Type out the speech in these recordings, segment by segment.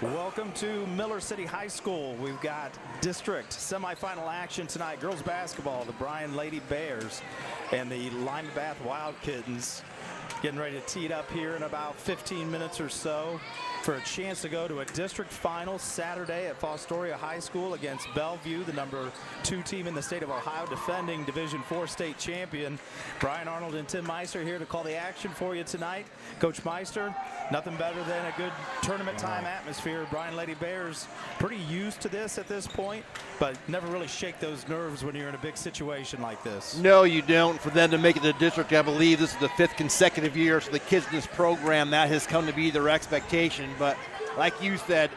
Welcome to Miller City High School. We've got district semifinal action tonight. Girls basketball, the Bryan Lady Bears and the Bath Wildkittens getting ready to tee it up here in about 15 minutes or so for a chance to go to a district final Saturday at Fostoria High School against Bellevue, the number 2 team in the state of Ohio, defending Division IV state champion. Brian Arnold and Tim Meister here to call the action for you tonight. Coach Meister, nothing better than a good tournament time atmosphere. Bryan Lady Bears pretty used to this at this point, but never really shake those nerves when you're in a big situation like this. No, you don't. For them to make it to district, I believe this is the 5th consecutive year for the kids in this program. That has come to be their expectation. But like you said,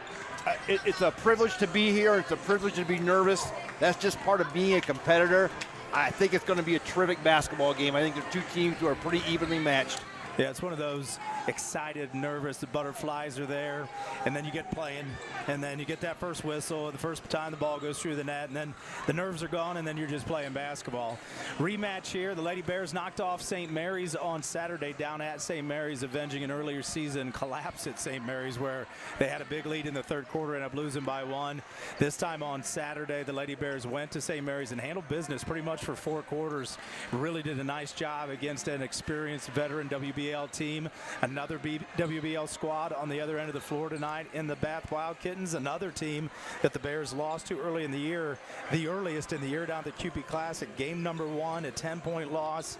it's a privilege to be here. It's a privilege to be nervous. That's just part of being a competitor. I think it's going to be a terrific basketball game. I think they're 2 teams who are pretty evenly matched. Yeah, it's one of those excited, nervous, the butterflies are there, and then you get playing, and then you get that first whistle, the first time the ball goes through the net, and then the nerves are gone, and then you're just playing basketball. Rematch here. The Lady Bears knocked off St. Mary's on Saturday down at St. Mary's, avenging an earlier season collapse at St. Mary's where they had a big lead in the 3rd quarter and ended up losing by 1. This time on Saturday, the Lady Bears went to St. Mary's and handled business pretty much for 4 quarters. Really did a nice job against an experienced veteran WBL team. Another WBL squad on the other end of the floor tonight in the Bath Wildkittens, another team that the Bears lost to early in the year, the earliest in the year, down at the QP Classic, game number 1, a 10-point loss.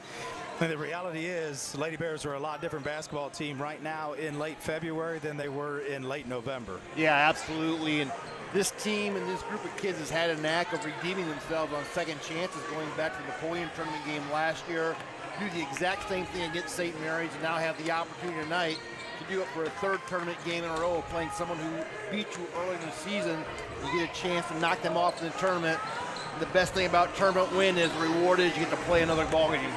And the reality is, Lady Bears are a lot different basketball team right now in late February than they were in late November. Yeah, absolutely. And this team and this group of kids has had a knack of redeeming themselves on second chances, going back to the Napoleon tournament game last year. Do the exact same thing against St. Mary's and now have the opportunity tonight to do it for a 3rd tournament game in a row, playing someone who beat you early in the season. You get a chance to knock them off in the tournament. And the best thing about tournament win is reward is you get to play another ball game.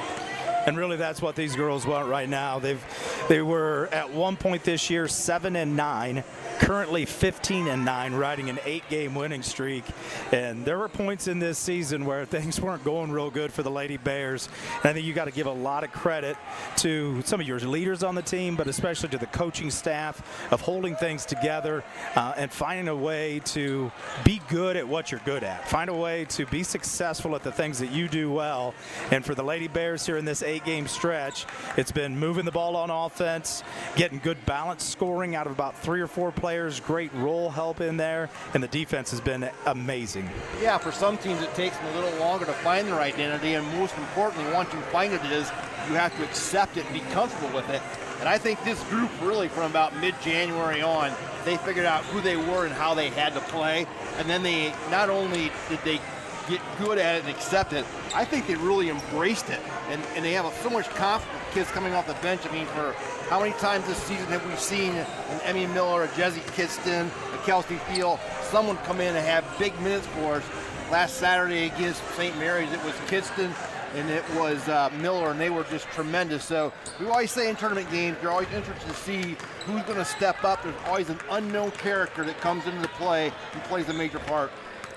And really that's what these girls want right now. They were at one point this year 7-9, currently 15-9, riding an 8-game winning streak. And there were points in this season where things weren't going real good for the Lady Bears. And I think you got to give a lot of credit to some of your leaders on the team, but especially to the coaching staff of holding things together and finding a way to be good at what you're good at. Find a way to be successful at the things that you do well. And for the Lady Bears here in this 8-game stretch, it's been moving the ball on offense, getting good balance scoring out of about 3 or 4 players, great role help in there, and the defense has been amazing. Yeah, for some teams it takes them a little longer to find their identity, and most importantly, once you find it, you have to accept it and be comfortable with it. And I think this group really, from about mid-January on, they figured out who they were and how they had to play, and then they not only did they get good at it and accept it, I think they really embraced it. And they have so much confidence, kids coming off the bench. I mean, for how many times this season have we seen an Emmy Miller, a Jesse Kiston, a Kelsey Field, someone come in and have big minutes for us? Last Saturday against St. Mary's, it was Kiston and it was Miller, and they were just tremendous. So we always say in tournament games, you're always interested to see who's going to step up. There's always an unknown character that comes into the play and plays a major part.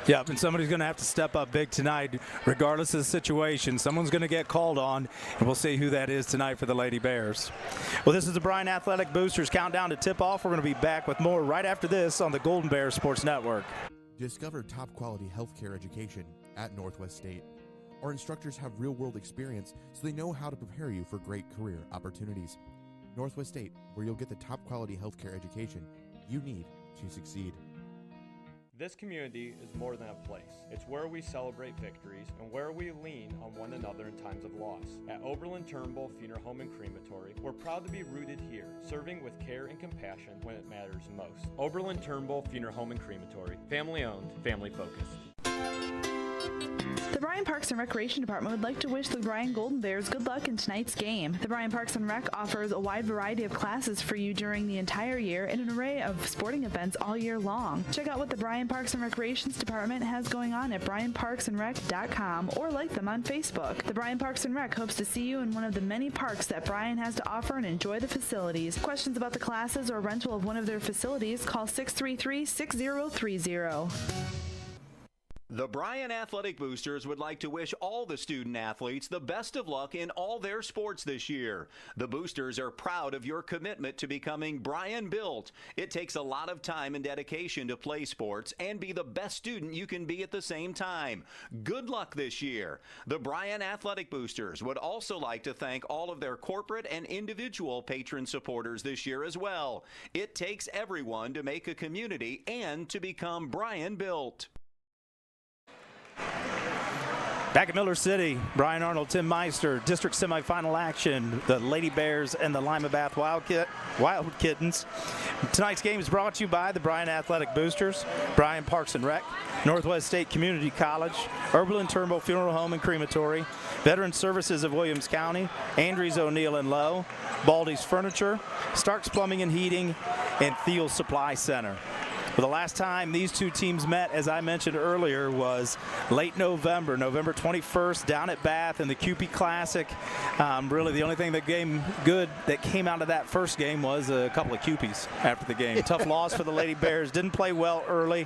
Yeah, and somebody's going to have to step up big tonight, regardless of the situation. Someone's going to get called on, and we'll see who that is tonight for the Lady Bears. Well, this is the Bryan Athletic Boosters countdown to tip-off. We're going to be back with more right after this on the Golden Bear Sports Network. Discover top-quality healthcare education at Northwest State. Our instructors have real-world experience, so they know how to prepare you for great career opportunities. Northwest State, where you'll get the top-quality healthcare education you need to succeed. This community is more than a place. It's where we celebrate victories and where we lean on one another in times of loss. At Oberlin-Turnbull Funeral Home and Crematory, we're proud to be rooted here, serving with care and compassion when it matters most. Oberlin-Turnbull Funeral Home and Crematory, family owned, family focused. The Bryan Parks and Recreation Department would like to wish the Bryan Golden Bears good luck in tonight's game. The Bryan Parks and Rec offers a wide variety of classes for you during the entire year and an array of sporting events all year long. Check out what the Bryan Parks and Recreations Department has going on at bryanparksandrec.com or like them on Facebook. The Bryan Parks and Rec hopes to see you in one of the many parks that Bryan has to offer and enjoy the facilities. Questions about the classes or rental of one of their facilities, call 633-6030. The Bryan Athletic Boosters would like to wish all the student athletes the best of luck in all their sports this year. The Boosters are proud of your commitment to becoming Bryan built. It takes a lot of time and dedication to play sports and be the best student you can be at the same time. Good luck this year. The Bryan Athletic Boosters would also like to thank all of their corporate and individual patron supporters this year as well. It takes everyone to make a community and to become Bryan built. Back at Miller City, Brian Arnold, Tim Meister, district semifinal action, the Lady Bears and the Bath Wildkittens. Tonight's game is brought to you by the Bryan Athletic Boosters, Bryan Parks and Rec, Northwest State Community College, Oberlin-Turnbull Funeral Home and Crematory, Veteran Services of Williams County, Andrews O'Neill and Lowe, Baldy's Furniture, Stark's Plumbing and Heating, and Thiel's Supply Center. Well, the last time these two teams met, as I mentioned earlier, was late November 21st, down at Bath in the CUPE Classic. Really, the only thing that came out of that first game was a couple of CUPEs after the game. Tough loss for the Lady Bears. Didn't play well early.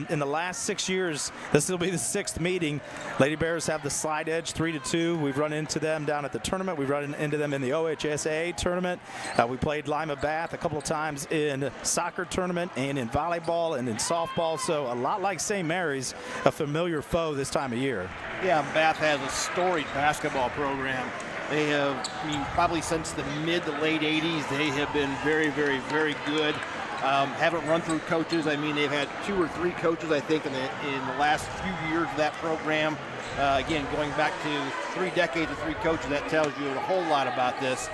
In the last 6 years, this will be the 6th meeting. Lady Bears have the slight edge, 3-2. We've run into them down at the tournament. We've run into them in the OHSAA tournament. We played Lima Bath a couple of times in soccer tournament and in volleyball and in softball, so a lot like St. Mary's, a familiar foe this time of year. Yeah, Bath has a storied basketball program. They have, probably since the mid to late 80s, they have been very, very, very good. Haven't run through coaches. They've had 2 or 3 coaches, I think, in the last few years of that program. Again, going back to 3 decades of 3 coaches, that tells you a whole lot about this.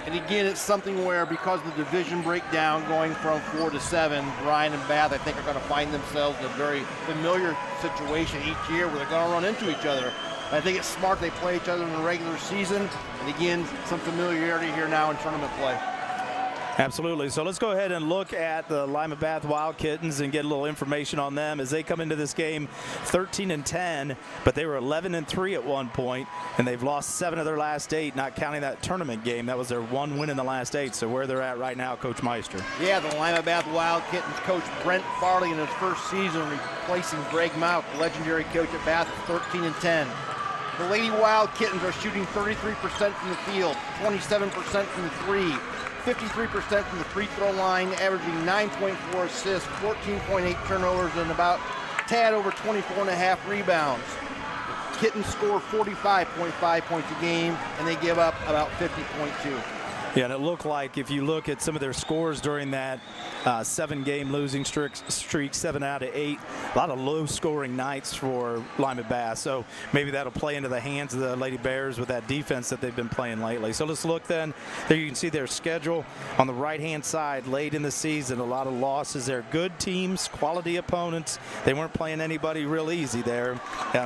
And again, it's something where, because of the division breakdown going from 4 to 7, Bryan and Bath, I think, are going to find themselves in a very familiar situation each year where they're going to run into each other. I think it's smart they play each other in the regular season. And again, some familiarity here now in tournament play. Absolutely. So let's go ahead and look at the Bath Wildkittens and get a little information on them as they come into this game 13-10, but they were 11-3 at one point, and they've lost 7 of their last 8, not counting that tournament game. That was their 1 win in the last 8. So where they're at right now, Coach Meister. Yeah, the Bath Wildkittens coach Brent Farley in his first season, replacing Greg Mount, the legendary coach at Bath, 13-10. The Lady Wildkittens are shooting 33% from the field, 27% from the 3. 53% from the free throw line, averaging 9.4 assists, 14.8 turnovers, and about tad over 24.5 rebounds. Kittens score 45.5 points a game, and they give up about 50.2. Yeah, and it looked like, if you look at some of their scores during that 7-game losing streak, 7 out of 8, a lot of low-scoring nights for Lima Bath. So maybe that'll play into the hands of the Lady Bears with that defense that they've been playing lately. So let's look then. There you can see their schedule on the right-hand side late in the season. A lot of losses there. Good teams, quality opponents. They weren't playing anybody real easy there,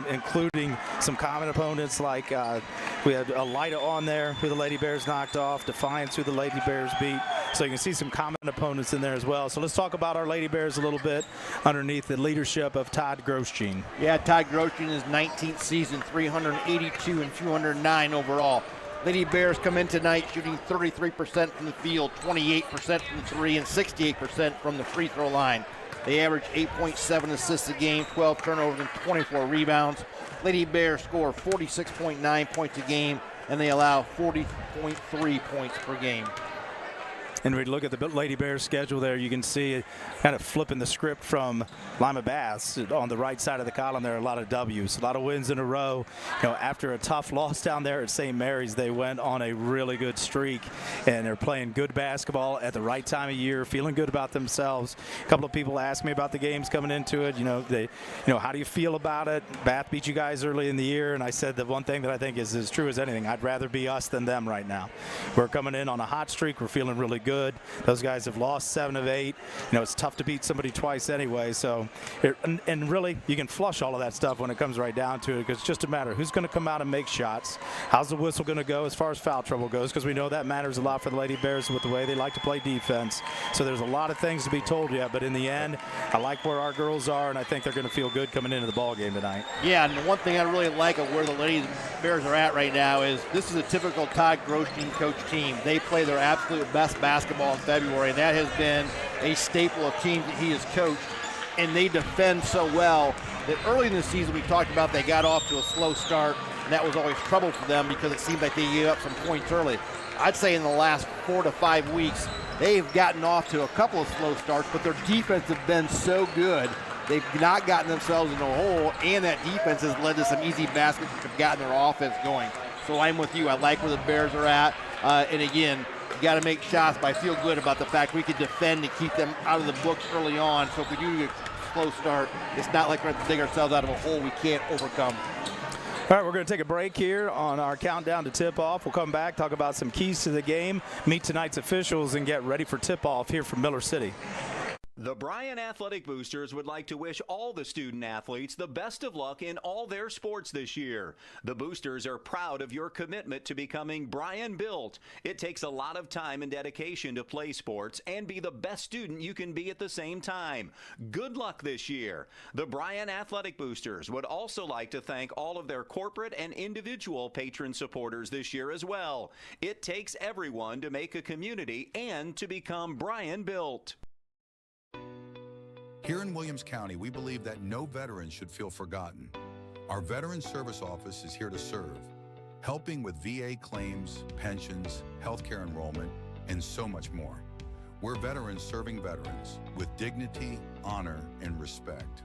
including some common opponents like we had Elida on there, who the Lady Bears knocked off, Defiance, who the Lady Bears beat. So you can see some common opponents in there as well. So let's talk about our Lady Bears a little bit underneath the leadership of Todd Grosjean. Yeah, Todd Grosjean is 19th season, 382 and 209 overall. Lady Bears come in tonight shooting 33% from the field, 28% from the 3, and 68% from the free throw line. They average 8.7 assists a game, 12 turnovers, and 24 rebounds. Lady Bears score 46.9 points a game, and they allow 40.3 points per game. And we look at the Lady Bears schedule there, you can see kind of flipping the script from Lima Bath. On the right side of the column there are a lot of W's, a lot of wins in a row. After a tough loss down there at St. Mary's, they went on a really good streak, and they're playing good basketball at the right time of year, feeling good about themselves. A couple of people asked me about the games coming into it. How do you feel about it? Bath beat you guys early in the year, and I said the one thing that I think is as true as anything, I'd rather be us than them right now. We're coming in on a hot streak. We're feeling really good. Those guys have lost 7 of 8. It's tough to beat somebody twice anyway. So, and really, you can flush all of that stuff when it comes right down to it, because it's just a matter of who's going to come out and make shots. How's the whistle going to go as far as foul trouble goes? Because we know that matters a lot for the Lady Bears with the way they like to play defense. So there's a lot of things to be told yet. But in the end, I like where our girls are, and I think they're going to feel good coming into the ball game tonight. Yeah, and the one thing I really like of where the Lady Bears are at right now is this is a typical Todd Grosjean coach team. They play their absolute best basketball in February. That has been a staple of teams that he has coached, and they defend so well. that early in the season we talked about they got off to a slow start, and that was always trouble for them because it seemed like they gave up some points early. I'd say in the last 4 to 5 weeks, they've gotten off to a couple of slow starts, but their defense has been so good. They've not gotten themselves into a hole, and that defense has led to some easy baskets which have gotten their offense going. So I'm with you. I like where the Bears are at. And again, you got to make shots, but I feel good about the fact we can defend and keep them out of the books early on. So if we do get a slow start, it's not like we're going to dig ourselves out of a hole we can't overcome. All right, we're going to take a break here on our countdown to tip-off. We'll come back, talk about some keys to the game, meet tonight's officials, and get ready for tip-off here from Miller City. The Bryan Athletic Boosters would like to wish all the student athletes the best of luck in all their sports this year. The Boosters are proud of your commitment to becoming Bryan built. It takes a lot of time and dedication to play sports and be the best student you can be at the same time. Good luck this year. The Bryan Athletic Boosters would also like to thank all of their corporate and individual patron supporters this year as well. It takes everyone to make a community and to become Bryan built. Here in Williams County, we believe that no veteran should feel forgotten. Our Veteran Service Office is here to serve, helping with VA claims, pensions, healthcare enrollment, and so much more. We're veterans serving veterans with dignity, honor, and respect.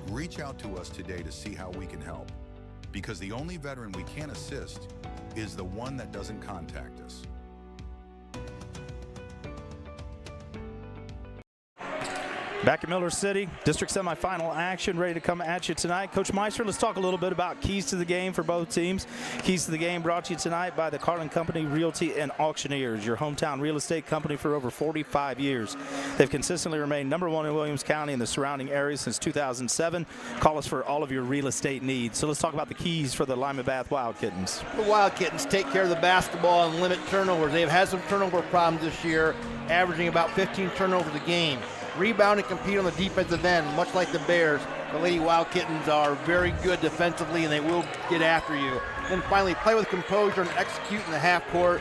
Reach out to us today to see how we can help, because the only veteran we can assist is the one that doesn't contact us. Back in Miller City, district semifinal action ready to come at you tonight. Coach Meister, let's talk a little bit about keys to the game for both teams. Keys to the game brought to you tonight by the Carlin Company Realty and Auctioneers, your hometown real estate company for over 45 years. They've consistently remained #1 in Williams County and the surrounding area since 2007. Call us for all of your real estate needs. So let's talk about the keys for the Lima Bath Wildkittens. The Wildkittens take care of the basketball and limit turnovers. They've had some turnover problems this year, averaging about 15 turnovers a game. Rebound and compete on the defensive end, much like the Bears. The Lady Wildkittens are very good defensively, and they will get after you. Then finally, play with composure and execute in the half court.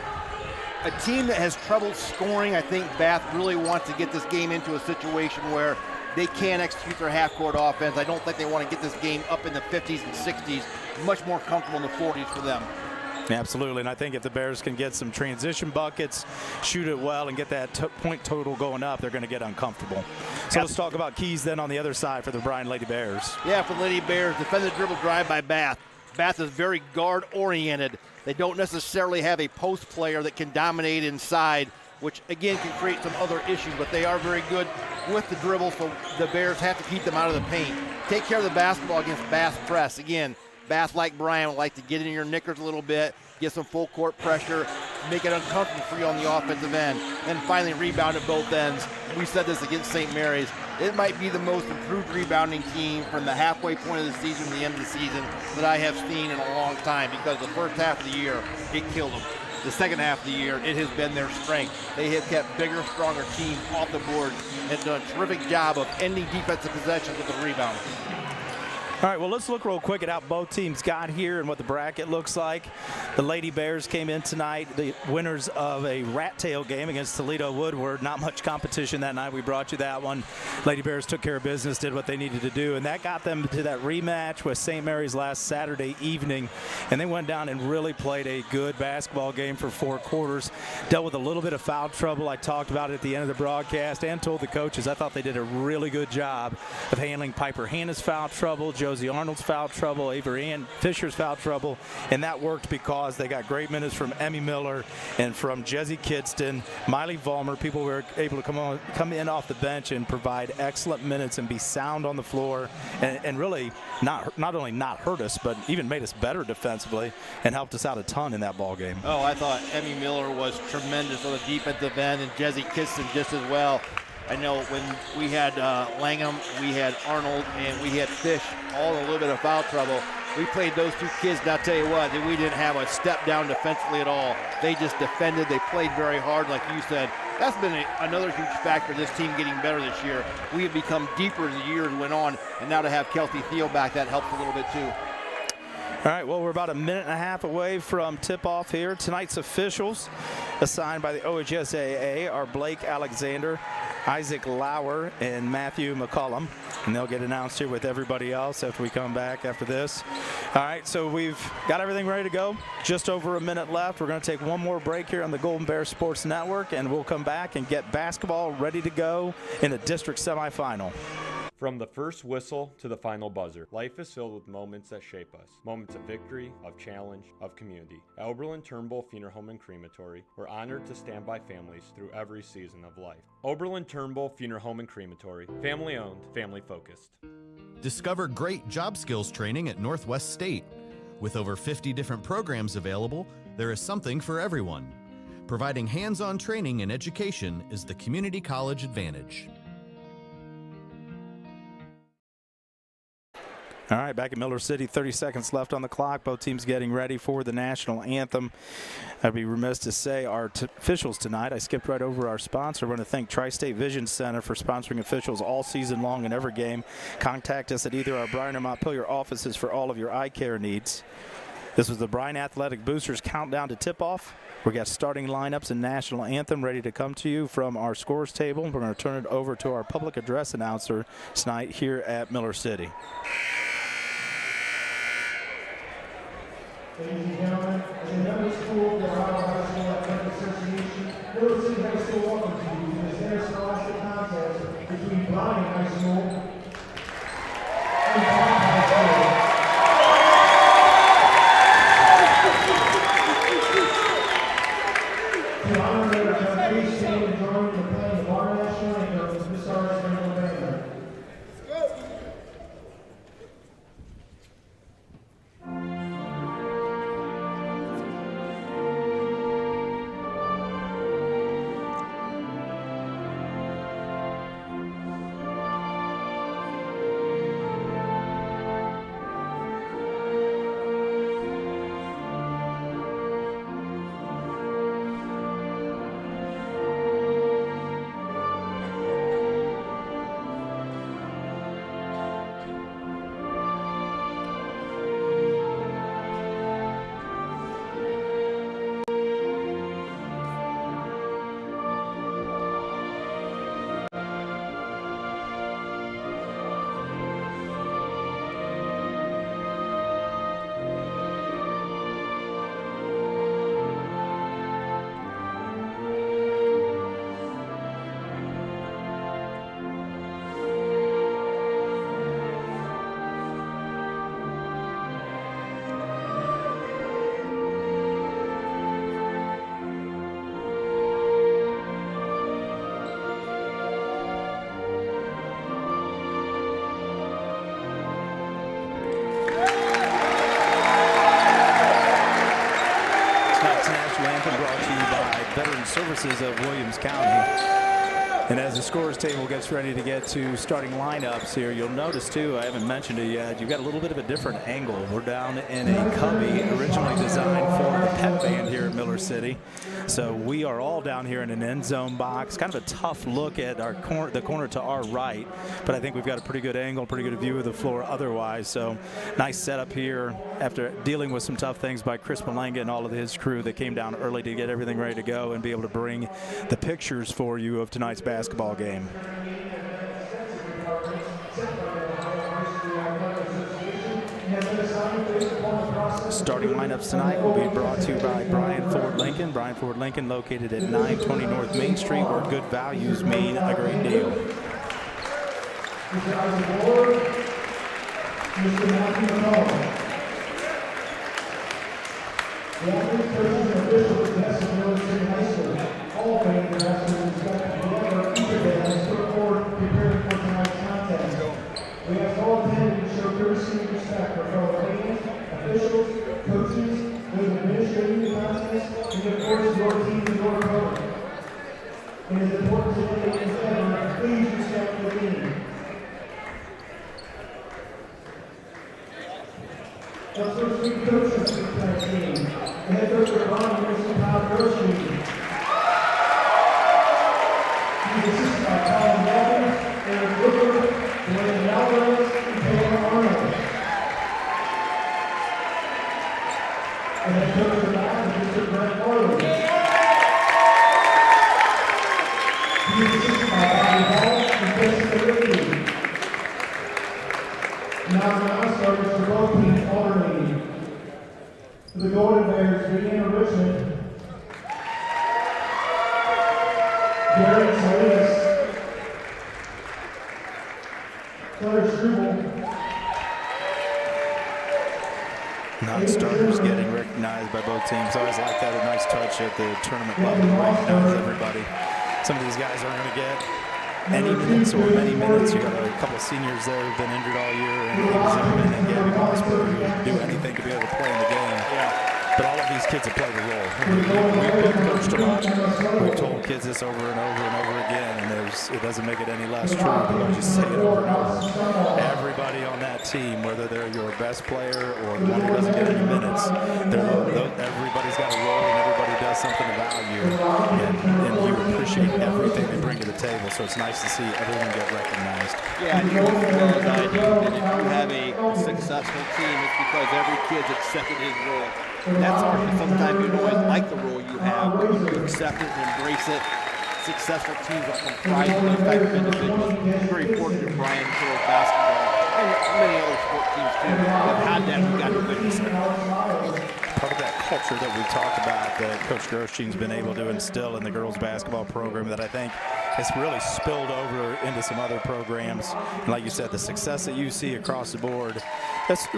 A team that has trouble scoring, I think Bath really wants to get this game into a situation where they can execute their half-court offense. I don't think they want to get this game up in the 50s and 60s, much more comfortable in the 40s for them. Absolutely, and I think if the Bears can get some transition buckets, shoot it well, and get that point total going up, they're going to get uncomfortable. So let's talk about keys then on the other side for the Bryan Lady Bears. Yeah, for the Lady Bears, defend the dribble drive by Bath. Bath is very guard-oriented. They don't necessarily have a post player that can dominate inside, which again can create some other issues, but they are very good with the dribble, so the Bears have to keep them out of the paint. Take care of the basketball against Bath's press. Again, Bath, like Bryan, would like to get in your knickers a little bit, get some full court pressure, make it uncomfortable for you on the offensive end, and finally rebound at both ends. We said this against St. Mary's. It might be the most improved rebounding team from the halfway point of the season to the end of the season that I have seen in a long time, because the first half of the year, it killed them. The second half of the year, it has been their strength. They have kept bigger, stronger teams off the board and done a terrific job of ending defensive possessions with the rebound. All right, well, let's look real quick at how both teams got here and what the bracket looks like. The Lady Bears came in tonight, the winners of a rat tail game against Toledo Woodward. Not much competition that night. We brought you that one. Lady Bears took care of business, did what they needed to do, and that got them to that rematch with St. Mary's last Saturday evening. And they went down and really played a good basketball game for 4 quarters. Dealt with a little bit of foul trouble. I talked about it at the end of the broadcast and told the coaches I thought they did a really good job of handling Piper Hannah's foul trouble, Josie Arnold's foul trouble, Avery Ann Fisher's foul trouble, and that worked because they got great minutes from Emmy Miller and from Jesse Kidston, Miley Vollmer. People were able to come in off the bench and provide excellent minutes and be sound on the floor, and really not only not hurt us, but even made us better defensively and helped us out a ton in that ball game. Oh, I thought Emmy Miller was tremendous on the defensive end, and Jesse Kidston just as well. I know when we had Langham, we had Arnold, and we had Fish, all in a little bit of foul trouble. We played those 2 kids, and I'll tell you what, we didn't have a step down defensively at all. They just defended. They played very hard, like you said. That's been another huge factor of this team getting better this year. We have become deeper as the years went on, and now to have Kelsey Thiel back, that helps a little bit too. All right, well, we're about a minute and a half away from tip-off here. Tonight's officials assigned by the OHSAA are Blake Alexander, Isaac Lauer, and Matthew McCollum. and they'll get announced here with everybody else after we come back after this. All right, so we've got everything ready to go. Just over a minute left. We're going to take one more break here on the Golden Bear Sports Network, and we'll come back and get basketball ready to go in the district semifinal. From the first whistle to the final buzzer, life is filled with moments that shape us. Moments of victory, of challenge, of community. At Oberlin-Turnbull Funeral Home and Crematory, we're honored to stand by families through every season of life. Oberlin-Turnbull Funeral Home and Crematory, family owned, family focused. Discover great job skills training at Northwest State. With over 50 different programs available, there is something for everyone. Providing hands-on training and education is the community college advantage. All right, back in Miller City, 30 seconds left on the clock. Both teams getting ready for the national anthem. I'd be remiss to say our officials tonight. I skipped right over our sponsor. I want to thank Tri-State Vision Center for sponsoring officials all season long in every game. Contact us at either our Bryan or Montpelier offices for all of your eye care needs. This was the Bryan Athletic Boosters countdown to tip-off. We got starting lineups and national anthem ready to come to you from our scores table. We're going to turn it over to our public address announcer tonight here at Miller City. Ladies and gentlemen, as a member school of the Ohio High School Athletic Association, Miller City High School welcomes you to this interscholastic contest between Bryan High School and Bath High School. To honor their please stand and join in the playing of our national anthem, Miss Arnold and Meister. Services of Williams County. And as the scores table gets ready to get to starting lineups here, you'll notice too, I haven't mentioned it yet, you've got a little bit of a different angle. We're down in a cubby originally designed for the pep band here at Miller City. So we are all down here in an end zone box. Kind of a tough look at our the corner to our right, but I think we've got a pretty good angle, pretty good view of the floor otherwise. So nice setup here after dealing with some tough things by Chris Malanga and all of his crew that came down early to get everything ready to go and be able to bring the pictures for you of tonight's basketball game. Starting lineups tonight will be brought to you by Bryan Ford Lincoln. Bryan Ford Lincoln located at 920 North Main Street, where good values mean a great deal. Mr. Matthew McCollum. The athletes, coaches, and officials of Bath Wildkittens High School, all fans and wrestlers respect whoever each of them has put forward preparing for tonight's contest. We ask all attendants to show courtesy and respect for fellow fans, officials, coaches, those administrating the contest, and of course your team and your opponent. It is important today as ever, please respect the team. Let's first meet coaches for tonight's game. The head coach of Arnold, Mr. Todd Grocery. He's assisted by Colin Walker, Eric Woodward, Dwayne Alvarez, and Taylor Arnold. The head coach of the Bath is Mr. Brent Farley. He is assisted by Bobby Hall and Jessica Ridley. The Golden Bears, Indiana Richmond. Garrett Salinas. Claire Struble. Non-starters getting recognized by both teams. Always like that, a nice touch at the tournament level to recognize everybody. Some of these guys aren't going to get any minutes or many minutes. You got a couple of seniors there who've been injured all year, and Zimmerman and Gabby Mossberg who would do anything to be able to play in the game. But all of these kids have played a role. We've coached a lot. We've told kids this over and over and over again, and it doesn't make it any less true, but we'll just say it over and over. Everybody on that team, whether they're your best player or the one who doesn't get any minutes, everybody's got a role and everybody does something of value, and you appreciate everything they bring to the table, so it's nice to see everyone get recognized. Yeah, and you know as I do that if you have a successful team, it's because every kid's accepted his role. That's hard. Sometimes you don't always like the role you have, but when you accept it and embrace it, successful teams are comprised of those type of individuals. I'm very fortunate in Bryan girls basketball and many other sport teams too have had that. We got to witness it. Part of that culture that we talked about that Coach Grosjean's been able to instill in the girls basketball program that I think has really spilled over into some other programs. And like you said, the success that you see across the board, that's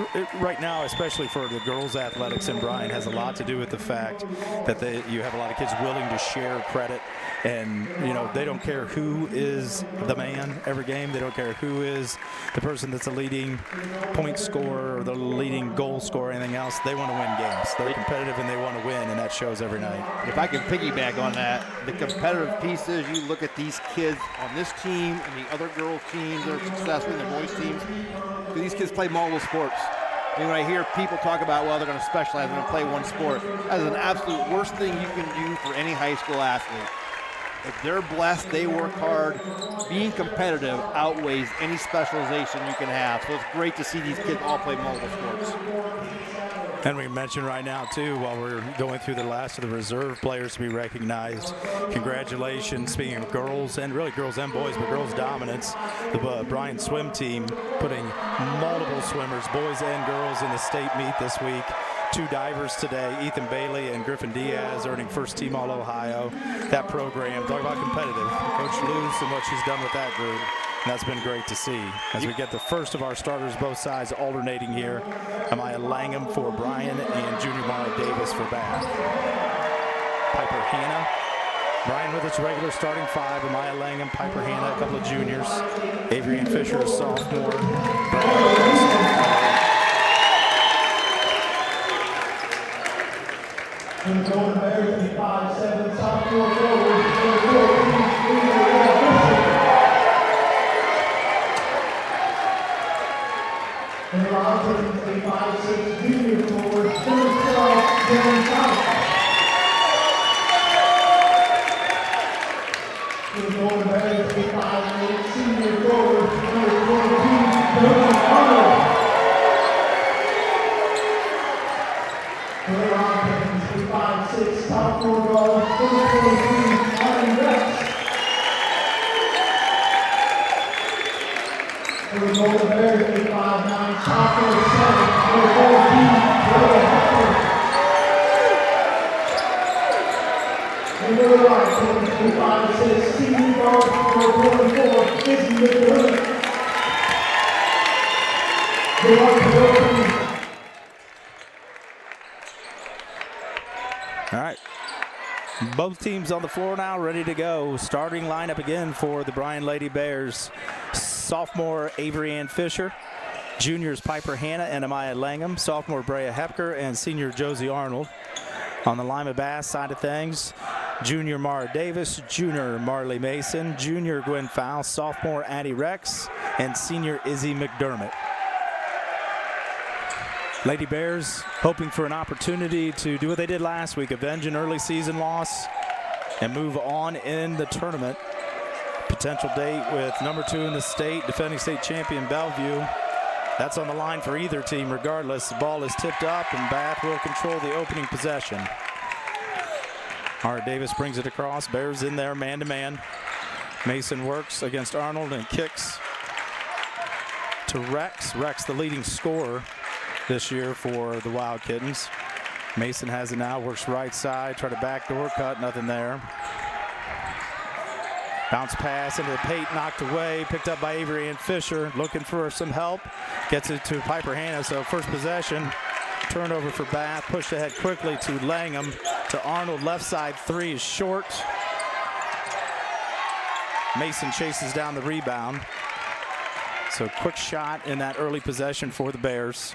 right now, especially for the girls athletics in Bryan, has a lot to do with the fact that you have a lot of kids willing to share credit. And, you know, they don't care who is the man every game. They don't care who is the person that's the leading point scorer or the leading goal scorer or anything else. They want to win games. They're competitive and they want to win, and that shows every night. If I can piggyback on that, the competitive piece is you look at these kids on this team and the other girls' teams that are successful in the boys' teams. These kids play multiple sports. And when I hear people talk about, well, they're going to specialize, they're going to play one sport, that is an absolute worst thing you can do for any high school athlete. If they're blessed, they work hard, being competitive outweighs any specialization you can have. So it's great to see these kids all play multiple sports. And we mentioned right now, too, while we're going through the last of the reserve players to be recognized, congratulations, speaking of girls, and really girls and boys, but girls dominance, the Bryan swim team putting multiple swimmers, boys and girls, in the state meet this week. 2 divers today, Ethan Bailey and Griffin Diaz, earning first team All-Ohio. That program, talk about competitive. Coach Luce and what she's done with that group. And that's been great to see as we get the first of our starters, both sides alternating here. Amaya Langham for Bryan and Junior Mara Davis for Bath. Piper Hanna. Bryan with its regular starting 5. Amaya Langham, Piper Hanna, a couple of juniors. Adrienne Fisher, a sophomore. And the Golden Bears, 5'7", sophomore forward, and the Wildkittens, 5'6", junior forward, number 12, Dylan Thomas. And the Golden Bears, 5'8", senior forward, number 14, Arnold. And the Wildkittens, 5'6", sophomore guard, number 43, Rex. And the Golden Bears, 5'9", sophomore 7, number 14, And the Wildkittens, 5'6", senior guard, number 24, Izzy McDermott. All right. Both teams on the floor now, ready to go. Starting lineup again for the Bryan Lady Bears. Sophomore Adrienne Fisher, juniors Piper Hanna and Amaya Langham, sophomore Brea Hepker, and senior Josie Arnold. On the Lima Bass side of things, junior Mara Davis, junior Marley Mason, junior Gwen Fowl, sophomore Addie Rex, and senior Izzy McDermott. Lady Bears hoping for an opportunity to do what they did last week, avenge an early season loss and move on in the tournament. Potential date with number 2 in the state, defending state champion Bellevue. That's on the line for either team regardless. The ball is tipped up and Bath will control the opening possession. Mara Davis brings it across. Bears in there man-to-man. Mason works against Arnold and kicks to Rex. Rex, the leading scorer this year for the Wildkittens. Mason has it now, works right side, try to backdoor cut, nothing there. Bounce pass into the paint, knocked away, picked up by Avery and Fisher, looking for some help. Gets it to Piper Hannah, so first possession, turnover for Bath, pushed ahead quickly to Langham, to Arnold, left side three is short. Mason chases down the rebound. So quick shot in that early possession for the Bears.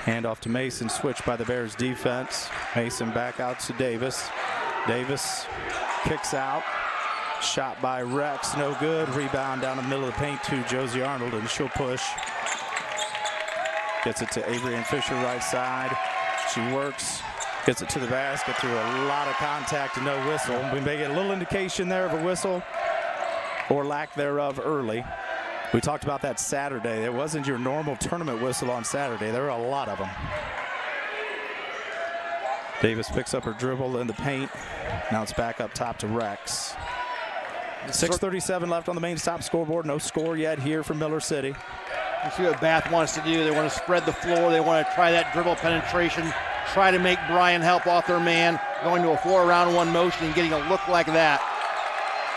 Handoff to Mason, switched by the Bears defense. Mason back out to Davis. Davis kicks out. Shot by Rex, no good. Rebound down the middle of the paint to Josie Arnold, and she'll push. Gets it to Avery and Fisher right side. She works, gets it to the basket through a lot of contact and no whistle. We may get a little indication there of a whistle or lack thereof early. We talked about that Saturday. It wasn't your normal tournament whistle on Saturday. There were a lot of them. Davis picks up her dribble in the paint. Now it's back up top to Rex. 6:37 left on the main stop scoreboard. No score yet here from Miller City. You see what Bath wants to do. They want to spread the floor. They want to try that dribble penetration, try to make Bryan help off their man, going to a 4-around-1 motion and getting a look like that.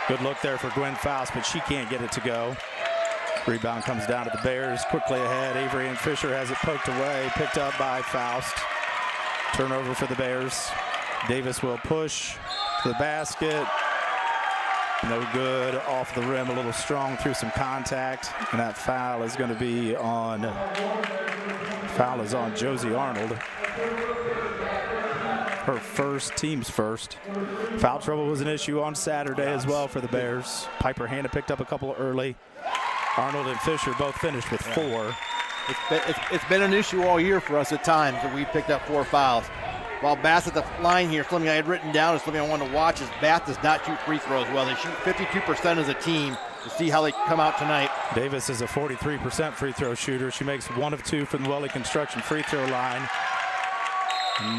Good look there for Gwen Faust, but she can't get it to go. Rebound comes down to the Bears. Quickly ahead, Avery and Fisher has it poked away, picked up by Faust. Turnover for the Bears. Davis will push to the basket. No good, off the rim, a little strong through some contact, and that foul is going to be on, Josie Arnold. Her first, team's first. Foul trouble was an issue on Saturday as well for the Bears. Piper Hannah picked up a couple early. Arnold and Fisher both finished with 4. It's been an issue all year for us at times that we picked up 4 fouls. While Bath at the line here, something I had written down is something I wanted to watch is Bath does not shoot free throws well. They shoot 52% as a team. To see how they come out tonight. Davis is a 43% free throw shooter. She makes 1 of 2 from the Welly Construction free throw line.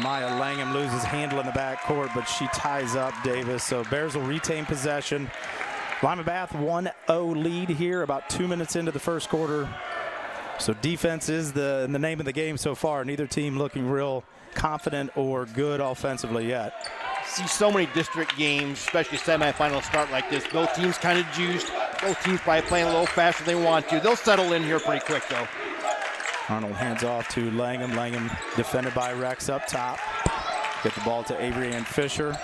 Maya Langham loses handle in the backcourt, but she ties up Davis. So Bears will retain possession. Lima Bath 1-0 lead here, about 2 minutes into the first quarter. So defense is the name of the game so far. Neither team looking real confident or good offensively yet. See so many district games, especially semifinal start like this. Both teams kind of juiced. Both teams probably playing a little faster than they want to. They'll settle in here pretty quick, though. Arnold hands off to Langham. Langham defended by Rex up top. Get the ball to Avery and Fisher.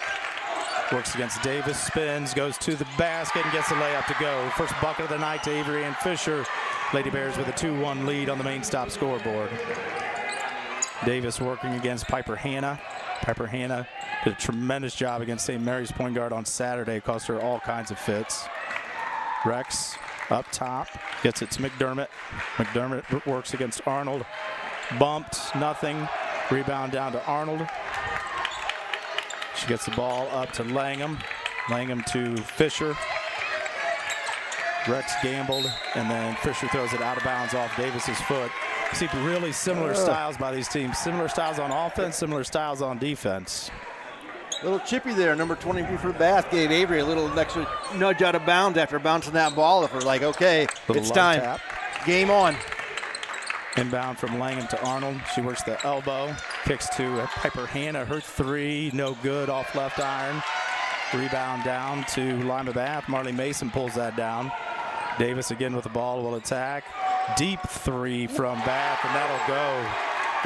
Works against Davis, spins, goes to the basket, and gets the layup to go. First bucket of the night to Avery and Fisher. Lady Bears with a 2-1 lead on the main stop scoreboard. Davis working against Piper Hannah. Piper Hannah did a tremendous job against St. Mary's point guard on Saturday. Cost her all kinds of fits. Rex up top, gets it to McDermott. McDermott works against Arnold. Bumped, nothing. Rebound down to Arnold. She gets the ball up to Langham. Langham to Fisher. Rex gambled, and then Fisher throws it out of bounds off Davis's foot. You see really similar styles by these teams. Similar styles on offense, similar styles on defense. Little chippy there, number 23 for Bath gave Avery a little extra nudge out of bounds after bouncing that ball. If we're like, okay, it's time. Tap. Game on. Inbound from Langham to Arnold. She works the elbow, kicks to Piper Hannah. Her 3, no good, off left iron. Rebound down to Lima Bath. Marley Mason pulls that down. Davis again with the ball, will attack. Deep 3 from Bath, and that'll go.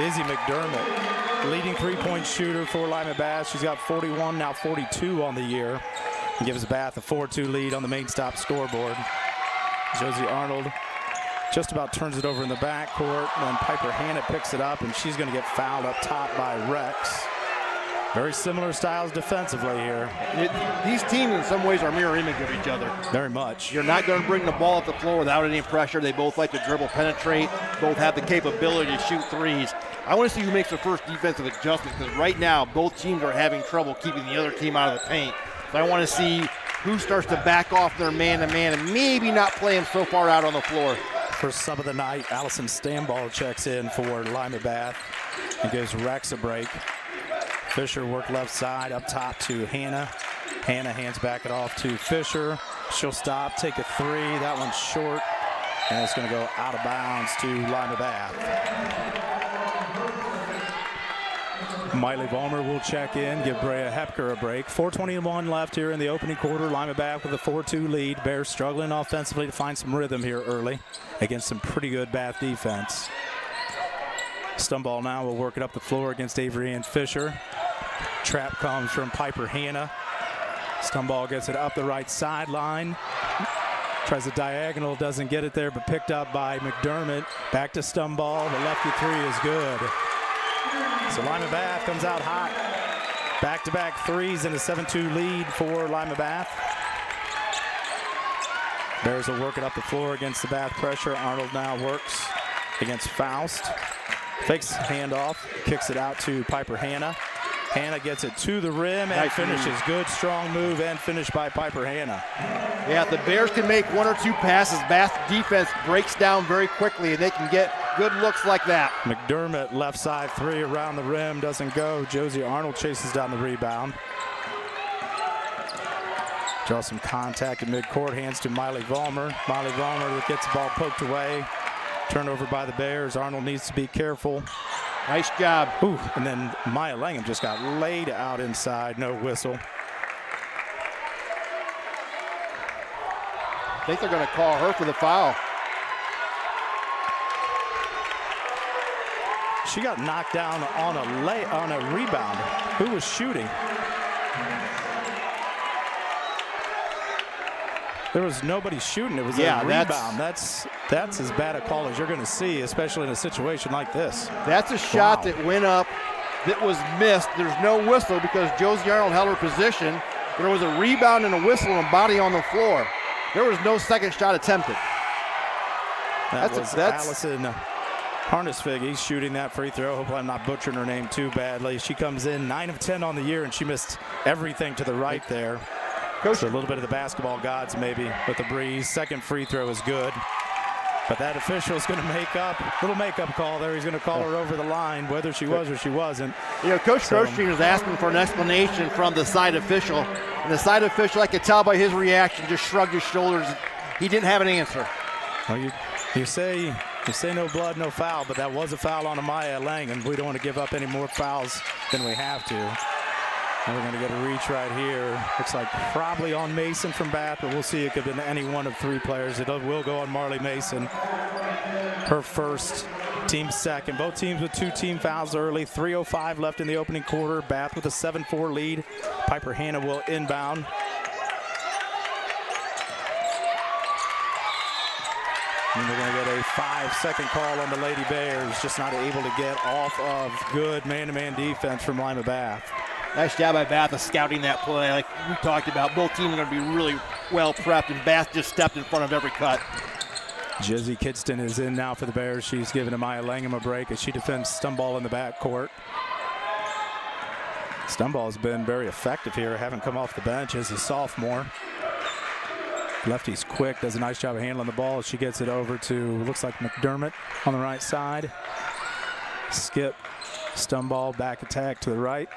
Izzy McDermott, leading three-point shooter for Lima Bath. She's got 41, now 42 on the year. And gives Bath a 4-2 lead on the main stop scoreboard. Josie Arnold just about turns it over in the backcourt, and Piper Hannah picks it up, and she's going to get fouled up top by Rex. Very similar styles defensively here. These teams in some ways are mirror image of each other. Very much. You're not going to bring the ball up the floor without any pressure. They both like to dribble, penetrate. Both have the capability to shoot threes. I want to see who makes the first defensive adjustment, because right now both teams are having trouble keeping the other team out of the paint. So I want to see who starts to back off their man-to-man and maybe not play him so far out on the floor. First sub of the night, Allison Stamball checks in for Lima Bath and gives Rex a break. Fisher worked left side up top to Hannah. Hannah hands back it off to Fisher. She'll stop, take a 3. That one's short, and it's going to go out of bounds to Lima Bath. Miley Vollmer will check in, give Brea Hepker a break. 4:21 left here in the opening quarter. Lima Bath with a 4-2 lead. Bears struggling offensively to find some rhythm here early against some pretty good Bath defense. Stumble now will work it up the floor against Avery Ann Fisher. Trap comes from Piper Hanna. Stumble gets it up the right sideline. Tries a diagonal, doesn't get it there, but picked up by McDermott. Back to Stumble. The lefty three is good. So Lima Bath comes out hot. Back-to-back threes and a 7-2 lead for Lima Bath. Bears will work it up the floor against the Bath pressure. Arnold now works against Faust. Fakes handoff, kicks it out to Piper Hanna. Hanna gets it to the rim and finishes. Good, strong move and finish by Piper Hanna. Yeah, if the Bears can make one or two passes, Bath defense breaks down very quickly, and they can get good looks like that. McDermott, left side three around the rim, doesn't go. Josie Arnold chases down the rebound. Draws some contact at midcourt, hands to Miley Vollmer. Miley Vollmer gets the ball poked away. Turnover by the Bears. Arnold needs to be careful. Nice job. Ooh, and then Maya Langham just got laid out inside, no whistle. I think they're going to call her for the foul. She got knocked down on a rebound. Who was shooting? There was nobody shooting. It was a rebound. That's as bad a call as you're going to see, especially in a situation like this. That's a shot that went up that was missed. There's no whistle because Josie Arnold held her position. There was a rebound and a whistle and a body on the floor. There was no second shot attempted. That's Allison Harnesfig shooting that free throw. Hopefully I'm not butchering her name too badly. She comes in 9 of 10 on the year, and she missed everything to the right there. So a little bit of the basketball gods maybe with the breeze. Second free throw is good. But that official is going to make up, little makeup call there. He's going to call her over the line, whether she was or she wasn't. You know, Coach Grosjean was asking for an explanation from the side official. And the side official, I could tell by his reaction, just shrugged his shoulders. He didn't have an answer. Well, you say no blood, no foul, but that was a foul on Amaya Langham. We don't want to give up any more fouls than we have to. And we're going to get a reach right here. Looks like probably on Mason from Bath, but we'll see. It could have been any one of three players. It will go on Marley Mason. Her first, team second. Both teams with 2 team fouls early. 3:05 left in the opening quarter. Bath with a 7-4 lead. Piper Hanna will inbound. And we're going to get a 5-second call on the Lady Bears. Just not able to get off of good man-to-man defense from Lima Bath. Nice job by Bath of scouting that play. Like we talked about, both teams are going to be really well prepped, and Bath just stepped in front of every cut. Jizzy Kidston is in now for the Bears. She's giving Amaya Langham a break as she defends Stumble in the backcourt. Stumble has been very effective here, having come off the bench as a sophomore. Lefty's quick, does a nice job of handling the ball. She gets it over to, looks like McDermott on the right side. Skip, Stumble, back attack to the right.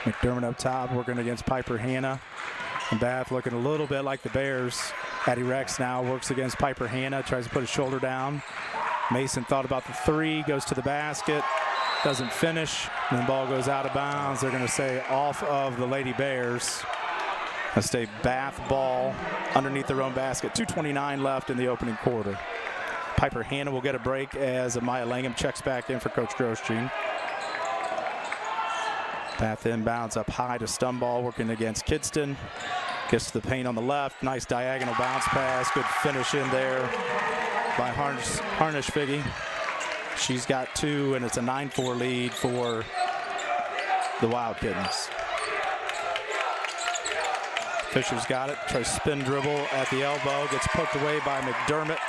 McDermott up top, working against Piper Hanna. And Bath looking a little bit like the Bears. Addie Rex now works against Piper Hanna, tries to put his shoulder down. Mason thought about the three, goes to the basket, doesn't finish, and the ball goes out of bounds. They're going to say off of the Lady Bears. Let's stay Bath ball underneath their own basket. 2:29 left in the opening quarter. Piper Hanna will get a break as Amaya Langham checks back in for Coach Grosjean. Bath inbounds up high to Stumble, working against Kidston. Gets to the paint on the left. Nice diagonal bounce pass. Good finish in there by Harnish-Figge. She's got 2, and it's a 9-4 lead for the Wildkittens. Fisher's got it. Tries spin dribble at the elbow. Gets poked away by McDermott.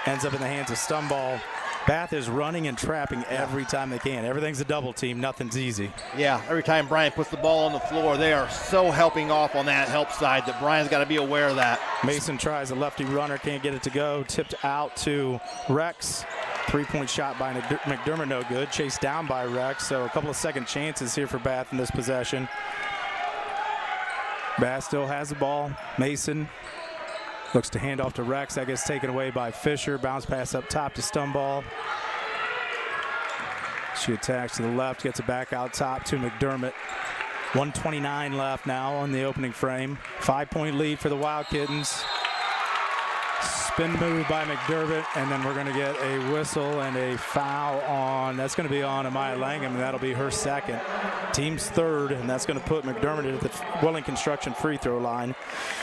Ends up in the hands of Stumble. Bath is running and trapping every time they can. Everything's a double team. Nothing's easy. Yeah, every time Bryan puts the ball on the floor, they are so helping off on that help side that Bryan's got to be aware of that. Mason tries a lefty runner, can't get it to go. Tipped out to Rex. 3-point shot by McDermott, no good. Chased down by Rex, so a couple of second chances here for Bath in this possession. Bath still has the ball. Mason looks to hand off to Rex. That gets taken away by Fisher. Bounce pass up top to Stumble. She attacks to the left, gets it back out top to McDermott. 1:29 left now on the opening frame. 5-point lead for the Wildkittens. Spin move by McDermott, and then we're going to get a whistle and a foul on. That's going to be on Amaya Langham, and that'll be her second. Team's third, and that's going to put McDermott at the Welling Construction free throw line.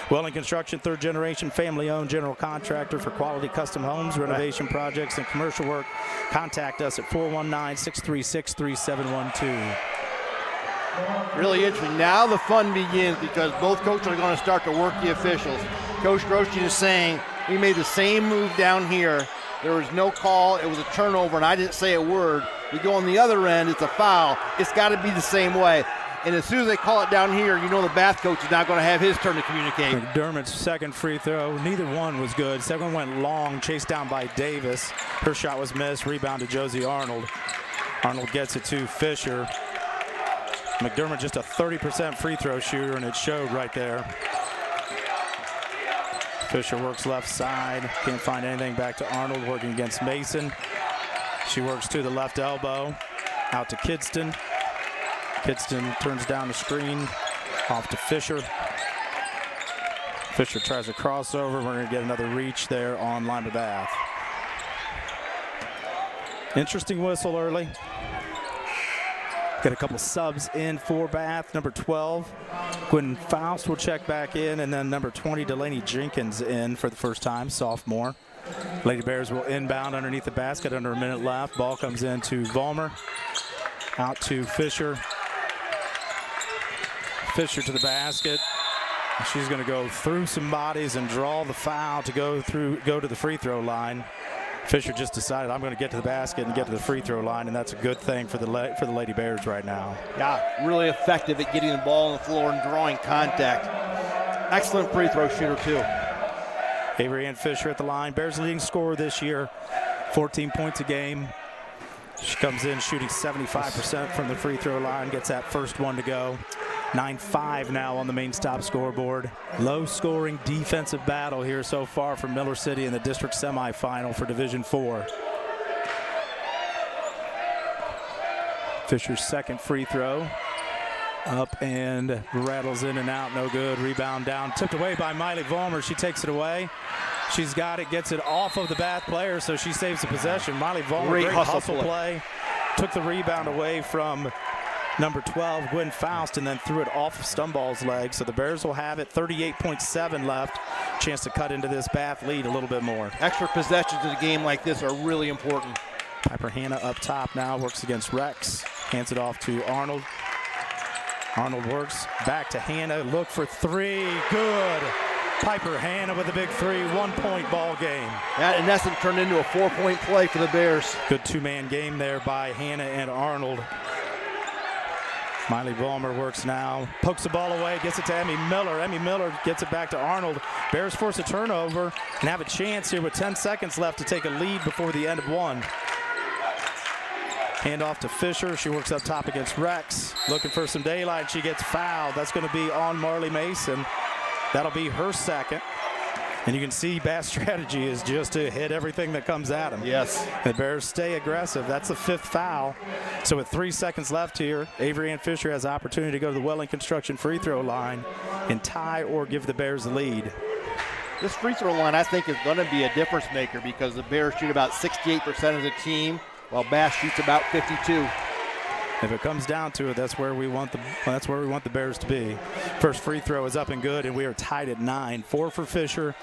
Welling Construction, third generation, family-owned general contractor for quality custom homes, renovation projects, and commercial work. Contact us at 419-636-3712. Really interesting. Now the fun begins because both coaches are going to start to work the officials. Coach Grosjean is saying, we made the same move down here. There was no call. It was a turnover, and I didn't say a word. We go on the other end. It's a foul. It's got to be the same way. And as soon as they call it down here, you know the Bath coach is not going to have his turn to communicate. McDermott's second free throw, neither one was good. Second one went long, chased down by Davis. Her shot was missed. Rebound to Josie Arnold. Arnold gets it to Fisher. McDermott just a 30% free throw shooter, and it showed right there. Fisher works left side, can't find anything. Back to Arnold, working against Mason. She works to the left elbow, out to Kidston. Kidston turns down the screen, off to Fisher. Fisher tries a crossover. We're going to get another reach there on Lima Bath. Interesting whistle early. Got a couple subs in for Bath. Number 12, Quinn Faust will check back in, and then number 20, Delaney Jenkins in for the first time, sophomore. Lady Bears will inbound underneath the basket, under a minute left. Ball comes in to Vollmer, out to Fisher. Fisher to the basket. She's going to go through some bodies and draw the foul to go to the free throw line. Fisher just decided, I'm going to get to the basket and get to the free throw line, and that's a good thing for the Lady Bears right now. Yeah, really effective at getting the ball on the floor and drawing contact. Excellent free throw shooter, too. Avery Ann Fisher at the line. Bears leading scorer this year, 14 points a game. She comes in shooting 75% from the free throw line, gets that first one to go. 9-5 now on the main stop scoreboard. Low scoring defensive battle here so far for Miller City in the district semifinal for Division 4. Fisher's second free throw. Up and rattles in and out, no good. Rebound down, tipped away by Miley Vollmer. She takes it away. She's got it, gets it off of the Bath player, so she saves the possession. Miley Vollmer, great hustle play. Took the rebound away from number 12, Gwen Faust, and then threw it off of Stumball's leg. So the Bears will have it, 38.7 left. Chance to cut into this Bath lead a little bit more. Extra possessions in a game like this are really important. Piper Hannah up top now, works against Rex. Hands it off to Arnold. Arnold works back to Hannah. Look for three. Good. Piper Hannah with a big three. 1 point ball game. That in essence turned into a 4-point play for the Bears. Good two-man game there by Hannah and Arnold. Miley Vollmer works now, pokes the ball away, gets it to Emmy Miller. Emmy Miller gets it back to Arnold. Bears force a turnover and have a chance here with 10 seconds left to take a lead before the end of one. Hand off to Fisher. She works up top against Rex. Looking for some daylight. She gets fouled. That's going to be on Marley Mason. That'll be her second. And you can see Bath's strategy is just to hit everything that comes at them. Yes. The Bears stay aggressive. That's the fifth foul. So with 3 seconds left here, Avery Ann Fisher has the opportunity to go to the Welling Construction free throw line and tie or give the Bears the lead. This free throw line, I think, is going to be a difference maker because the Bears shoot about 68% of the team, while Bath shoots about 52%. If it comes down to it, that's where we want the Bears to be. First free throw is up and good, and we are tied at 9. 4 for Fisher,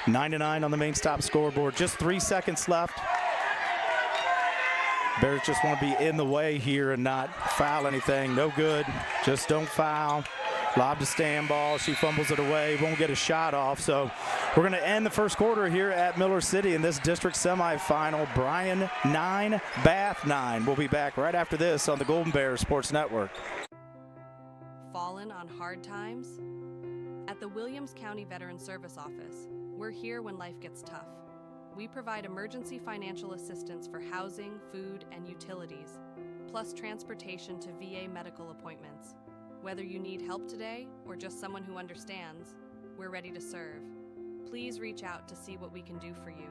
9-9 on the main stop scoreboard. Just 3 seconds left. Bears just want to be in the way here and not foul anything. No good. Just don't foul. Lob to stand ball. She fumbles it away. Won't get a shot off. So we're going to end the first quarter here at Miller City in this district semifinal. Bryan 9, Bath 9. We'll be back right after this on the Golden Bears Sports Network. Fallen on hard times? At the Williams County Veteran Service Office, we're here when life gets tough. We provide emergency financial assistance for housing, food, and utilities, plus transportation to VA medical appointments. Whether you need help today or just someone who understands, we're ready to serve. Please reach out to see what we can do for you,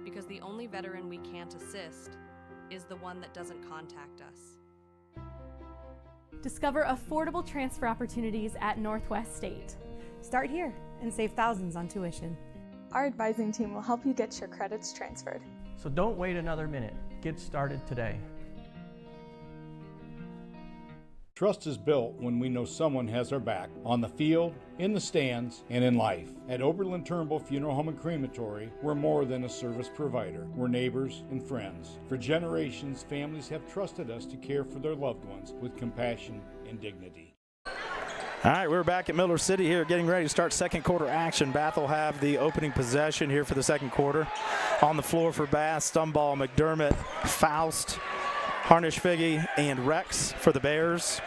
because the only veteran we can't assist is the one that doesn't contact us. Discover affordable transfer opportunities at Northwest State. Start here and save thousands on tuition. Our advising team will help you get your credits transferred. So don't wait another minute. Get started today. Trust is built when we know someone has our back, on the field, in the stands, and in life. At Oberlin-Turnbull Funeral Home and Crematory, we're more than a service provider. We're neighbors and friends. For generations, families have trusted us to care for their loved ones with compassion and dignity. All right, we're back at Miller City here, getting ready to start second quarter action. Bath will have the opening possession here for the second quarter. On the floor for Bath, Stumble, McDermott, Faust, Harnish-Figge, and Rex for the Bears.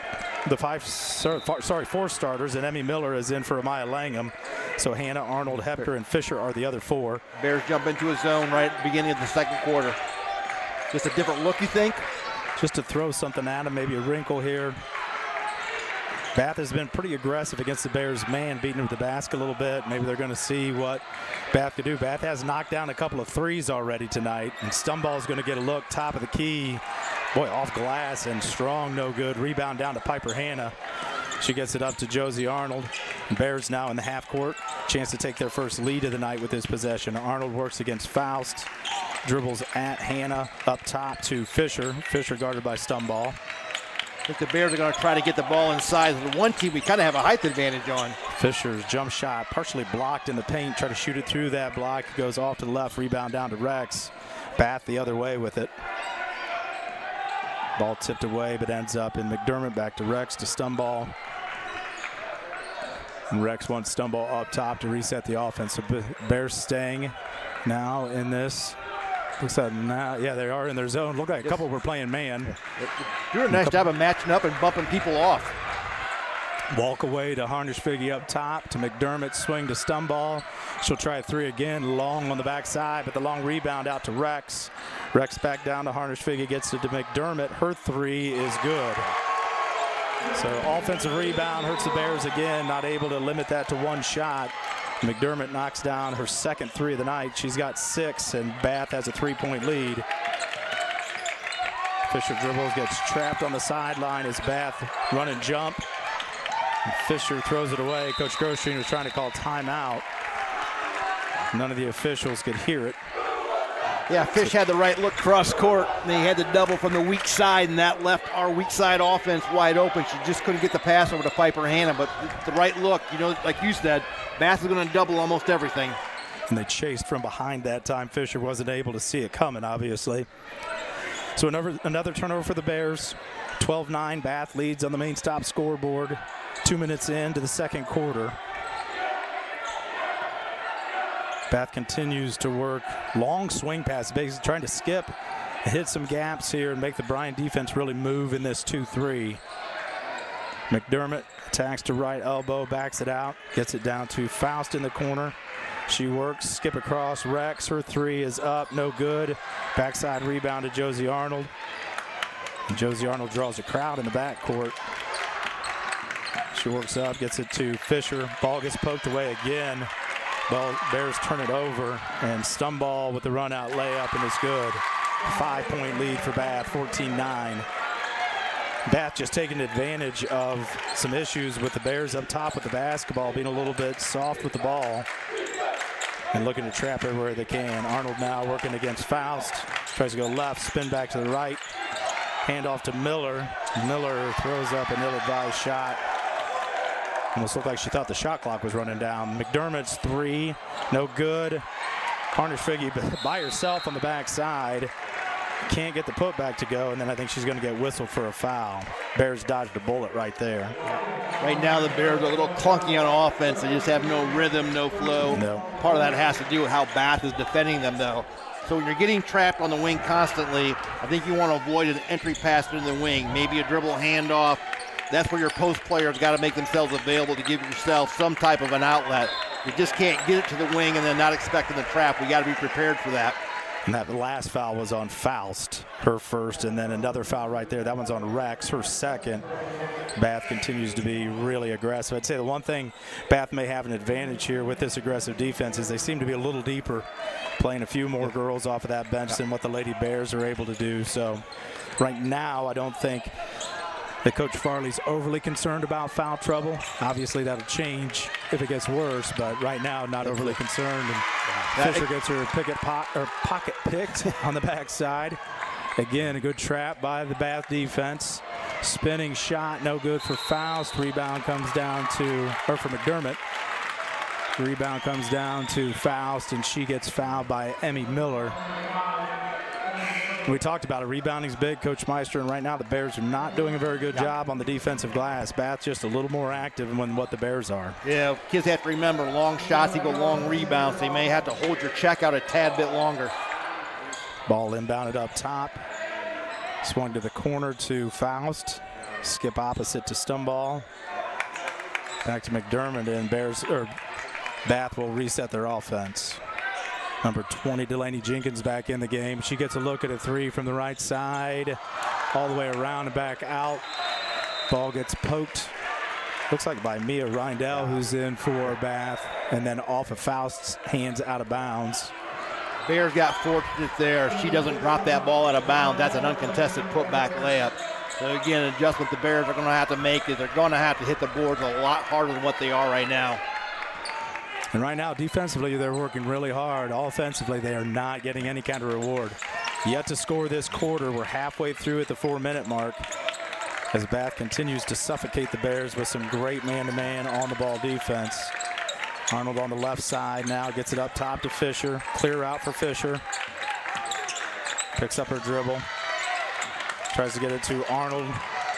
The four starters, and Emmy Miller is in for Amaya Langham. So Hannah, Arnold, Hepker, and Fisher are the other four. Bears jump into a zone right at the beginning of the second quarter. Just a different look, you think? Just to throw something at them, maybe a wrinkle here. Bath has been pretty aggressive against the Bears man, beating them with the basket a little bit. Maybe they're going to see what Bath can do. Bath has knocked down a couple of threes already tonight, and Stumball's going to get a look, top of the key. Boy, off glass and strong, no good. Rebound down to Piper Hannah. She gets it up to Josie Arnold. Bears now in the half court. Chance to take their first lead of the night with this possession. Arnold works against Faust. Dribbles at Hannah, up top to Fisher. Fisher guarded by Stumball. I think the Bears are going to try to get the ball inside. The one team we kind of have a height advantage on. Fisher's jump shot partially blocked in the paint. Try to shoot it through that block. It goes off to the left. Rebound down to Rex. Bath the other way with it. Ball tipped away, but ends up in McDermott. Back to Rex to Stumball. And Rex wants Stumball up top to reset the offense. So Bears staying now in this. Looks like now, yeah, they are in their zone. Look like a couple were playing man. Doing a nice job of matching up and bumping people off. Walk away to Harnish-Figge up top to McDermott, swing to Stumball. She'll try a three again, long on the backside, but the long rebound out to Rex. Rex back down to Harnish-Figge, gets it to McDermott. Her three is good. So offensive rebound hurts the Bears again, not able to limit that to one shot. McDermott knocks down her second three of the night. She's got 6, and Bath has a 3-point lead. Fisher dribbles, gets trapped on the sideline as Bath run and jump. And Fisher throws it away. Coach Grosjean was trying to call timeout. None of the officials could hear it. Yeah, Fish had the right look cross court, and they had the double from the weak side, and that left our weak side offense wide open. She just couldn't get the pass over to Piper Hannah, but the right look, you know, like you said, Bath is going to double almost everything. And they chased from behind that time. Fisher wasn't able to see it coming, obviously. So another turnover for the Bears. 12-9, Bath leads on the main stop scoreboard. 2 minutes into the second quarter. Bath continues to work long swing pass, basically trying to skip, hit some gaps here and make the Bryan defense really move in this 2-3. McDermott attacks to right elbow, backs it out, gets it down to Faust in the corner. She works, skip across, Rex, her three is up, no good. Backside rebound to Josie Arnold. And Josie Arnold draws a crowd in the backcourt. She works up, gets it to Fisher. Ball gets poked away again. Bears turn it over, and Stumball with the run-out layup, and it's good. 5-point lead for Bath, 14-9. Bath just taking advantage of some issues with the Bears up top with the basketball, being a little bit soft with the ball and looking to trap everywhere they can. Arnold now working against Faust. Tries to go left, spin back to the right. Handoff to Miller. Miller throws up an ill-advised shot. Almost looked like she thought the shot clock was running down. McDermott's three, no good. Harnish-Figge by herself on the backside. Can't get the putback to go, and then I think she's going to get whistled for a foul. Bears dodged a bullet right there. Right now the Bears are a little clunky on offense. They just have no rhythm, no flow. No. Part of that has to do with how Bath is defending them, though. So when you're getting trapped on the wing constantly, I think you want to avoid an entry pass into the wing, maybe a dribble handoff. That's where your post players got to make themselves available to give yourself some type of an outlet. You just can't get it to the wing and then not expecting the trap. We got to be prepared for that. And that last foul was on Faust, her first, and then another foul right there. That one's on Rex, her second. Bath continues to be really aggressive. I'd say the one thing Bath may have an advantage here with this aggressive defense is they seem to be a little deeper, playing a few more girls off of that bench than what the Lady Bears are able to do. So right now, I don't think that Coach Farley's overly concerned about foul trouble. Obviously, that'll change if it gets worse, but right now, not overly concerned. And Fisher gets her pocket picked on the backside. Again, a good trap by the Bath defense. Spinning shot, no good for Faust. Rebound comes down to, or for McDermott. Rebound comes down to Faust, and she gets fouled by Emmy Miller. We talked about it. Rebounding's big, Coach Meister, and right now the Bears are not doing a very good job on the defensive glass. Bath just a little more active than what the Bears are. Yeah, kids have to remember, long shots equal long rebounds. They may have to hold your check out a tad bit longer. Ball inbounded up top. Swung to the corner to Faust. Skip opposite to Stumble. Back to McDermott, and Bath will reset their offense. Number 20, Delaney Jenkins, back in the game. She gets a look at a three from the right side, all the way around and back out. Ball gets poked, looks like by Mia Reindell, who's in for Bath, and then off of Faust's hands out of bounds. Bears got fortunate there. She doesn't drop that ball out of bounds. That's an uncontested putback layup. So again, an adjustment the Bears are going to have to make is they're going to have to hit the boards a lot harder than what they are right now. And right now, defensively, they're working really hard. Offensively, they are not getting any kind of reward. Yet to score this quarter. We're halfway through at the 4-minute mark as Bath continues to suffocate the Bears with some great man-to-man on-the-ball defense. Arnold on the left side now gets it up top to Fisher. Clear out for Fisher. Picks up her dribble. Tries to get it to Arnold.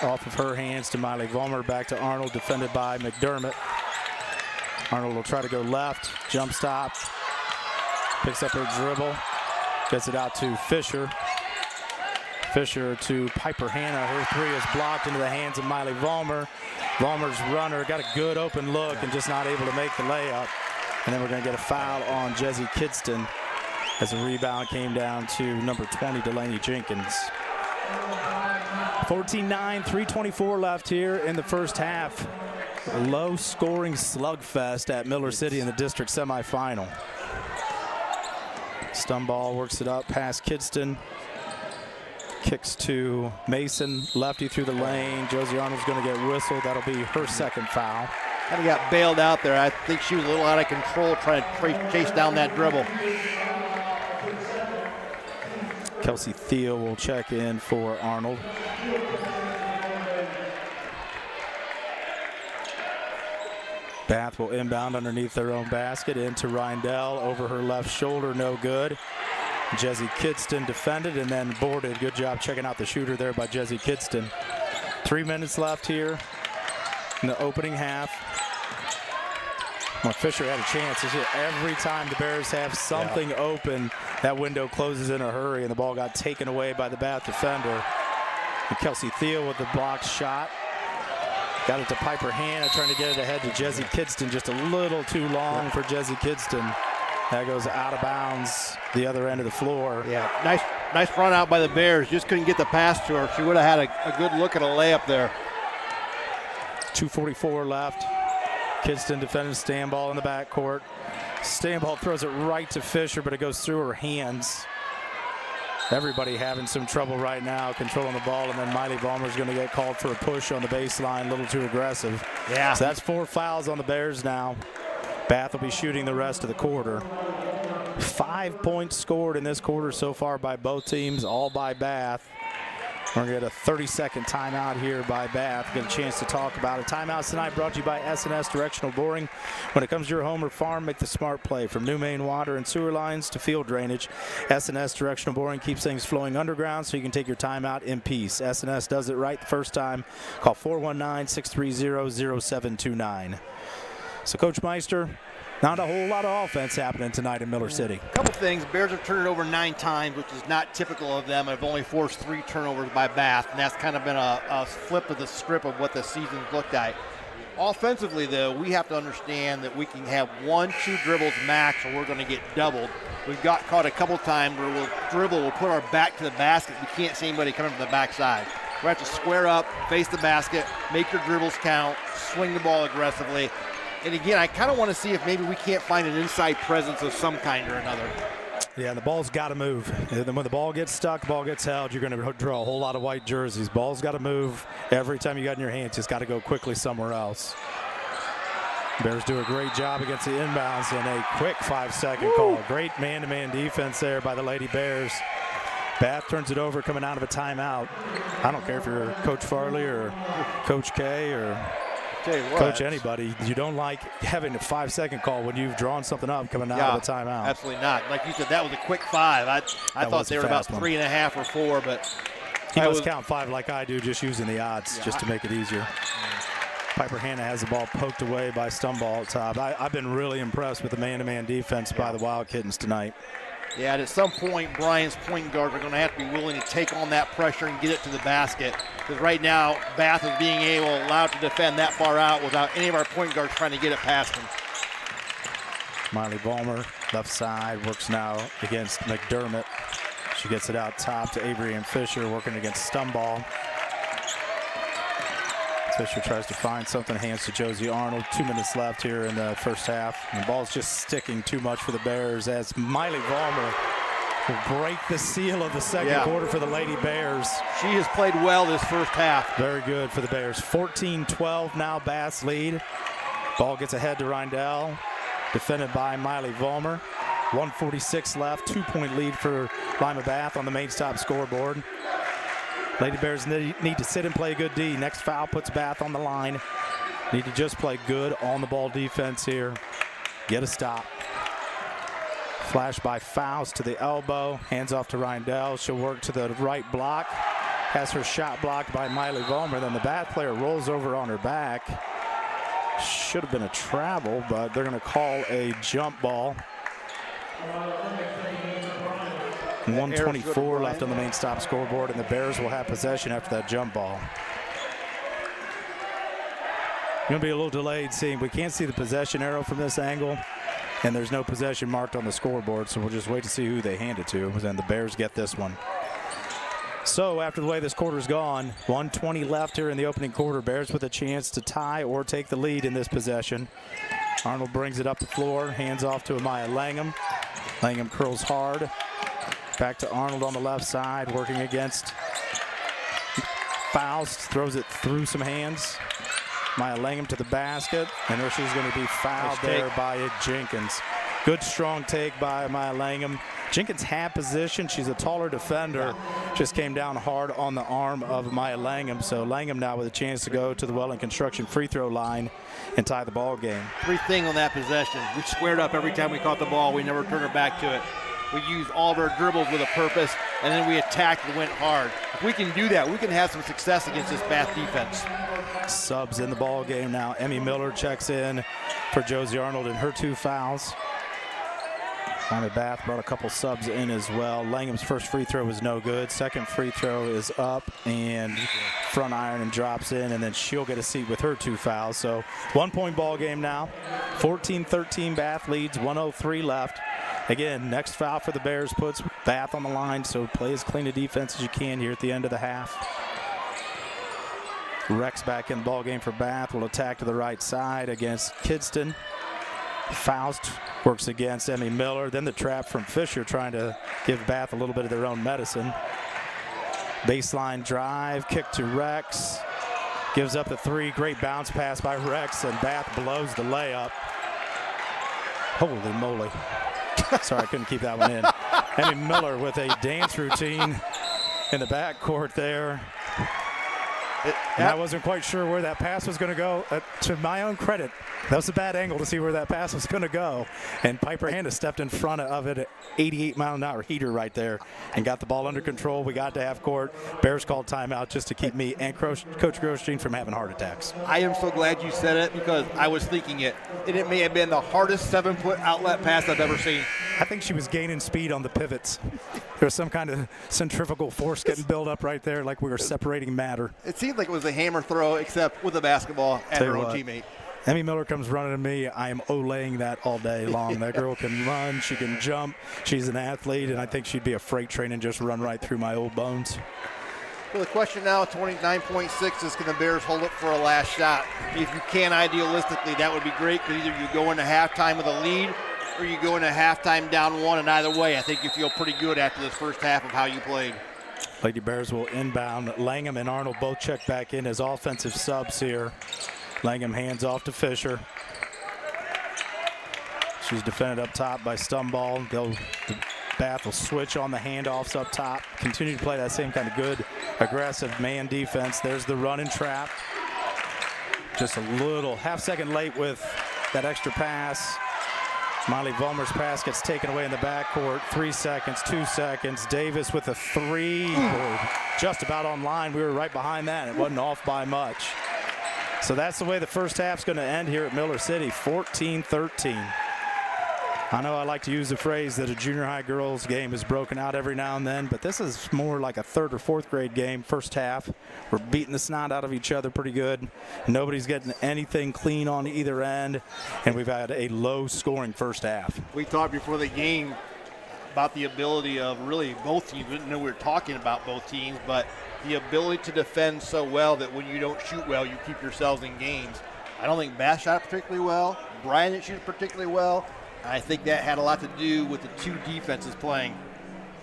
Off of her hands to Miley Vollmer. Back to Arnold, defended by McDermott. Arnold will try to go left. Jump stop. Picks up her dribble. Gets it out to Fisher. Fisher to Piper Hannah. Her three is blocked into the hands of Miley Vollmer. Vollmer's runner got a good open look and just not able to make the layup. And then we're going to get a foul on Jesse Kidston as the rebound came down to number 20, Delaney Jenkins. 14-9, 3:24 left here in the first half. A low-scoring slugfest at Miller City in the district semifinal. Stumble works it up past Kidston. Kicks to Mason, lefty through the lane. Josie Arnold's going to get whistled. That'll be her second foul. Kind of got bailed out there. I think she was a little out of control trying to chase down that dribble. Kelsey Thiel will check in for Arnold. Bath will inbound underneath their own basket into Reindell over her left shoulder, no good. Jesse Kidston defended and then boarded. Good job checking out the shooter there by Jesse Kidston. 3 minutes left here in the opening half. Well, Fisher had a chance. Every time the Bears have something open, that window closes in a hurry, and the ball got taken away by the Bath defender. And Kelsey Thiel with the blocked shot. Got it to Piper Hannah, trying to get it ahead to Jesse Kidston. Just a little too long for Jesse Kidston. That goes out of bounds the other end of the floor. Yeah, nice run out by the Bears. Just couldn't get the pass to her. She would have had a good look at a layup there. 2:44 left. Kidston defending Stanball in the backcourt. Stanball throws it right to Fisher, but it goes through her hands. Everybody having some trouble right now controlling the ball, and then Miley Vollmer's going to get called for a push on the baseline, a little too aggressive. Yeah. So that's 4 fouls on the Bears now. Bath will be shooting the rest of the quarter. 5 points scored in this quarter so far by both teams, all by Bath. We're going to get a 30-second timeout here by Bath. Get a chance to talk about it. Timeouts tonight brought to you by S&S Directional Boring. When it comes to your home or farm, make the smart play. From new main water and sewer lines to field drainage, S&S Directional Boring keeps things flowing underground so you can take your time out in peace. S&S does it right the first time. Call 419-630-0729. So, Coach Meister, not a whole lot of offense happening tonight in Miller City. A couple things. Bears have turned it over 9 times, which is not typical of them. Have only forced 3 turnovers by Bath, and that's kind of been a flip of the script of what the season's looked like. Offensively, though, we have to understand that we can have 1-2 dribbles max, or we're going to get doubled. We've got caught a couple times where we'll dribble, we'll put our back to the basket. We can't see anybody coming from the backside. We have to square up, face the basket, make your dribbles count, swing the ball aggressively. And again, I kind of want to see if maybe we can't find an inside presence of some kind or another. Yeah, the ball's got to move. And then when the ball gets stuck, ball gets held, you're going to draw a whole lot of white jerseys. Ball's got to move. Every time you got in your hands, it's got to go quickly somewhere else. Bears do a great job against the inbounds and a quick 5-second call. Great man-to-man defense there by the Lady Bears. Bath turns it over coming out of a timeout. I don't care if you're Coach Farley or Coach K or Coach anybody. You don't like having a 5-second call when you've drawn something up coming out of a timeout. Absolutely not. Like you said, that was a quick 5. I thought they were about 3.5 or 4, but he must count 5 like I do, just using the odds just to make it easier. Piper Hannah has the ball poked away by Stumble at top. I've been really impressed with the man-to-man defense by the Wildkittens tonight. Yeah, and at some point, Bryan's point guards are going to have to be willing to take on that pressure and get it to the basket. Because right now, Bath is being allowed to defend that far out without any of our point guards trying to get it past them. Miley Vollmer, left side, works now against McDermott. She gets it out top to Avery and Fisher, working against Stumble. Fisher tries to find something, hands to Josie Arnold. 2 minutes left here in the first half. And the ball's just sticking too much for the Bears as Miley Vollmer will break the seal of the second quarter for the Lady Bears. She has played well this first half. Very good for the Bears. 14-12 now, Bath's lead. Ball gets ahead to Rindell, defended by Miley Vollmer. 1:46 left, 2-point lead for Lima Bath on the main stop scoreboard. Lady Bears need to sit and play good D. Next foul puts Bath on the line. Need to just play good on-the-ball defense here. Get a stop. Flash by Faust to the elbow. Hands off to Rindell. She'll work to the right block. Has her shot blocked by Miley Vollmer. Then the Bath player rolls over on her back. Should have been a travel, but they're going to call a jump ball. 1:24 left on the main stop scoreboard, and the Bears will have possession after that jump ball. Going to be a little delayed seeing. We can't see the possession arrow from this angle, and there's no possession marked on the scoreboard, so we'll just wait to see who they hand it to, and the Bears get this one. So after the way this quarter's gone, 1:20 left here in the opening quarter. Bears with a chance to tie or take the lead in this possession. Arnold brings it up the floor, hands off to Amaya Langham. Langham curls hard. Back to Arnold on the left side, working against Faust, throws it through some hands. Maya Langham to the basket, and there she's going to be fouled there by Jenkins. Good strong take by Maya Langham. Jenkins had position. She's a taller defender. Just came down hard on the arm of Maya Langham. So Langham now with a chance to go to the Welland Construction free throw line and tie the ball game. Three things on that possession. We squared up every time we caught the ball. We never turned her back to it. We used all of our dribbles with a purpose, and then we attacked and went hard. If we can do that, we can have some success against this Bath defense. Subs in the ball game now. Emmy Miller checks in for Josie Arnold and her 2 fouls. Lima Bath brought a couple subs in as well. Langham's first free throw was no good. Second free throw is up and front iron and drops in, and then she'll get a seat with her 2 fouls. So 1-point ball game now. 14-13 Bath leads, 1:03 left. Again, next foul for the Bears puts Bath on the line, so play as clean a defense as you can here at the end of the half. Rex back in the ball game for Bath. Will attack to the right side against Kidston. Faust works against Emmy Miller. Then the trap from Fisher trying to give Bath a little bit of their own medicine. Baseline drive, kick to Rex. Gives up the 3. Great bounce pass by Rex, and Bath blows the layup. Holy moly. Sorry, I couldn't keep that one in. Emmy Miller with a dance routine in the backcourt there. And I wasn't quite sure where that pass was going to go. To my own credit, that was a bad angle to see where that pass was going to go. And Piper Hannah stepped in front of it at 88-mile-an-hour heater right there and got the ball under control. We got to half court. Bears called timeout just to keep me and Coach Grosjean from having heart attacks. I am so glad you said it because I was thinking it. And it may have been the hardest 7-foot outlet pass I've ever seen. I think she was gaining speed on the pivots. There was some kind of centrifugal force getting built up right there like we were separating matter. It seemed like it was a hammer throw except with a basketball at her own teammate. Emmy Miller comes running to me. I am olaying that all day long. That girl can run. She can jump. She's an athlete, and I think she'd be a freight train and just run right through my old bones. So the question now, 29.6, is can the Bears hold it for a last shot? If you can, idealistically, that would be great, because either you go into halftime with a lead or you go into halftime down one, and either way, I think you feel pretty good after this first half of how you played. Lady Bears will inbound. Langham and Arnold both check back in as offensive subs here. Langham hands off to Fisher. She's defended up top by Stumble. Bath will switch on the handoffs up top. Continue to play that same kind of good, aggressive man defense. There's the run and trap. Just a little half-second late with that extra pass. Miley Vollmer's pass gets taken away in the backcourt. 3 seconds, 2 seconds. Davis with a three. We're just about on line. We were right behind that. It wasn't off by much. So that's the way the first half's going to end here at Miller City, 14-13. I know I like to use the phrase that a junior high girls game is broken out every now and then, but this is more like a third or fourth grade game, first half. We're beating the snot out of each other pretty good. Nobody's getting anything clean on either end, and we've had a low-scoring first half. We talked before the game about the ability of really both teams. We didn't know we were talking about both teams, but the ability to defend so well that when you don't shoot well, you keep yourselves in games. I don't think Bath shot particularly well. Bryan didn't shoot particularly well. I think that had a lot to do with the two defenses playing.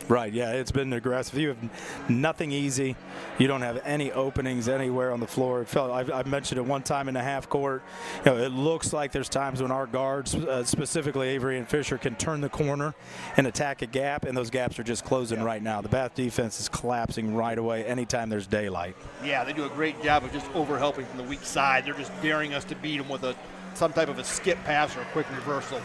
Right, yeah, it's been aggressive. You have nothing easy. You don't have any openings anywhere on the floor. It felt, I mentioned it one time in the half court. You know, it looks like there's times when our guards, specifically Avery and Fisher, can turn the corner and attack a gap, and those gaps are just closing right now. The Bath defense is collapsing right away anytime there's daylight. Yeah, they do a great job of just over-helping from the weak side. They're just daring us to beat them with some type of a skip pass or a quick reversal.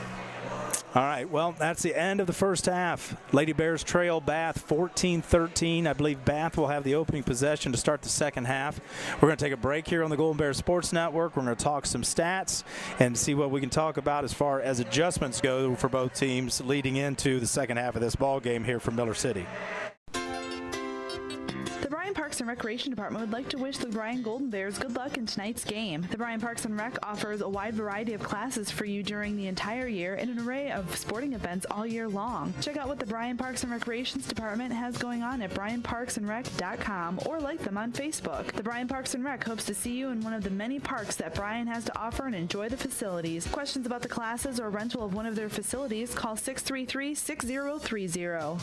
All right, well, that's the end of the first half. Lady Bears trail Bath 14-13. I believe Bath will have the opening possession to start the second half. We're going to take a break here on the Golden Bears Sports Network. We're going to talk some stats and see what we can talk about as far as adjustments go for both teams leading into the second half of this ball game here from Miller City. The Bryan Parks and Recreation Department would like to wish the Bryan Golden Bears good luck in tonight's game. The Bryan Parks and Rec offers a wide variety of classes for you during the entire year and an array of sporting events all year long. Check out what the Bryan Parks and Recreations Department has going on at bryanparksandrec.com or like them on Facebook. The Bryan Parks and Rec hopes to see you in one of the many parks that Bryan has to offer and enjoy the facilities. Questions about the classes or rental of one of their facilities, call 633-6030.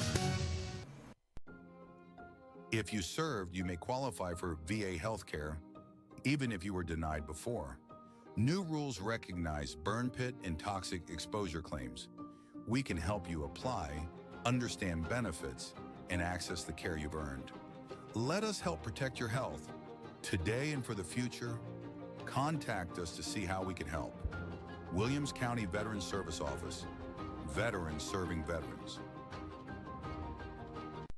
If you served, you may qualify for VA healthcare, even if you were denied before. New rules recognize burn pit and toxic exposure claims. We can help you apply, understand benefits, and access the care you've earned. Let us help protect your health. Today and for the future, contact us to see how we can help. Williams County Veterans Service Office. Veterans serving veterans.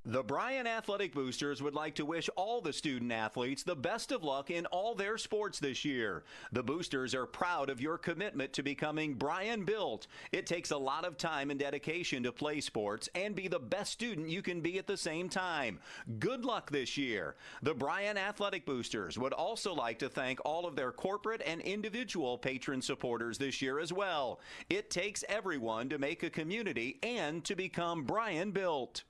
The Bryan Athletic Boosters would like to wish all the student athletes the best of luck in all their sports this year. The Boosters are proud of your commitment to becoming Bryan built. It takes a lot of time and dedication to play sports and be the best student you can be at the same time. Good luck this year. The Bryan Athletic Boosters would also like to thank all of their corporate and individual patron supporters this year as well. It takes everyone to make a community and to become Bryan built.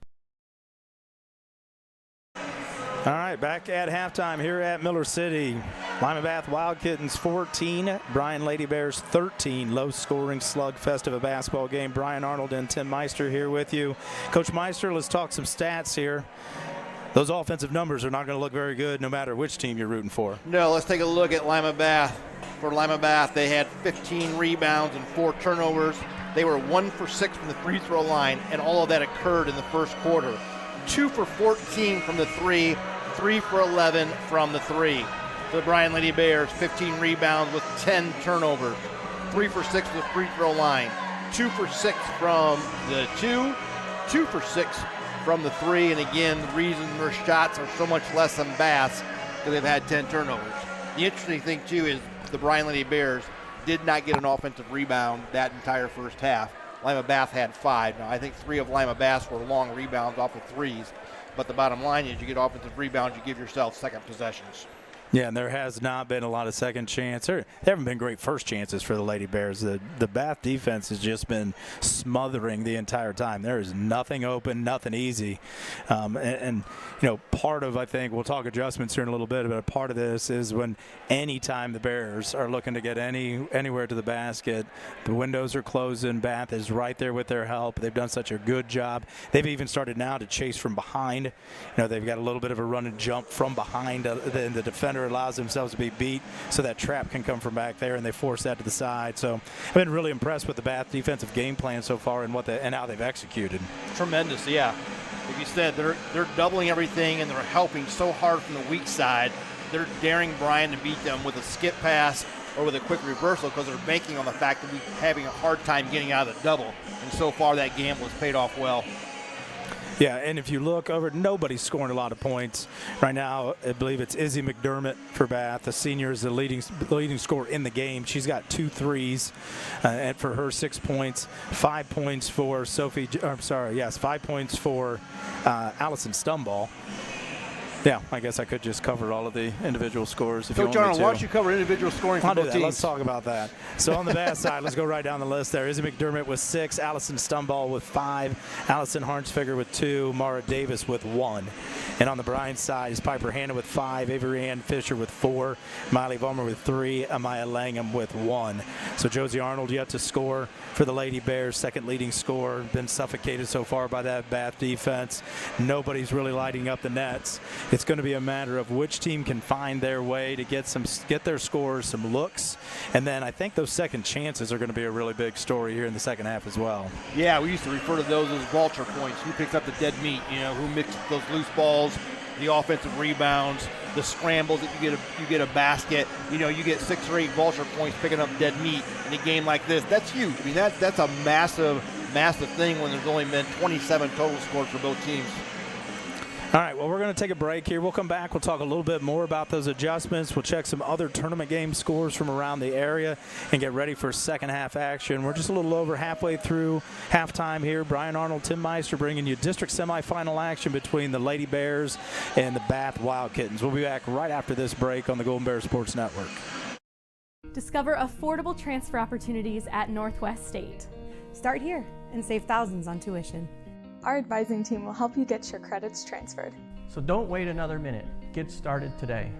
All right, back at halftime here at Miller City. Bath Wildkittens 14, Bryan Lady Bears 13. Low-scoring slugfest of a basketball game. Brian Arnold and Tim Meister here with you. Coach Meister, let's talk some stats here. Those offensive numbers are not going to look very good no matter which team you're rooting for. No, let's take a look at Bath. For Bath, they had 15 rebounds and 4 turnovers. They were 1 for 6 from the free throw line, and all of that occurred in the first quarter. 2 for 14 from the 3, 3 for 11 from the 3. For the Bryan Lady Bears, 15 rebounds with 10 turnovers. 3 for 6 from the free throw line. 2 for 6 from the 2, 2 for 6 from the 3. And again, the reason their shots are so much less than Bath's because they've had 10 turnovers. The interesting thing, too, is the Bryan Lady Bears did not get an offensive rebound that entire first half. Bath had 5. Now, I think 3 of Bath's were long rebounds off of threes. But the bottom line is you get offensive rebounds, you give yourself second possessions. Yeah, and there has not been a lot of second chance. There haven't been great first chances for the Lady Bears. The Bath defense has just been smothering the entire time. There is nothing open, nothing easy. And you know, part of, I think, we'll talk adjustments here in a little bit, but a part of this is when any time the Bears are looking to get anywhere to the basket, the windows are closing. Bath is right there with their help. They've done such a good job. They've even started now to chase from behind. You know, they've got a little bit of a run and jump from behind. The defender allows themselves to be beat so that trap can come from back there, and they force that to the side. So I've been really impressed with the Bath defensive game plan so far and how they've executed. Tremendous, yeah. Like you said, they're doubling everything, and they're helping so hard from the weak side. They're daring Bryan to beat them with a skip pass or with a quick reversal because they're banking on the fact that we're having a hard time getting out of the double. And so far, that gamble has paid off well. Yeah, and if you look over, nobody's scoring a lot of points right now. I believe it's Izzy McDermott for Bath. The senior is the leading scorer in the game. She's got 2 threes, and for her 6 points, 5 points for 5 points for Allison Stumble. Yeah, I guess I could just cover all of the individual scores if you want me to. Coach Arnold, why don't you cover individual scoring for both teams? Let's talk about that. So on the Bath side, let's go right down the list there. Izzy McDermott with 6, Allison Stumble with 5, Allison Harnsfigger with 2, Mara Davis with 1. And on the Bryan side is Piper Hanna with 5, Avery Ann Fisher with 4, Miley Vollmer with 3, Amaya Langham with 1. So Josie Arnold yet to score for the Lady Bears, second leading scorer, been suffocated so far by that Bath defense. Nobody's really lighting up the nets. It's going to be a matter of which team can find their way to get their scores, some looks, and then I think those second chances are going to be a really big story here in the second half as well. Yeah, we used to refer to those as vulture points. Who picks up the dead meat? You know, who mixes those loose balls, the offensive rebounds, the scrambles that you get a basket. You know, you get 6 or 8 vulture points picking up dead meat in a game like this. That's huge. I mean, that's a massive thing when there's only been 27 total scores for both teams. All right, well, we're going to take a break here. We'll come back. We'll talk a little bit more about those adjustments. We'll check some other tournament game scores from around the area and get ready for second half action. We're just a little over halfway through halftime here. Bryan Arnold, Tim Meister bringing you district semifinal action between the Lady Bears and the Bath Wildkittens. We'll be back right after this break on the Golden Bear Sports Network. Discover affordable transfer opportunities at Northwest State. Start here and save thousands on tuition. Our advising team will help you get your credits transferred. So don't wait another minute. Get started today.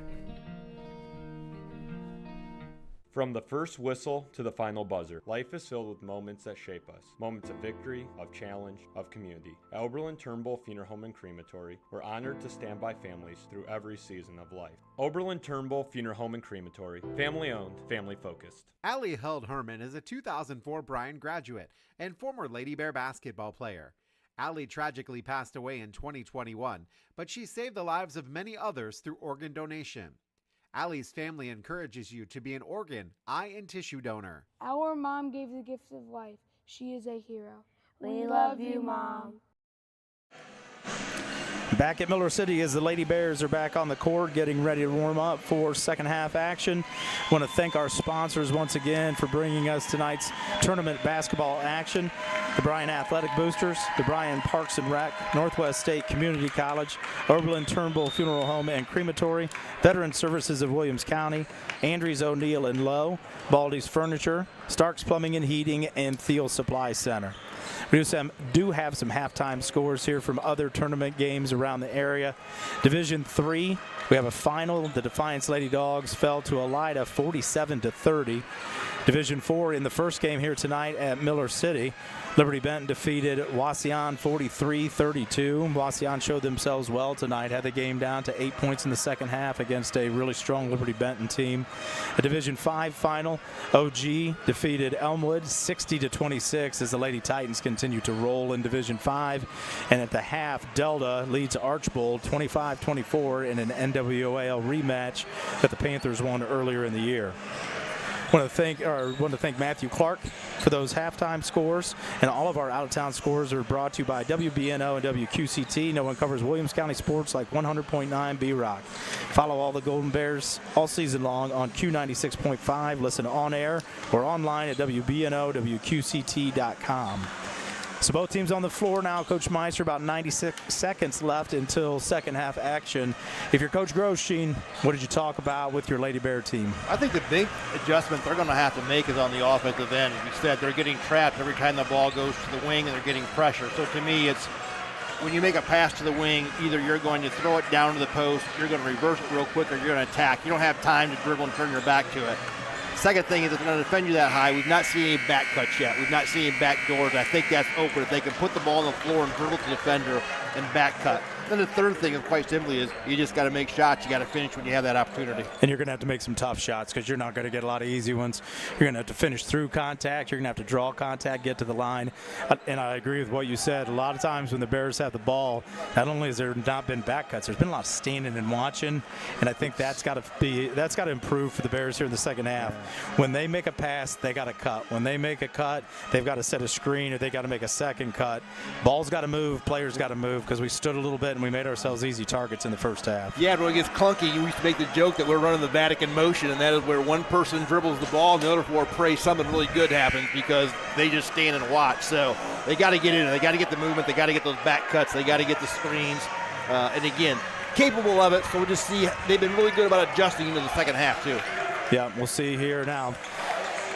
From the first whistle to the final buzzer, life is filled with moments that shape us. Moments of victory, of challenge, of community. At Oberlin-Turnbull Funeral Home and Crematory, we're honored to stand by families through every season of life. Oberlin-Turnbull Funeral Home and Crematory, family owned, family focused. Allie Held Herman is a 2004 Bryan graduate and former Lady Bear basketball player. Allie tragically passed away in 2021, but she saved the lives of many others through organ donation. Allie's family encourages you to be an organ, eye, and tissue donor. Our mom gave the gift of life. She is a hero. We love you, Mom. Back at Miller City as the Lady Bears are back on the court getting ready to warm up for second half action. I want to thank our sponsors once again for bringing us tonight's tournament basketball action. The Bryan Athletic Boosters, the Bryan Parks and Rec, Northwest State Community College, Oberlin-Turnbull Funeral Home and Crematory, Veteran Services of Williams County, Andrews O'Neill and Lowe, Baldy's Furniture, Stark's Plumbing and Heating, and Thiel Supply Center. We do have some halftime scores here from other tournament games around the area. Division III, we have a final. The Defiance Lady Dogs fell to Elida 47-30. Division IV in the first game here tonight at Miller City, Liberty Benton defeated Wauseon 43-32. Wauseon showed themselves well tonight, had the game down to 8 points in the second half against a really strong Liberty Benton team. A Division V final, OG defeated Elmwood 60-26 as the Lady Titans continue to roll in Division V. And at the half, Delta leads Archbold 25-24 in an NWAL rematch that the Panthers won earlier in the year. I want to thank Matthew Clark for those halftime scores, and all of our out-of-town scores are brought to you by WBNO and WQCT. No one covers Williams County sports like 100.9 B-Rock. Follow all the Golden Bears all season long on Q96.5. Listen on air or online at WBNO, WQCT.com. So both teams on the floor now. Coach Meister, about 96 seconds left until second half action. If you're Coach Groshine, what did you talk about with your Lady Bear team? I think the big adjustment they're going to have to make is on the offensive end. As you said, they're getting trapped every time the ball goes to the wing and they're getting pressure. So to me, it's when you make a pass to the wing, either you're going to throw it down to the post, you're going to reverse it real quick, or you're going to attack. You don't have time to dribble and turn your back to it. Second thing is, if they're going to defend you that high, we've not seen any back cuts yet. We've not seen any back doors. I think that's open. If they can put the ball on the floor and dribble to the defender and back cut. Then the third thing is quite simply is you just got to make shots. You got to finish when you have that opportunity. And you're going to have to make some tough shots because you're not going to get a lot of easy ones. You're going to have to finish through contact. You're going to have to draw contact, get to the line. And I agree with what you said. A lot of times when the Bears have the ball, not only has there not been back cuts, there's been a lot of standing and watching. And I think that's got to improve for the Bears here in the second half. When they make a pass, they got to cut. When they make a cut, they've got to set a screen or they got to make a second cut. Ball's got to move, players got to move, because we stood a little bit and we made ourselves easy targets in the first half. Yeah, when it gets clunky, you used to make the joke that we're running the Vatican motion, and that is where one person dribbles the ball and the other four pray something really good happens because they just stand and watch. So they got to get in it. They got to get the movement. They got to get those back cuts. They got to get the screens. And again, capable of it. So we'll just see. They've been really good about adjusting into the second half too. Yeah, we'll see here now.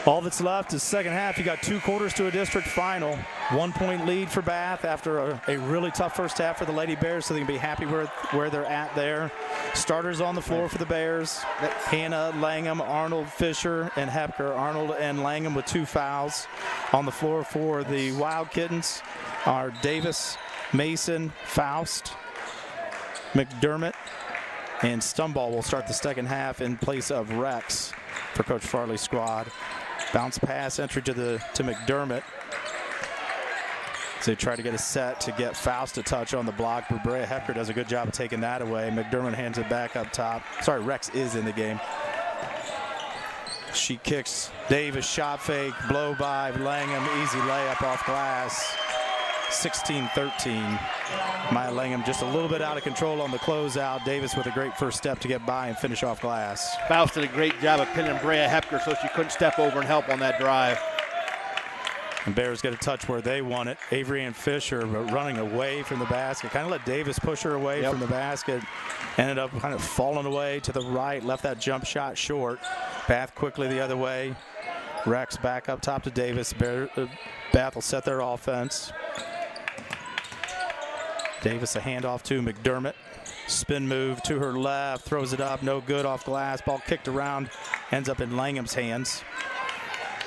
All that's left is second half. You got 2 quarters to a district final. 1-point lead for Bath after a really tough first half for the Lady Bears, so they can be happy where they're at there. Starters on the floor for the Bears. Hannah, Langham, Arnold, Fisher, and Hepker. Arnold and Langham with 2 fouls. On the floor for the Wildkittens are Davis, Mason, Faust, McDermott, and Stumble will start the second half in place of Rex for Coach Farley's squad. Bounce pass entry to McDermott. So they try to get a set to get Faust a touch on the block, but Brea Hepker does a good job of taking that away. McDermott hands it back up top. Sorry, Rex is in the game. She kicks Davis, shot fake, blow by Langham, easy layup off glass. 16-13. Maya Langham just a little bit out of control on the closeout. Davis with a great first step to get by and finish off glass. Faust did a great job of pinning Brea Hepker so she couldn't step over and help on that drive. And Bears get a touch where they want it. Avery and Fisher running away from the basket. Kind of let Davis push her away from the basket. Ended up kind of falling away to the right. Left that jump shot short. Bath quickly the other way. Rex back up top to Davis. Bath will set their offense. Davis a handoff to McDermott. Spin move to her left. Throws it up. No good off glass. Ball kicked around. Ends up in Langham's hands.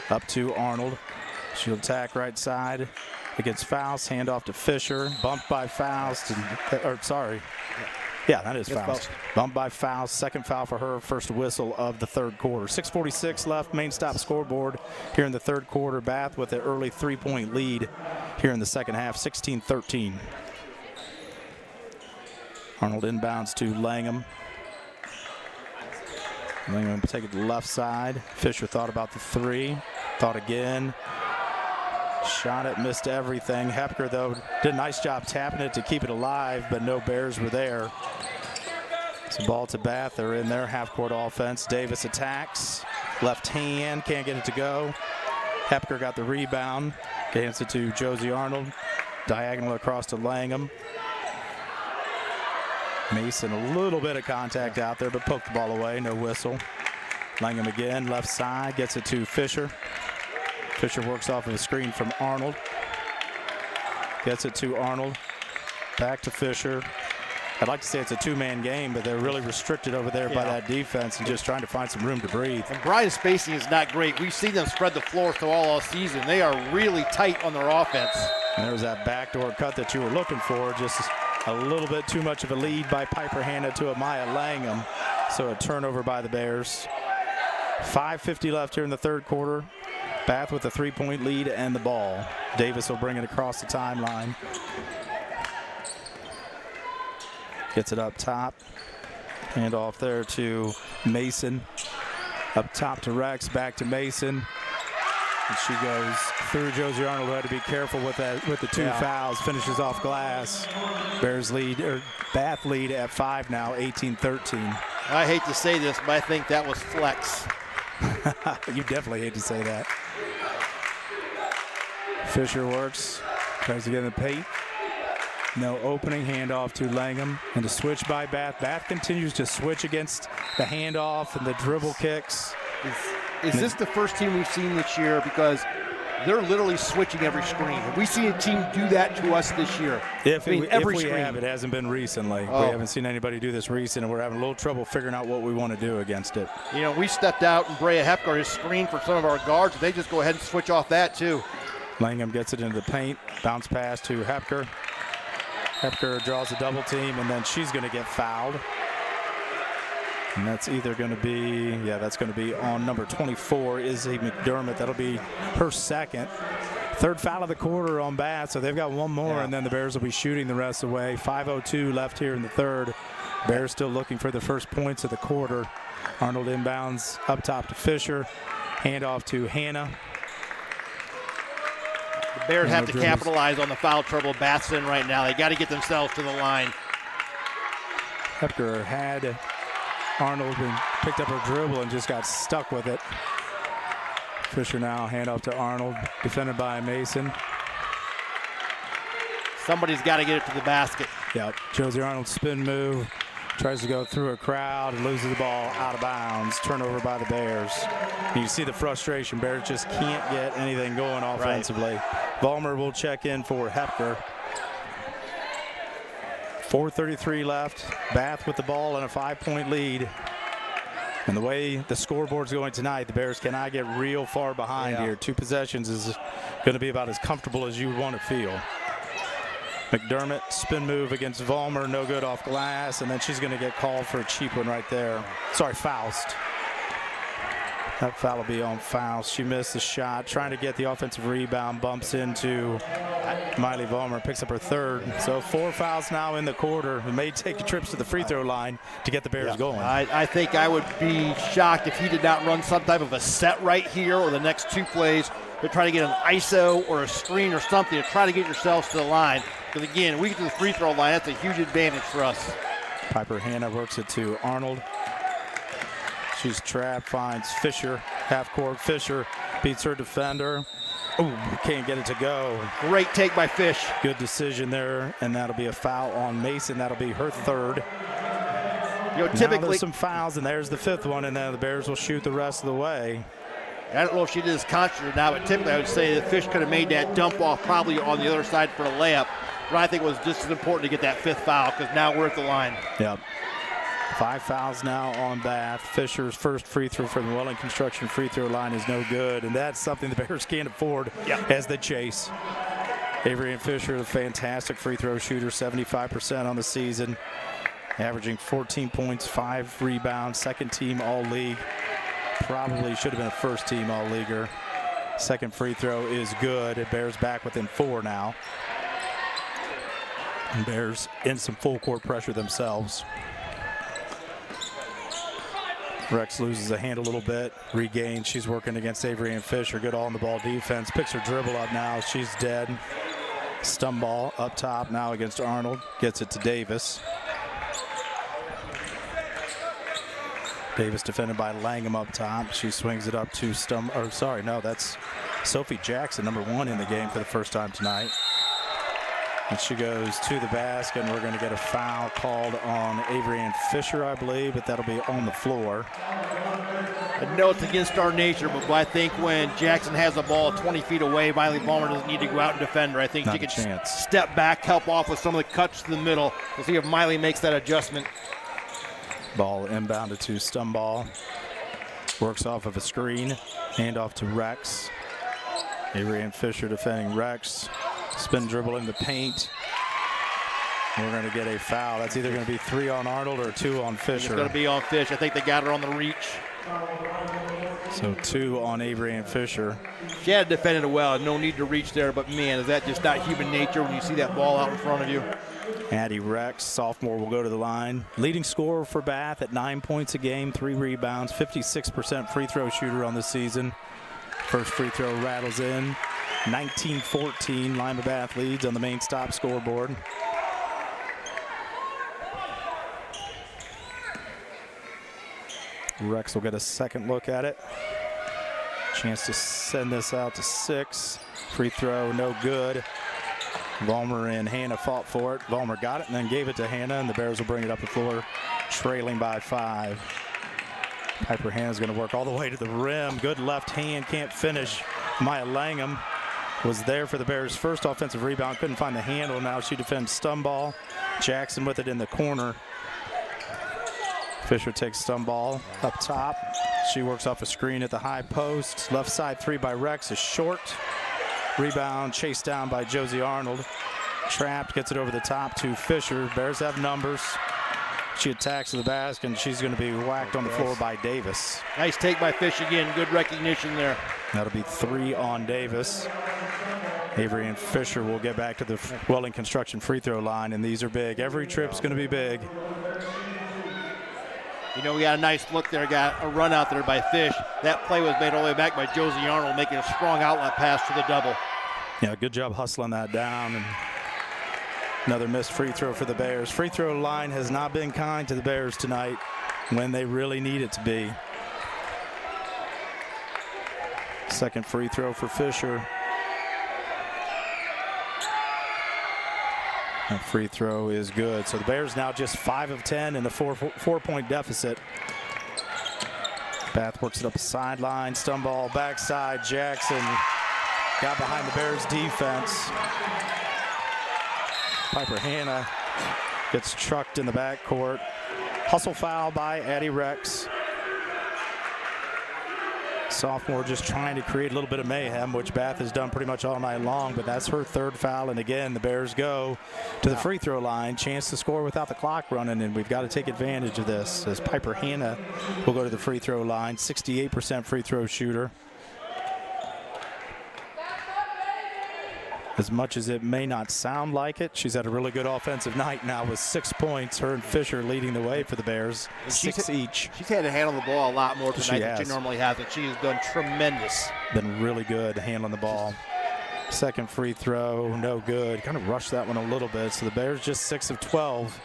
Up to Arnold. She'll attack right side against Faust. Handoff to Fisher. Bumped by Faust. Yeah, that is Faust. Bumped by Faust. Second foul for her. First whistle of the third quarter. 6:46 left. Main stop scoreboard here in the third quarter. Bath with an early 3-point lead here in the second half. 16-13. Arnold inbounds to Langham. Langham take it to the left side. Fisher thought about the 3. Thought again. Shot it, missed everything. Hepker, though, did a nice job tapping it to keep it alive, but no Bears were there. So ball to Bath. They're in their half-court offense. Davis attacks. Left hand, can't get it to go. Hepker got the rebound. Gets it to Josie Arnold. Diagonal across to Langham. Mason, a little bit of contact out there, but poked the ball away. No whistle. Langham again, left side, gets it to Fisher. Fisher works off of a screen from Arnold. Gets it to Arnold. Back to Fisher. I'd like to say it's a 2-man game, but they're really restricted over there by that defense and just trying to find some room to breathe. And Bryan's spacing is not great. We've seen them spread the floor through all season. They are really tight on their offense. And there was that backdoor cut that you were looking for. Just a little bit too much of a lead by Piper handed to Amaya Langham. So a turnover by the Bears. 5:50 left here in the third quarter. Bath with a 3-point lead and the ball. Davis will bring it across the timeline. Gets it up top. Hand off there to Mason. Up top to Rex, back to Mason. And she goes through Josie Arnold, who had to be careful with the 2 fouls. Finishes off glass. Bears lead, or Bath lead at 5 now, 18-13. I hate to say this, but I think that was flex. You definitely hate to say that. Fisher works. Tries to get in the paint. No opening, handoff to Langham, and the switch by Bath. Bath continues to switch against the handoff and the dribble kicks. Is this the first team we've seen this year? Because they're literally switching every screen. Have we seen a team do that to us this year? If we screen. have, it hasn't been recently. We haven't seen anybody do this recent, and we're having a little trouble figuring out what we want to do against it. You know, we stepped out and Brea Hepgar has screened for some of our guards. They just go ahead and switch off that too. Langham gets it into the paint. Bounce pass to Hepgar. Hepgar draws a double team, and then she's going to get fouled. And that's either going to be, that's going to be on number 24, Izzy McDermott. That'll be her second. Third foul of the quarter on Bath, so they've got one more, and then the Bears will be shooting the rest of the way. 5:02 left here in the third. Bears still looking for the first points of the quarter. Arnold inbounds up top to Fisher. Handoff to Hannah. The Bears have to capitalize on the foul trouble Bath's in right now. They got to get themselves to the line. Hepgar had Arnold and picked up her dribble and just got stuck with it. Fisher now handoff to Arnold, defended by Mason. Somebody's got to get it to the basket. Yep, Josie Arnold spin move, tries to go through a crowd and loses the ball out of bounds. Turnover by the Bears. And you see the frustration. Bears just can't get anything going offensively. Right. Vollmer will check in for Hepgar. 4:33 left. Bath with the ball and a 5-point lead. And the way the scoreboard's going tonight, the Bears cannot get real far behind here. 2 possessions is going to be about as comfortable as you want to feel. McDermott, spin move against Vollmer, no good off glass, and then she's going to get called for a cheap one right there. Sorry, Faust. That foul will be on Faust. She missed the shot, trying to get the offensive rebound, bumps into Miley Vollmer, picks up her third. So 4 fouls now in the quarter. It may take trips to the free throw line to get the Bears going. I think I would be shocked if he did not run some type of a set right here or the next 2 plays to try to get an ISO or a screen or something to try to get yourselves to the line. Because again, we get to the free throw line, that's a huge advantage for us. Piper Hannah works it to Arnold. She's trapped, finds Fisher, half court. Fisher beats her defender. Oh, can't get it to go. Great take by Fish. Good decision there, and that'll be a foul on Mason. That'll be her third. You know, typically now there's some fouls, and there's the 5th one, and then the Bears will shoot the rest of the way. I don't know if she did this conscious or not, but typically I would say that Fish could have made that dump off probably on the other side for a layup. But I think it was just as important to get that 5th foul because now we're at the line. Yep. 5 fouls now on Bath. Fisher's first free throw from the Welling Construction free throw line is no good, and that's something the Bears can't afford as they chase. Avery and Fisher, a fantastic free throw shooter, 75% on the season, averaging 14 points, 5 rebounds, second team all-league. Probably should have been a first team all-leaguer. Second free throw is good. Bears back within 4 now. And Bears in some full court pressure themselves. Rex loses a hand a little bit, regains. She's working against Avery and Fisher. Good all-in-the-ball defense. Picks her dribble up now. She's dead. Stun ball up top now against Arnold. Gets it to Davis. Davis defended by Langham up top. She swings it up to that's Sophie Jackson, number 1 in the game for the first time tonight. And she goes to the basket, and we're going to get a foul called on Avery and Fisher, I believe, but that'll be on the floor. I know it's against our nature, but I think when Jackson has the ball 20 feet away, Miley Vollmer doesn't need to go out and defend her. I think she can step back, help off with some of the cuts to the middle. We'll see if Miley makes that adjustment. Ball inbounded to Stumble. Works off of a screen. Handoff to Rex. Avery and Fisher defending Rex. Spin dribble in the paint. We're going to get a foul. That's either going to be 3 on Arnold or 2 on Fisher. It's going to be on Fish. I think they got her on the reach. So 2 on Avery and Fisher. She had defended it well. No need to reach there, but man, is that just not human nature when you see that ball out in front of you? Addie Rex, sophomore, will go to the line. Leading scorer for Bath at 9 points a game, 3 rebounds, 56% free throw shooter on the season. First free throw rattles in. 19-14, Lima Bath leads on the main stop scoreboard. Rex will get a second look at it. Chance to send this out to 6. Free throw, no good. Vollmer and Hannah fought for it. Vollmer got it and then gave it to Hannah, and the Bears will bring it up the floor, trailing by 5. Piper Hannah's going to work all the way to the rim. Good left hand, can't finish. Maya Langham was there for the Bears' first offensive rebound. Couldn't find the handle. Now she defends Stumble. Jackson with it in the corner. Fisher takes Stumble up top. She works off a screen at the high post. Left side 3 by Rex is short. Rebound chased down by Josie Arnold. Trapped, gets it over the top to Fisher. Bears have numbers. She attacks the basket, and she's going to be whacked on the floor by Davis. Nice take by Fish again. Good recognition there. That'll be 3 on Davis. Avery and Fisher will get back to the Welding Construction free throw line, and these are big. Every trip's going to be big. You know, we got a nice look there. Got a run out there by Fish. That play was made all the way back by Josie Arnold, making a strong outlet pass to the double. Yeah, good job hustling that down. And another missed free throw for the Bears. Free throw line has not been kind to the Bears tonight when they really need it to be. Second free throw for Fisher. That free throw is good. So the Bears now just 5 of 10 in the four-point deficit. Bath works it up the sideline. Stumble backside. Jackson got behind the Bears defense. Piper Hannah gets trucked in the backcourt. Hustle foul by Addie Rex. Sophomore just trying to create a little bit of mayhem, which Bath has done pretty much all night long, but that's her 3rd foul. And again, the Bears go to the free throw line. Chance to score without the clock running, and we've got to take advantage of this as Piper Hannah will go to the free throw line. 68% free throw shooter. As much as it may not sound like it, she's had a really good offensive night now with 6 points. Her and Fisher leading the way for the Bears, 6 each. She's had to handle the ball a lot more tonight than she normally has, and she has done tremendous. Been really good handling the ball. Second free throw, no good. Kind of rushed that one a little bit. So the Bears just 6 of 12.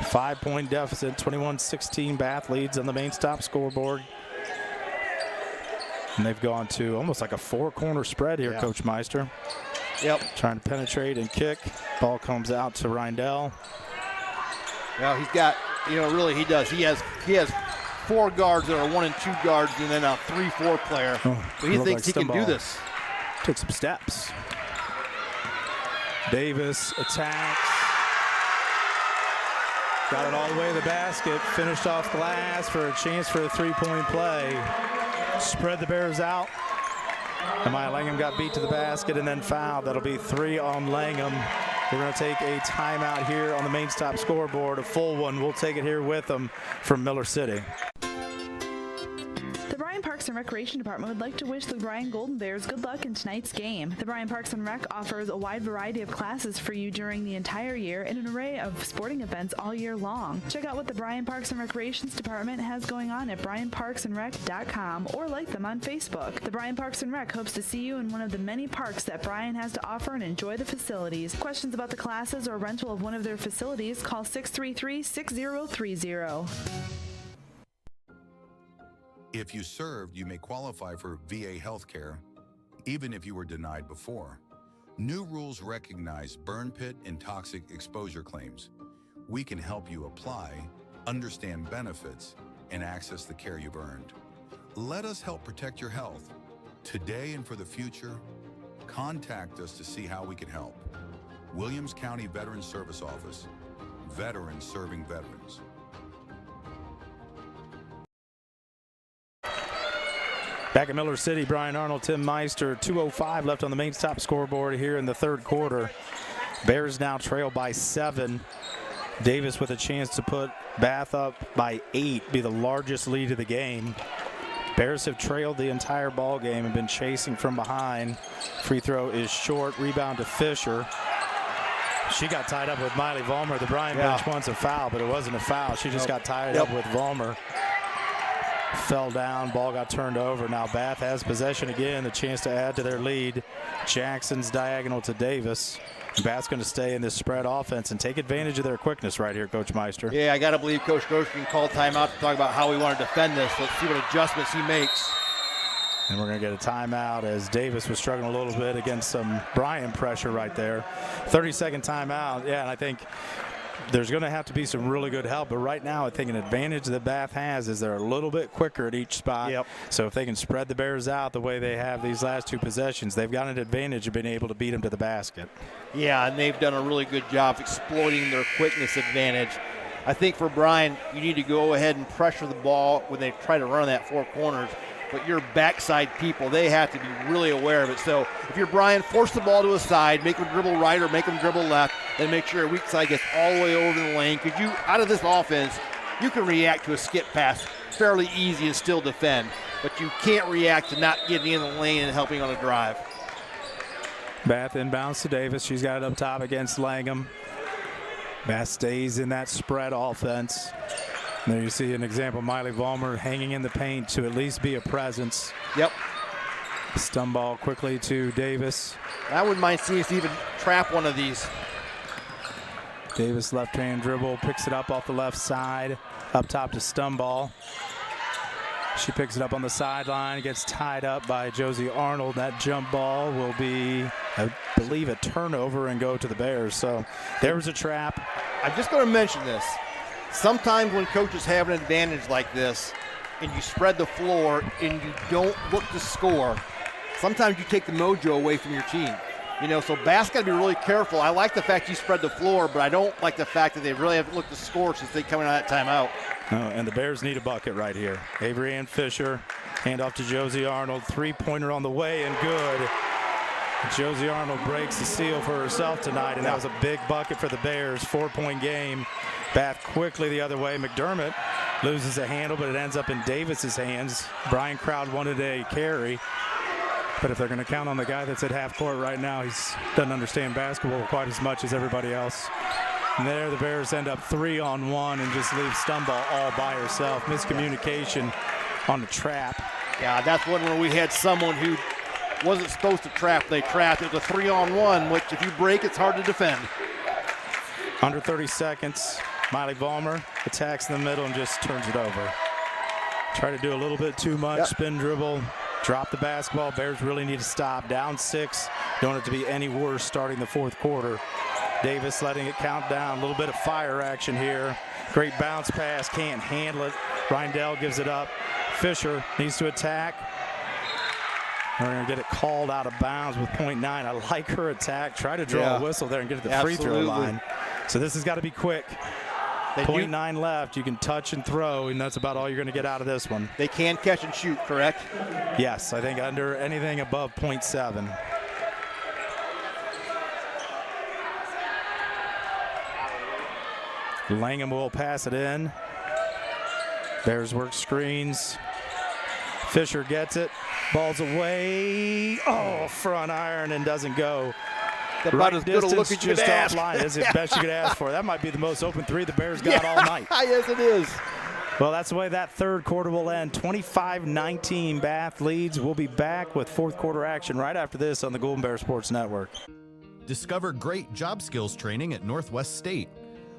5-point deficit, 21-16. Bath leads on the main stop scoreboard. And they've gone to almost like a 4-corner spread here, Coach Meister. Yep. Trying to penetrate and kick. Ball comes out to Reindell. Well, he's got, you know, really he does. He has 4 guards that are 1 and 2 guards, and then a 3-4 player. So he thinks he can do this. Took some steps. Davis attacks. Got it all the way to the basket. Finished off glass for a chance for a 3-point play. Spread the Bears out. And Maya Langham got beat to the basket and then fouled. That'll be 3 on Langham. We're going to take a timeout here on the main stop scoreboard, a full one. We'll take it here with them from Miller City. The Bryan Parks and Recreation Department would like to wish the Bryan Golden Bears good luck in tonight's game. The Bryan Parks and Rec offers a wide variety of classes for you during the entire year and an array of sporting events all year long. Check out what the Bryan Parks and Recreations Department has going on at bryanparksandrec.com or like them on Facebook. The Bryan Parks and Rec hopes to see you in one of the many parks that Bryan has to offer and enjoy the facilities. Questions about the classes or rental of one of their facilities, call 633-6030. If you served, you may qualify for VA health care, even if you were denied before. New rules recognize burn pit and toxic exposure claims. We can help you apply, understand benefits, and access the care you've earned. Let us help protect your health. Today and for the future, contact us to see how we can help. Williams County Veterans Service Office. Veterans serving veterans. Back at Miller City, Brian Arnold, Tim Meister, 2:05 left on the main stop scoreboard here in the 3rd quarter. Bears now trail by 7. Davis with a chance to put Bath up by 8, be the largest lead of the game. Bears have trailed the entire ball game and been chasing from behind. Free throw is short, rebound to Fisher. She got tied up with Miley Vollmer. The Bryan bench wants a foul, but it wasn't a foul. She just got tied up with Vollmer. Fell down, ball got turned over. Now Bath has possession again, a chance to add to their lead. Jackson's diagonal to Davis. Bath's going to stay in this spread offense and take advantage of their quickness right here, Coach Meister. Yeah, I got to believe Coach Groshkin called timeout to talk about how we want to defend this. Let's see what adjustments he makes. And we're going to get a timeout as Davis was struggling a little bit against some Bryan pressure right there. 30-second timeout. Yeah, and I think there's going to have to be some really good help. But right now, I think an advantage that Bath has is they're a little bit quicker at each spot. Yep. So if they can spread the Bears out the way they have these last two possessions, they've got an advantage of being able to beat them to the basket. Yeah, and they've done a really good job exploiting their quickness advantage. I think for Bryan, you need to go ahead and pressure the ball when they try to run that four corners. But your backside people, they have to be really aware of it. So if you're Bryan, force the ball to a side, make them dribble right or make them dribble left, then make sure your weak side gets all the way over the lane. Because you, out of this offense, you can react to a skip pass fairly easy and still defend. But you can't react to not getting in the lane and helping on a drive. Bath inbounds to Davis. She's got it up top against Langham. Bath stays in that spread offense. There you see an example, Miley Vollmer hanging in the paint to at least be a presence. Yep. Stun ball quickly to Davis. I wouldn't mind seeing us even trap one of these. Davis left-hand dribble, picks it up off the left side, up top to stun ball. She picks it up on the sideline, gets tied up by Josie Arnold. That jump ball will be, I believe, a turnover and go to the Bears. So there was a trap. I'm just going to mention this. Sometimes when coaches have an advantage like this and you spread the floor and you don't look to score, sometimes you take the mojo away from your team. You know, so Bath's got to be really careful. I like the fact you spread the floor, but I don't like the fact that they really haven't looked to score since they come out of that timeout. And the Bears need a bucket right here. Avery Ann Fisher, handoff to Josie Arnold. Three-pointer on the way and good. Josie Arnold breaks the seal for herself tonight, and that was a big bucket for the Bears. 4-point game. Bath quickly the other way. McDermott loses a handle, but it ends up in Davis's hands. Brian Crowd wanted a carry, but if they're going to count on the guy that's at half court right now, he doesn't understand basketball quite as much as everybody else. And there the Bears end up 3-on-1 and just leave Stumble all by herself. Miscommunication on the trap. Yeah, that's one where we had someone who wasn't supposed to trap. They trapped. It was a 3-on-1, which if you break, it's hard to defend. Under 30 seconds. Miley Vollmer attacks in the middle and just turns it over. Try to do a little bit too much. Spin dribble, drop the basketball. Bears really need to stop. Down 6. Don't want it to be any worse starting the fourth quarter. Davis letting it count down. A little bit of fire action here. Great bounce pass. Can't handle it. Reindell gives it up. Fisher needs to attack. We're going to get it called out of bounds with .9. I like her attack. Try to draw a whistle there and get to the free throw line. So this has got to be quick. .9 left. You can touch and throw, and that's about all you're going to get out of this one. They can catch and shoot, correct? Yes, I think under anything above .7. Langham will pass it in. Bears work screens. Fisher gets it. Ball's away. Oh, front iron and doesn't go. About as good a look as you could ask. Offline is the best you could ask for. That might be the most open three the Bears got all night. Yes, it is. Well, that's the way that third quarter will end. 25-19 Bath leads. We'll be back with fourth quarter action right after this on the Golden Bear Sports Network. Discover great job skills training at Northwest State.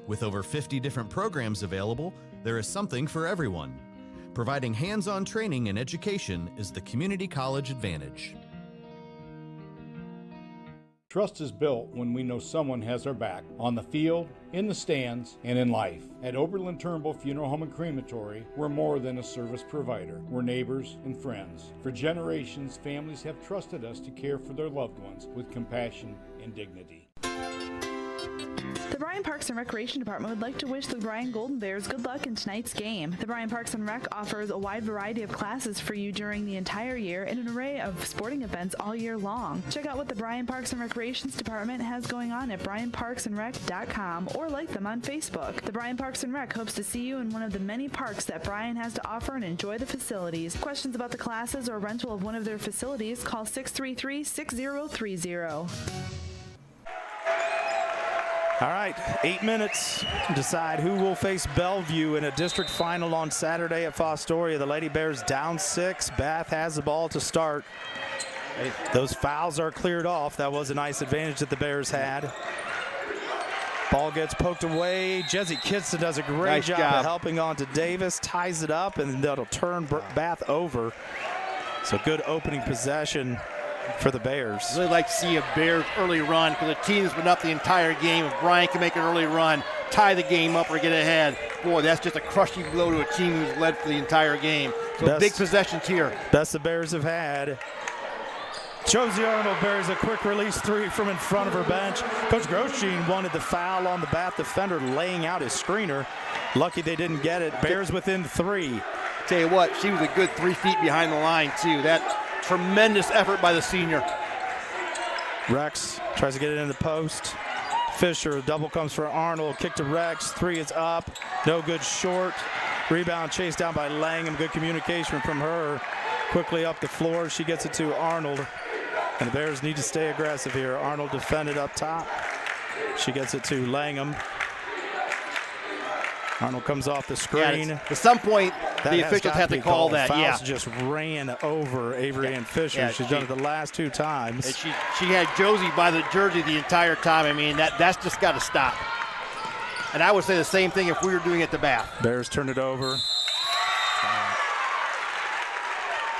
With over 50 different programs available, there is something for everyone. Providing hands-on training and education is the community college advantage. Trust is built when we know someone has our back, on the field, in the stands, and in life. At Oberlin-Turnbull Funeral Home and Crematory, we're more than a service provider. We're neighbors and friends. For generations, families have trusted us to care for their loved ones with compassion and dignity. The Bryan Parks and Recreation Department would like to wish the Bryan Golden Bears good luck in tonight's game. The Bryan Parks and Rec offers a wide variety of classes for you during the entire year and an array of sporting events all year long. Check out what the Bryan Parks and Recreations Department has going on at bryanparksandrec.com or like them on Facebook. The Bryan Parks and Rec hopes to see you in one of the many parks that Bryan has to offer and enjoy the facilities. Questions about the classes or rental of one of their facilities, call 633-6030. All right, 8 minutes to decide who will face Bellevue in a district final on Saturday at Fostoria. The Lady Bears down 6. Bath has the ball to start. Those fouls are cleared off. That was a nice advantage that the Bears had. Ball gets poked away. Jesse Kitson does a great job of helping on to Davis, ties it up, and that'll turn Bath over. So good opening possession for the Bears. Really like to see a Bears early run because the team's been up the entire game. If Bryan can make an early run, tie the game up or get ahead, boy, that's just a crushing blow to a team who's led for the entire game. So big possessions here. Best the Bears have had. Josie Arnold buries a quick release three from in front of her bench. Coach Groschine wanted the foul on the Bath defender laying out his screener. Lucky they didn't get it. Bears within 3. Tell you what, she was a good 3 feet behind the line too. That tremendous effort by the senior. Rex tries to get it in the post. Fisher, double comes for Arnold. Kick to Rex. 3 is up. No good short. Rebound chased down by Langham. Good communication from her. Quickly up the floor. She gets it to Arnold. And the Bears need to stay aggressive here. Arnold defended up top. She gets it to Langham. Arnold comes off the screen. At some point, the officials have to call that. Fouls just ran over Avery and Fisher. Yeah, She's done it the last 2 times. And she had Josie by the jersey the entire time. I mean, that's just got to stop. And I would say the same thing if we were doing it to Bath. Bears turn it over.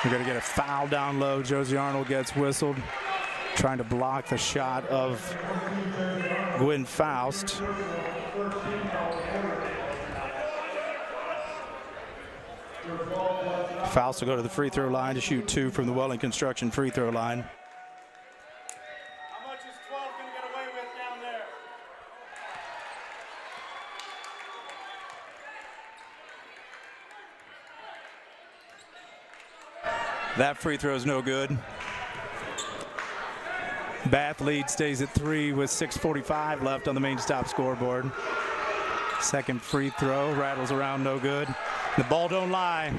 We're going to get a foul down low. Josie Arnold gets whistled, trying to block the shot of Gwen Faust. Faust will go to the free throw line to shoot 2 from the Welling Construction free throw line. How much is 12 going to get away with down there? That free throw is no good. Bath lead stays at 3 with 6:45 left on the main stop scoreboard. Second free throw rattles around, no good. The ball don't lie.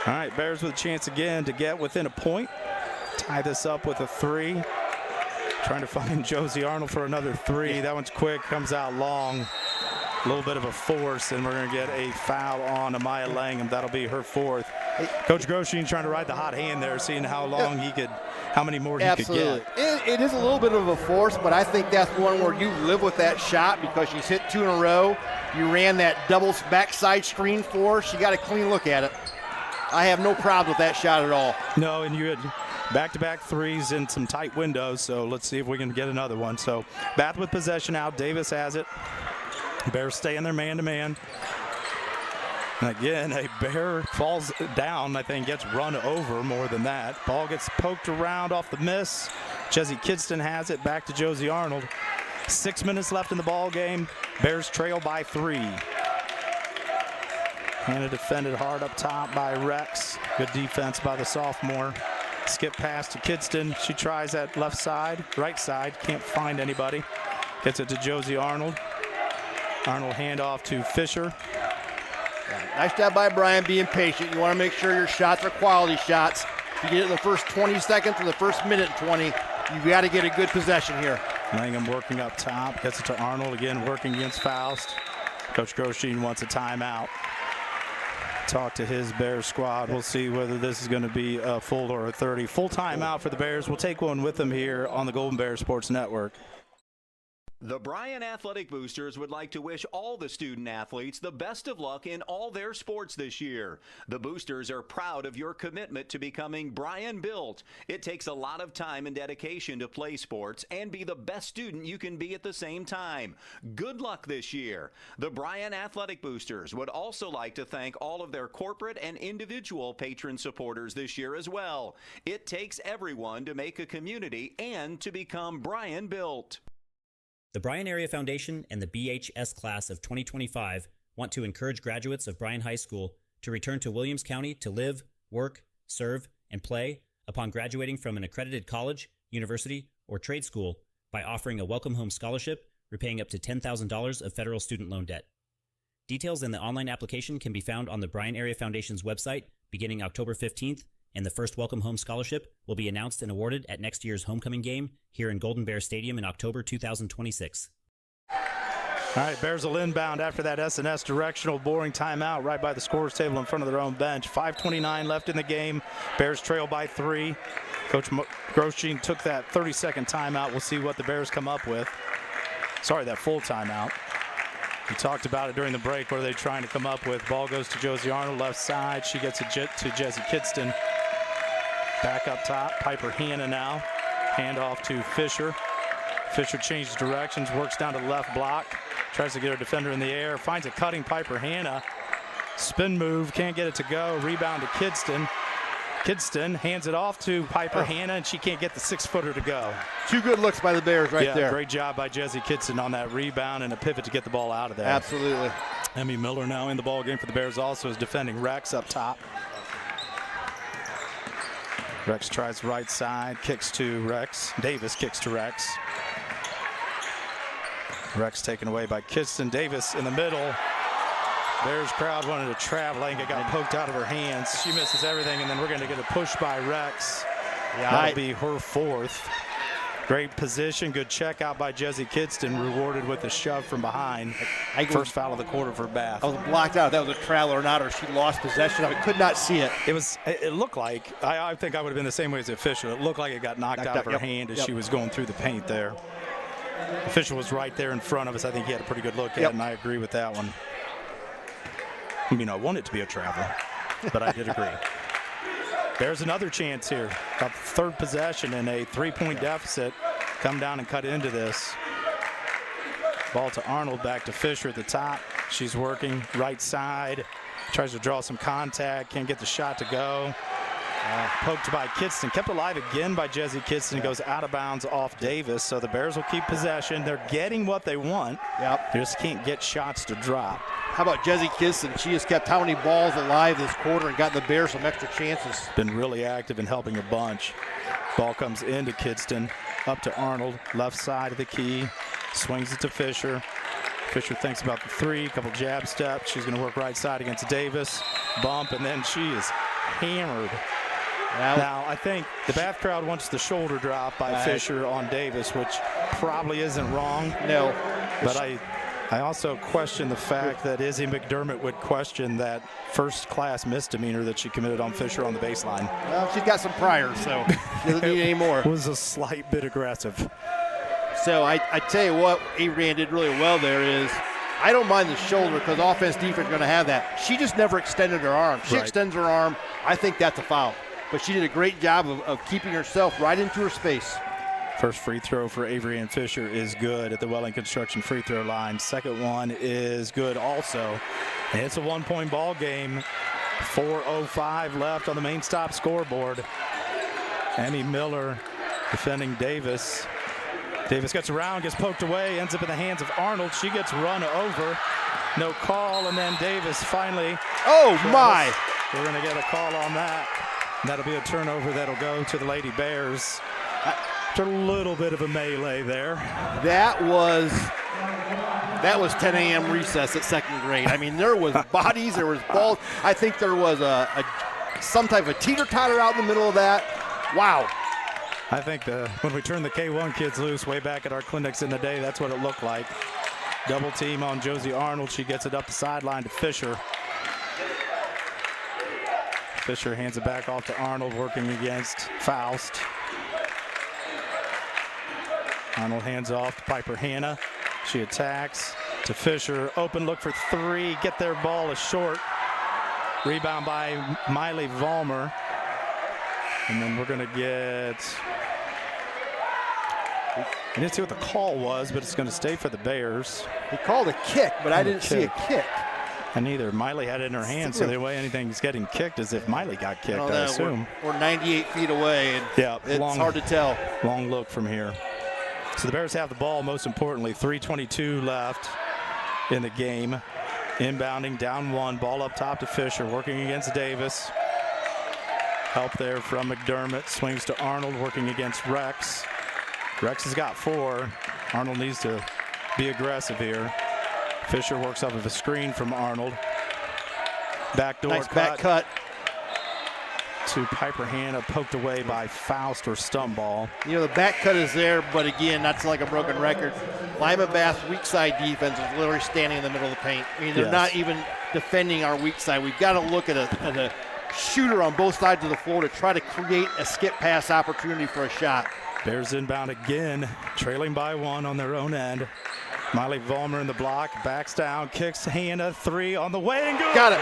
All right, Bears with a chance again to get within a point. Tie this up with a 3. Trying to find Josie Arnold for another 3. That one's quick, comes out long. A little bit of a force, and we're going to get a foul on Amaya Langham. That'll be her 4th. Coach Groschine trying to ride the hot hand there, seeing how long he could, how many more he could get. It is a little bit of a force, but I think that's one where you live with that shot because she's hit 2 in a row. You ran that double backside screen for her. She got a clean look at it. I have no problem with that shot at all. No, and you had back-to-back 3s in some tight windows, so let's see if we can get another one. So Bath with possession out. Davis has it. Bears stay in their man-to-man. And again, a Bear falls down, I think, gets run over more than that. Ball gets poked around off the miss. Jessie Kidston has it back to Josie Arnold. 6 minutes left in the ball game. Bears trail by 3. Hannah defended hard up top by Rex. Good defense by the sophomore. Skip pass to Kidston. She tries that left side, right side. Can't find anybody. Gets it to Josie Arnold. Arnold handoff to Fisher. Nice job by Bryan being patient. You want to make sure your shots are quality shots. If you get it in the first 20 seconds or the first minute and 20, you've got to get a good possession here. Langham working up top. Gets it to Arnold again, working against Faust. Coach Groschine wants a timeout. Talk to his Bears squad. We'll see whether this is going to be a full or a 30. Full timeout for the Bears. We'll take one with them here on the Golden Bear Sports Network. The Bryan Athletic Boosters would like to wish all the student athletes the best of luck in all their sports this year. The Boosters are proud of your commitment to becoming Bryan built. It takes a lot of time and dedication to play sports and be the best student you can be at the same time. Good luck this year. The Bryan Athletic Boosters would also like to thank all of their corporate and individual patron supporters this year as well. It takes everyone to make a community and to become Bryan built. The Bryan Area Foundation and the BHS class of 2025 want to encourage graduates of Bryan High School to return to Williams County to live, work, serve, and play upon graduating from an accredited college, university, or trade school by offering a Welcome Home Scholarship, repaying up to $10,000 of federal student loan debt. Details in the online application can be found on the Bryan Area Foundation's website beginning October 15th, and the first Welcome Home Scholarship will be announced and awarded at next year's homecoming game here in Golden Bear Stadium in October 2026. All right, Bears will inbound after that S&S directional boring timeout right by the scorer's table in front of their own bench. 5:29 left in the game. Bears trail by 3. Coach Groschine took that 30-second timeout. We'll see what the Bears come up with. Sorry, that full timeout. We talked about it during the break. What are they trying to come up with? Ball goes to Josie Arnold, left side. She gets it to Jessie Kidston. Back up top, Piper Hanna now. Hand off to Fisher. Fisher changes directions, works down to the left block. Tries to get her defender in the air. Finds a cutting Piper Hanna. Spin move, can't get it to go. Rebound to Kidston. Kidston hands it off to Piper Hanna, and she can't get the 6-footer to go. 2 good looks by the Bears right there. Great job by Jessie Kidston on that rebound and a pivot to get the ball out of there. Absolutely. Emmy Miller now in the ball game for the Bears also is defending Rex up top. Rex tries right side, kicks to Rex. Davis kicks to Rex. Rex taken away by Kidston. Davis in the middle. Bears crowd wanted to travel. I think it got poked out of her hands. She misses everything, and then we're going to get a push by Rex. That'll be her 4th. Great position, good check out by Jessie Kidston, rewarded with a shove from behind. First foul of the quarter for Bath. I was blocked out. If that was a travel or not, or she lost possession of it. Could not see it. It looked like, I think I would have been the same way as the official. It looked like it got knocked out of her hand as she was going through the paint there. The official was right there in front of us. I think he had a pretty good look at it, and I agree with that one. I mean, I want it to be a travel, but I did agree. There's another chance here. Got the 3rd possession and a 3-point deficit. Come down and cut into this. Ball to Arnold, back to Fisher at the top. She's working right side. Tries to draw some contact. Can't get the shot to go. Poked by Kidston. Kept alive again by Jessie Kidston. Goes out of bounds off Davis. So the Bears will keep possession. They're getting what they want. They just can't get shots to drop. How about Jessie Kidston? She has kept how many balls alive this quarter and gotten the Bears some extra chances. Been really active in helping a bunch. Ball comes into Kidston. Up to Arnold. Left side of the key. Swings it to Fisher. Fisher thinks about the 3. Couple jab steps. She's going to work right side against Davis. Bump, and then she is hammered. Now, I think the Bath crowd wants the shoulder drop by Fisher on Davis, which probably isn't wrong. No. But I also question the fact that Izzy McDermott would question that first-class misdemeanor that she committed on Fisher on the baseline. Well, she's got some priors, so she doesn't need any more. Was a slight bit aggressive. So I tell you what, Abraham did really well there is, I don't mind the shoulder because offense, defense are going to have that. She just never extended her arm. She extends her arm. I think that's a foul. But she did a great job of keeping herself right into her space. First free throw for Avery and Fisher is good at the Welling Construction free throw line. Second one is good also. And it's a 1-point ball game. 4:05 left on the main stop scoreboard. Emmy Miller defending Davis. Davis gets around, gets poked away, ends up in the hands of Arnold. She gets run over. No call, and then Davis finally. Oh, my. We're going to get a call on that. That'll be a turnover that'll go to the Lady Bears. After a little bit of a melee there. That was 10 a.m. recess at 2nd grade. I mean, there was bodies, there was balls. I think there was some type of teeter-totter out in the middle of that. Wow. I think when we turned the K1 kids loose way back at our clinics in the day, that's what it looked like. Double team on Josie Arnold. She gets it up the sideline to Fisher. Fisher hands it back off to Arnold, working against Faust. Arnold hands off to Piper Hanna. She attacks to Fisher. Open look for 3. Get their ball is short. Rebound by Miley Vollmer. And then we're going to get... I didn't see what the call was, but it's going to stay for the Bears. He called a kick, but I didn't see a kick. And neither Miley had it in her hand, so the way anything's getting kicked is if Miley got kicked, I assume. We're 98 feet away, and it's hard to tell. Long look from here. So the Bears have the ball, most importantly. 3:22 left in the game. Inbounding, down 1. Ball up top to Fisher, working against Davis. Help there from McDermott. Swings to Arnold, working against Rex. Rex has got 4. Arnold needs to be aggressive here. Fisher works off of a screen from Arnold. Backdoor nice back cut to Piper Hanna, poked away by Faust or Stumball. You know, the back cut is there, but again, that's like a broken record. Lima Bath's weak side defense is literally standing in the middle of the paint. I mean, they're not even defending our weak side. We've got to look at a shooter on both sides of the floor to try to create a skip pass opportunity for a shot. Bears inbound again, trailing by 1 on their own end. Miley Vollmer in the block, backs down, kicks Hannah, 3 on the way, and good. Got it.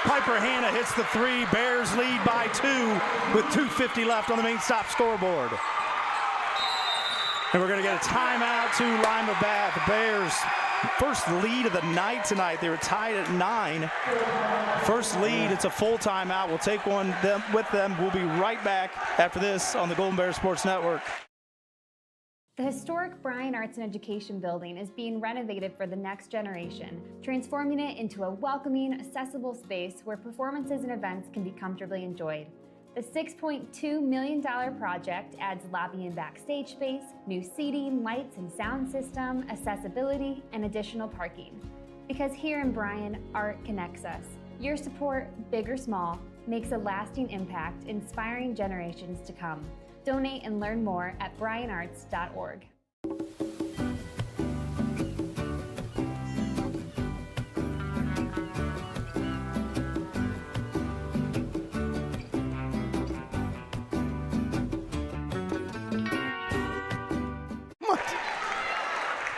Piper Hannah hits the 3. Bears lead by 2 with 2:50 left on the main stop scoreboard. And we're going to get a timeout to Lima Bath. The Bears, first lead of the night tonight. They were tied at 9. First lead, it's a full timeout. We'll take one with them. We'll be right back after this on the Golden Bears Sports Network. The historic Bryan Arts and Education building is being renovated for the next generation, transforming it into a welcoming, accessible space where performances and events can be comfortably enjoyed. The $6.2 million project adds lobby and backstage space, new seating, lights and sound system, accessibility, and additional parking. Because here in Bryan, art connects us. Your support, big or small, makes a lasting impact, inspiring generations to come. Donate and learn more at bryanarts.org.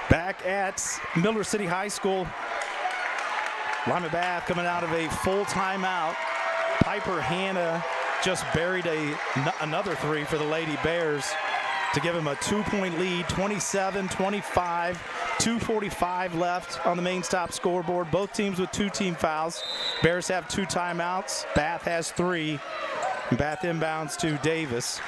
Back at Miller City High School, Lima Bath coming out of a full timeout. Piper Hannah just buried another 3 for the Lady Bears to give them a 2-point lead, 27-25, 2:45 left on the main stop scoreboard. Both teams with 2 team fouls. Bears have 2 timeouts. Bath has 3. Bath inbounds to Davis.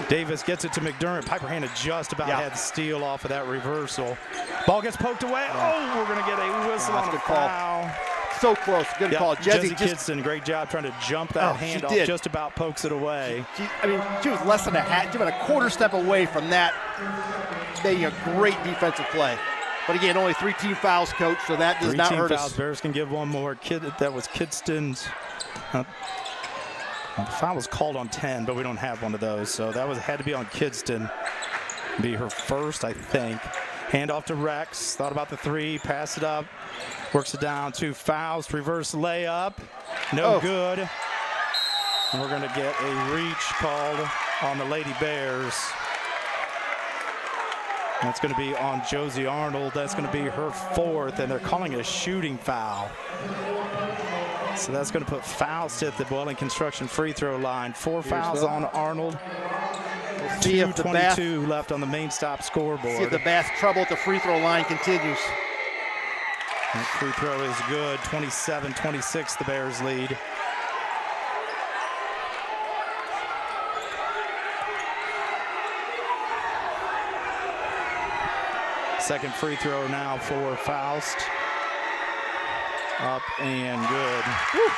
Davis gets it to McDermott. Piper Hannah just about had the steal off of that reversal. Ball gets poked away. Oh, we're going to get a whistle on a foul. So close. Good call. Jesse Kidston, great job trying to jump that handoff. Just about pokes it away. She was less than a quarter step away from that being a great defensive play. But again, only 3 team fouls, Coach, so that does not hurt us. Bears can give one more. That was Kidston's. The foul was called on 10, but we don't have one of those. So that had to be on Kidston. Be her first, I think. Hand off to Rex. Thought about the 3, pass it up. Works it down, 2 fouls, reverse layup. No good. And we're going to get a reach called on the Lady Bears. And that's going to be on Josie Arnold. That's going to be her 4th, and they're calling it a shooting foul. So that's going to put fouls at the Boiling Construction free throw line. 4 fouls on Arnold. We'll see if the 2:22 left on the main stop scoreboard. See if the Bath trouble at the free throw line continues. That free throw is good. 27-26, the Bears lead. Second free throw now for Faust. Up and good. Woo.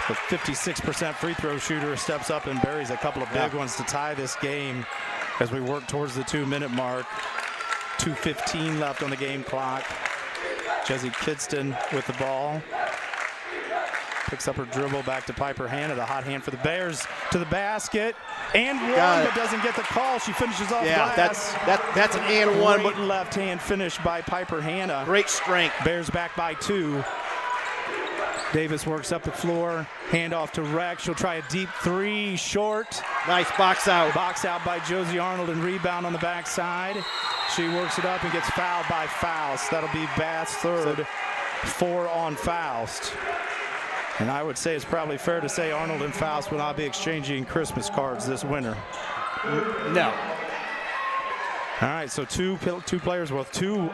The 56% free throw shooter steps up and buries a couple of big ones to tie this game as we work towards the 2-minute mark. 2:15 left on the game clock. Jessie Kidston with the ball. Picks up her dribble back to Piper Hannah. The hot hand for the Bears to the basket. And one, but doesn't get the call. She finishes off glass. That's an and one. Great left hand finish by Piper Hannah. Great strength. Bears back by 2. Davis works up the floor. Hand off to Rex. She'll try a deep 3. Short. Nice box out. Box out by Josie Arnold and rebound on the backside. She works it up and gets fouled by Faust. That'll be Bath's 3rd. 4 on Faust. And I would say it's probably fair to say Arnold and Faust will not be exchanging Christmas cards this winter. No. All right, so two players with 2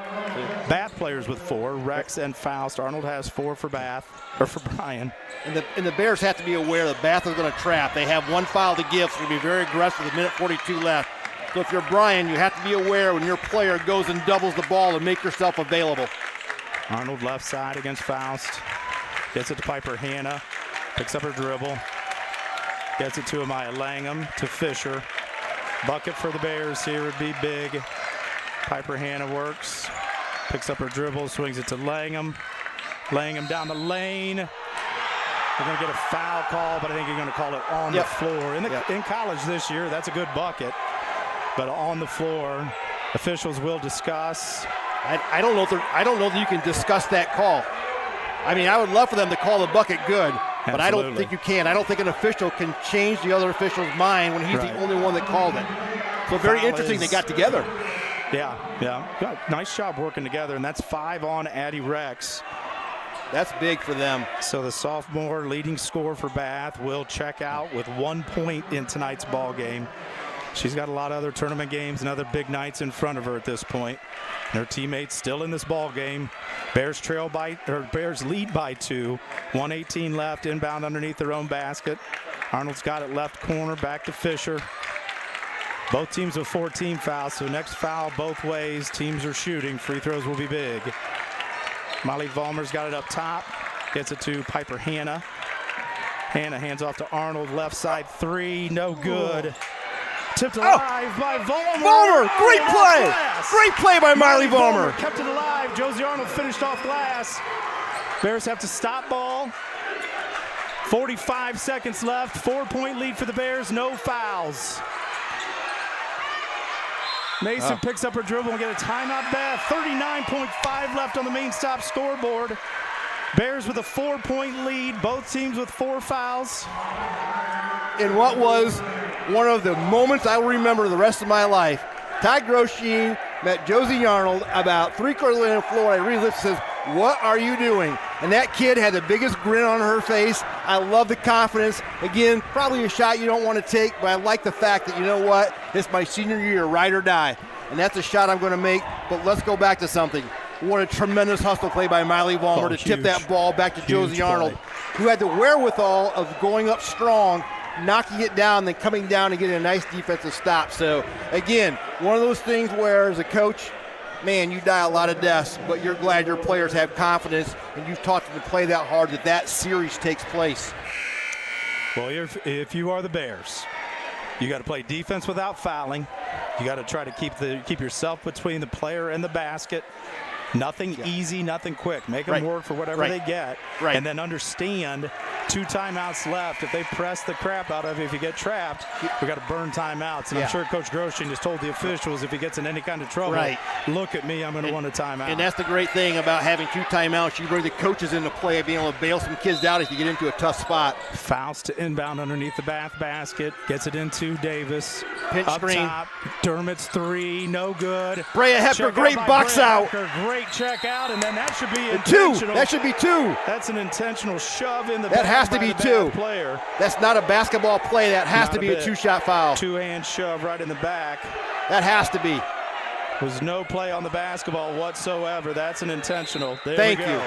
Bath players with 4, Rex and Faust. Arnold has 4 for Bath, or for Bryan. And the Bears have to be aware that Bath is going to trap. They have 1 foul to give, so they'll be very aggressive with 1:42 left. So if you're Bryan, you have to be aware when your player goes and doubles the ball and make yourself available. Arnold left side against Faust. Gets it to Piper Hannah. Picks up her dribble. Gets it to Amaya Langham, to Fisher. Bucket for the Bears here would be big. Piper Hannah works. Picks up her dribble, swings it to Langham. Langham down the lane. We're going to get a foul call, but I think you're going to call it on the floor. In college this year, that's a good bucket. But on the floor, officials will discuss. I don't know that you can discuss that call. I mean, I would love for them to call the bucket good, but I don't think you can. I don't think an official can change the other official's mind when he's the only one that called it. So very interesting they got together. Yeah. Nice job working together, and that's 5 on Addie Rex. That's big for them. So the sophomore leading scorer for Bath will check out with 1 point in tonight's ball game. She's got a lot of other tournament games and other big nights in front of her at this point. And her teammates still in this ball game. Bears lead by 2. 1:18 left, inbound underneath their own basket. Arnold's got it left corner, back to Fisher. Both teams with 14 fouls, so next foul both ways. Teams are shooting. Free throws will be big. Molly Vollmer's got it up top. Gets it to Piper Hannah. Hannah hands off to Arnold. Left side 3. No good. Tipped alive by Vollmer. Vollmer, great play. Great play by Marley Vollmer. Kept it alive. Josie Arnold finished off glass. Bears have to stop ball. 45 seconds left. 4-point lead for the Bears. No fouls. Mason picks up her dribble and get a timeout. Bath. 39.5 left on the main stop scoreboard. Bears with a 4-point lead. Both teams with 4 fouls. In what was one of the moments I will remember the rest of my life, Ty Groshine met Josie Arnold about 3/4 of the floor. I re-lift says, "What are you doing?" And that kid had the biggest grin on her face. I love the confidence. Again, probably a shot you don't want to take, but I like the fact that, you know what, it's my senior year, ride or die. And that's a shot I'm going to make, but let's go back to something. What a tremendous hustle play by Miley Vollmer to tip that ball back to Josie Arnold, who had the wherewithal of going up strong, knocking it down, then coming down and getting a nice defensive stop. So, again, one of those things where, as a coach, man, you die a lot of deaths, but you're glad your players have confidence and you've taught them to play that hard that series takes place. Well, if you are the Bears, you got to play defense without fouling. You got to try to keep yourself between the player and the basket. Nothing easy, nothing quick. Make them work for whatever they get. And then understand 2 timeouts left. If they press the crap out of you, if you get trapped, we got to burn timeouts. And I'm sure Coach Groshine has told the officials if he gets in any kind of trouble, look at me, I'm going to want a timeout. And that's the great thing about having 2 timeouts. You bring the coaches into play, being able to bail some kids out if you get into a tough spot. Fouls to inbound underneath the Bath basket. Gets it into Davis. Pinch up screen. Top. Dermott's 3, no good. Brea Hepker, great box out. Great check out, and then that should be2. intentional. That should be 2. That's an intentional shove in the That has to be 2. Player. That's not a basketball play. That has to be a 2-shot foul. 2-hand shove right in the back. That has to be. Was no play on the basketball whatsoever. That's an intentional. There Thank we go. you.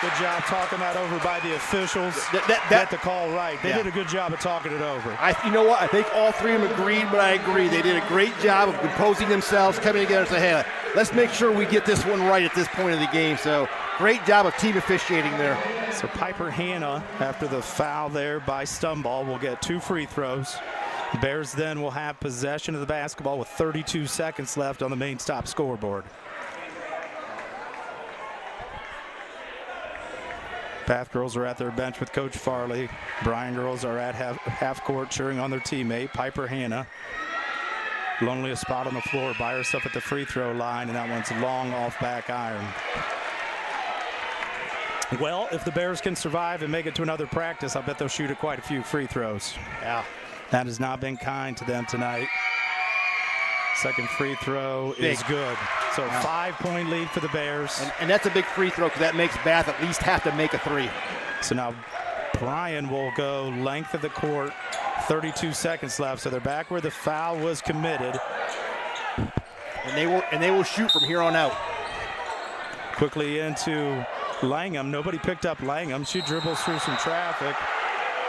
Good job talking that over by the officials. Get the call right. They did a good job of talking it over. You know what? I think all 3 of them agreed, but I agree. They did a great job of composing themselves, coming together and saying, hey, let's make sure we get this one right at this point of the game. So great job of team officiating there. So Piper Hannah, after the foul there by Stumble, will get 2 free throws. Bears then will have possession of the basketball with 32 seconds left on the main stop scoreboard. Bath girls are at their bench with Coach Farley. Bryan girls are at half court cheering on their teammate, Piper Hannah. Loneliest spot on the floor by herself at the free throw line, and that one's long off back iron. Well, if the Bears can survive and make it to another practice, I bet they'll shoot at quite a few free throws. Yeah. That has not been kind to them tonight. Second free throw is good. So 5-point lead for the Bears. And that's a big free throw because that makes Bath at least have to make a 3. So now Bryan will go length of the court, 32 seconds left. So they're back where the foul was committed. And they will shoot from here on out. Quickly into Langham. Nobody picked up Langham. She dribbles through some traffic.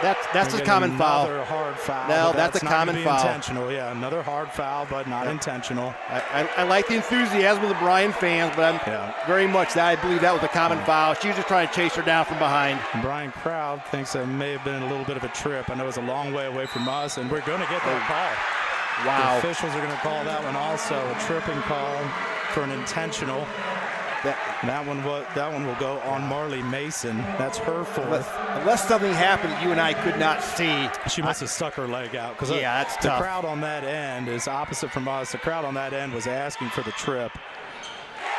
That's a common foul. Another hard foul. No, that's a common foul. Intentional, yeah. Another hard foul, but not intentional. I like the enthusiasm of the Bryan fans, but I'm very much that I believe that was a common foul. She was just trying to chase her down from behind. Bryan crowd thinks it may have been a little bit of a trip. I know it's a long way away from us, and we're going to get that call. Wow. The officials are going to call that one also a tripping call for an intentional. That one will go on Marley Mason. That's her 4th. Unless something happened that you and I could not see. She must have stuck her leg out. Because that's the tough. crowd on that end is opposite from us. The crowd on that end was asking for the trip.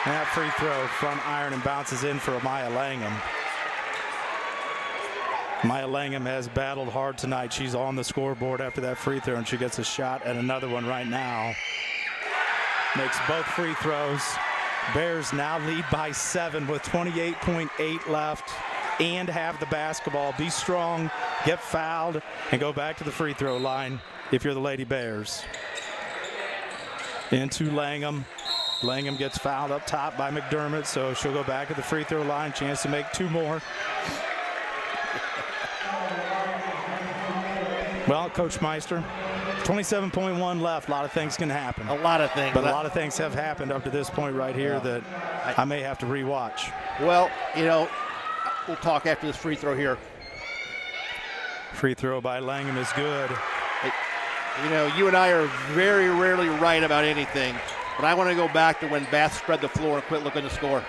And that free throw, front iron, and bounces in for Maya Langham. Maya Langham has battled hard tonight. She's on the scoreboard after that free throw, and she gets a shot at another one right now. makes both free throws. Bears now lead by 7 with 28.8 left and have the basketball. Be strong, get fouled, and go back to the free throw line if you're the Lady Bears. Into Langham. Langham gets fouled up top by McDermott, so she'll go back to the free throw line. Chance to make 2 more. Well, Coach Meister, 27.1 left. A lot of things can happen. A lot of things. But a lot of things have happened up to this point right here that I may have to rewatch. Well, we'll talk after this free throw here. Free throw by Langham is good. You and I are very rarely right about anything, but I want to go back to when Bath spread the floor and quit looking to score.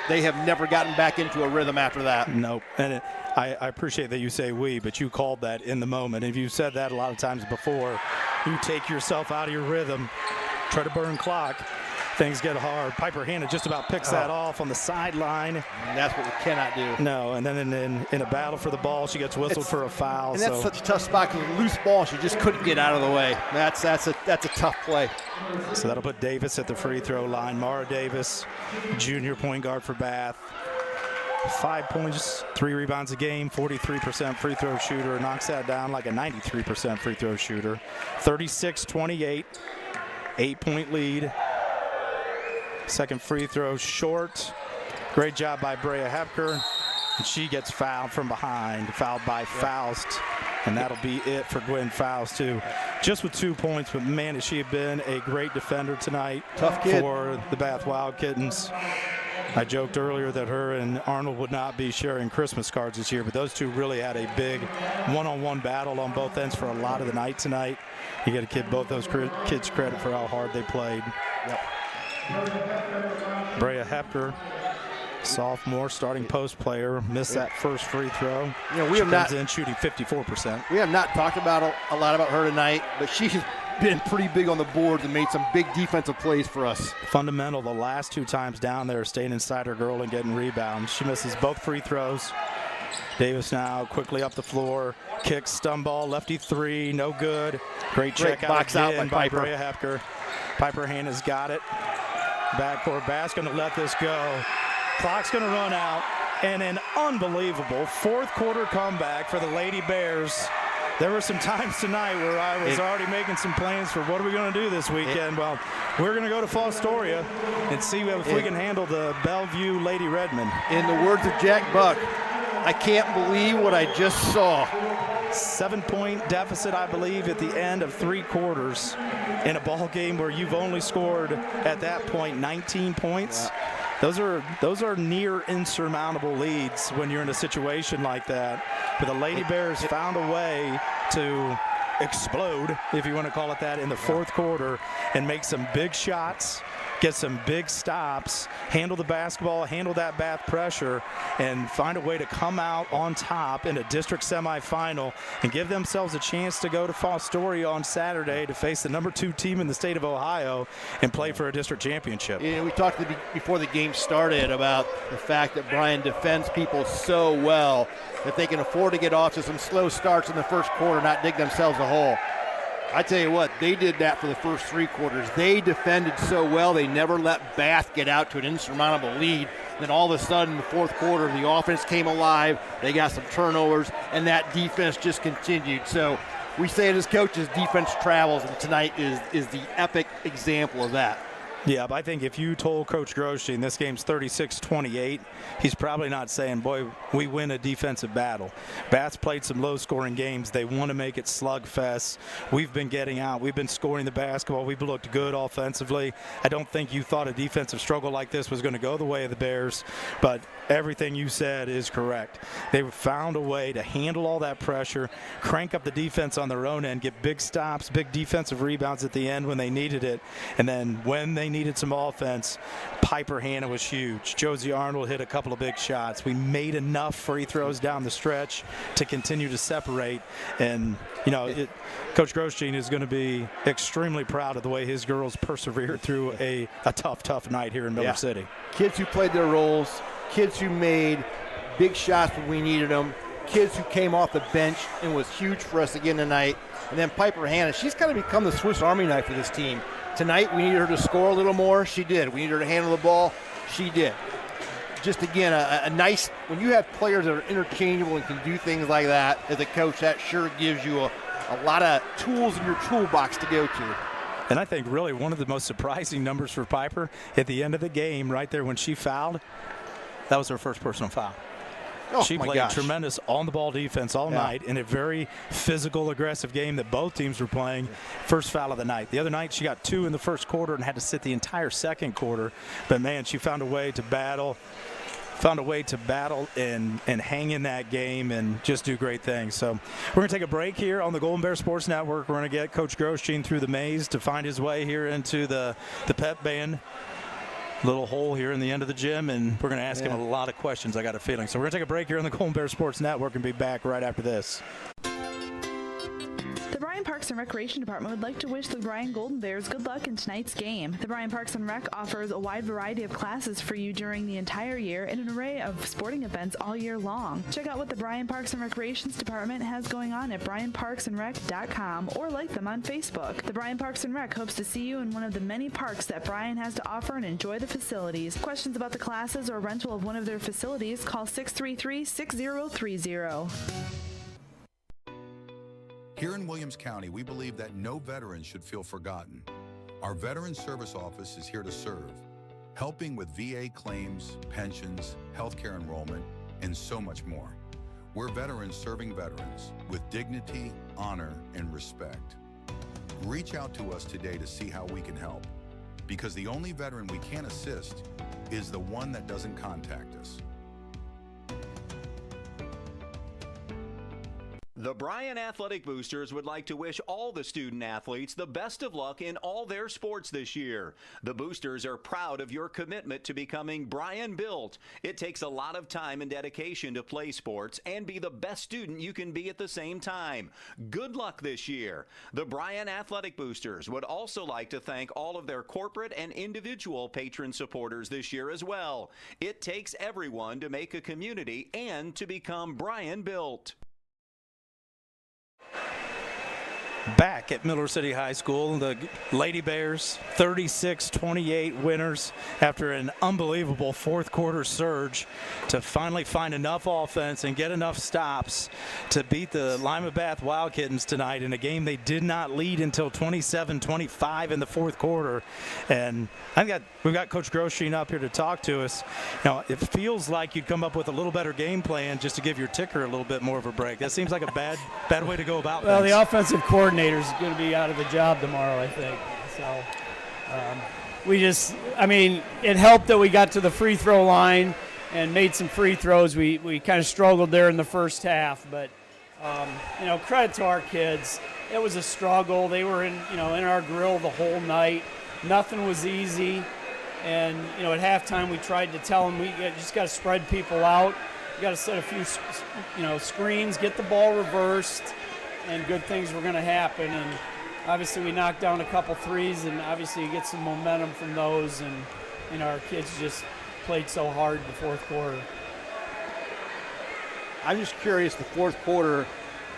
They have never gotten back into a rhythm after that. Nope. And I appreciate that you say we, but you called that in the moment. If you've said that a lot of times before, you take yourself out of your rhythm, try to burn clock, things get hard. Piper Hannah just about picks that off on the sideline. And that's what we cannot do. No, and then in a battle for the ball, she gets whistled for a foul. And that's such a tough spot because loose ball, she just couldn't get out of the way. That's a tough play. So that'll put Davis at the free throw line. Mara Davis, junior point guard for Bath. 5 points, 3 rebounds a game, 43% free throw shooter. Knocks that down like a 93% free throw shooter. 36-28, 8-point lead. Second free throw short. Great job by Brea Hepker. And she gets fouled from behind, fouled by Faust. And that'll be it for Gwen Faust, too. Just with 2 points, but man, has she been a great defender tonight. Tough kid. For the Bath Wildkittens. I joked earlier that her and Arnold would not be sharing Christmas cards this year, but those two really had a big one-on-one battle on both ends for a lot of the night tonight. You got to give both those kids credit for how hard they played. Yep. Brea Hepker, sophomore, starting post player, missed that first free throw. We have comes in shooting 54%. We have not talked about a lot about her tonight, but she's been pretty big on the boards and made some big defensive plays for us. Fundamental the last 2 times down there, staying inside her girl and getting rebounds. She misses both free throws. Davis now quickly up the floor, kicks, stun ball, lefty 3, no good. Great check box out again out by by Brea Hepker. Piper Hannah's got it. Backcourt Bass going to let this go. Clock's going to run out, and an unbelievable fourth quarter comeback for the Lady Bears. There were some times tonight where I was already making some plans for what are we going to do this weekend. Well, we're going to go to Fostoria and see if we can handle the Bellevue Lady Redmond. In the words of Jack Buck, I can't believe what I just saw. 7-point deficit, I believe, at the end of 3 quarters in a ball game where you've only scored at that point 19 points. Yeah. Those are near insurmountable leads when you're in a situation like that. But the Lady Bears found a way to explode, if you want to call it that, in the fourth quarter and make some big shots, get some big stops, handle the basketball, handle that Bath pressure, and find a way to come out on top in a district semifinal and give themselves a chance to go to Fostoria on Saturday to face the number 2 team in the state of Ohio and play for a district championship. We talked before the game started about the fact that Bryan defends people so well that they can afford to get off to some slow starts in the first quarter, not dig themselves a hole. I tell you what, they did that for the first 3 quarters. They defended so well, they never let Bath get out to an insurmountable lead. Then all of a sudden, in the fourth quarter, the offense came alive. They got some turnovers, and that defense just continued. So we say it as coaches, defense travels, and tonight is the epic example of that. Yeah, but I think if you told Coach Grosjean this game's 36-28, he's probably not saying, boy, we win a defensive battle. Bath's played some low-scoring games. They want to make it slugfest. We've been getting out. We've been scoring the basketball. We've looked good offensively. I don't think you thought a defensive struggle like this was going to go the way of the Bears, but everything you said is correct. They found a way to handle all that pressure, crank up the defense on their own end, get big stops, big defensive rebounds at the end when they needed it, and then when they needed some offense, Piper Hannah was huge. Josie Arnold hit a couple of big shots. We made enough free throws down the stretch to continue to separate, and Coach Grosjean is going to be extremely proud of the way his girls persevered through a tough night here in Miller City. Kids who played their roles, kids who made big shots when we needed them, kids who came off the bench and was huge for us again tonight. And then Piper Hannah, she's kind of become the Swiss Army knife for this team. Tonight, we needed her to score a little more. She did. We needed her to handle the ball. She did. Just again, a nice, when you have players that are interchangeable and can do things like that, as a coach, that sure gives you a lot of tools in your toolbox to go to. And I think really one of the most surprising numbers for Piper at the end of the game, right there when she fouled, that was her first personal foul. Oh, she played tremendous on-the-ball defense all night in a very physical, aggressive game that both teams were playing. First foul of the night. The other night she got 2 in the first quarter and had to sit the entire second quarter. But, man, she found a way to battle. And hang in that game and just do great things. So we're going to take a break here on the Golden Bear Sports Network. We're going to get Coach Grosjean through the maze to find his way here into the pep band. Little hole here in the end of the gym, and we're going to ask him a lot of questions, I got a feeling. So we're going to take a break here on the Golden Bear Sports Network and be back right after this. The Bryan Parks and Recreation Department would like to wish the Bryan Golden Bears good luck in tonight's game. The Bryan Parks and Rec offers a wide variety of classes for you during the entire year and an array of sporting events all year long. Check out what the Bryan Parks and Recreations Department has going on at bryanparksandrec.com or like them on Facebook. The Bryan Parks and Rec hopes to see you in one of the many parks that Bryan has to offer and enjoy the facilities. Questions about the classes or rental of one of their facilities, call 633-6030. Here in Williams County, we believe that no veteran should feel forgotten. Our Veteran Service Office is here to serve, helping with VA claims, pensions, healthcare enrollment, and so much more. We're veterans serving veterans with dignity, honor, and respect. Reach out to us today to see how we can help, because the only veteran we can assist is the one that doesn't contact us. The Bryan Athletic Boosters would like to wish all the student athletes the best of luck in all their sports this year. The Boosters are proud of your commitment to becoming Bryan built. It takes a lot of time and dedication to play sports and be the best student you can be at the same time. Good luck this year. The Bryan Athletic Boosters would also like to thank all of their corporate and individual patron supporters this year as well. It takes everyone to make a community and to become Bryan built. Back at Miller City High School, the Lady Bears 36-28 winners after an unbelievable fourth quarter surge to finally find enough offense and get enough stops to beat the Bath Wildkittens tonight in a game they did not lead until 27-25 in the fourth quarter. And we've got Coach Grosjean up here to talk to us. Now, it feels like you'd come up with a little better game plan just to give your ticker a little bit more of a break. That seems like a bad way to go about Well, things. the offensive coordinator is going to be out of the job tomorrow, I think. So it helped that we got to the free throw line and made some free throws. We kind of struggled there in the first half, but credit to our kids. It was a struggle. They were in our grill the whole night. Nothing was easy, and at halftime we tried to tell them we just got to spread people out. You got to set a few screens, get the ball reversed, and good things were going to happen. And obviously we knocked down a couple threes, and obviously you get some momentum from those, and our kids just played so hard the fourth quarter. I'm just curious, the fourth quarter,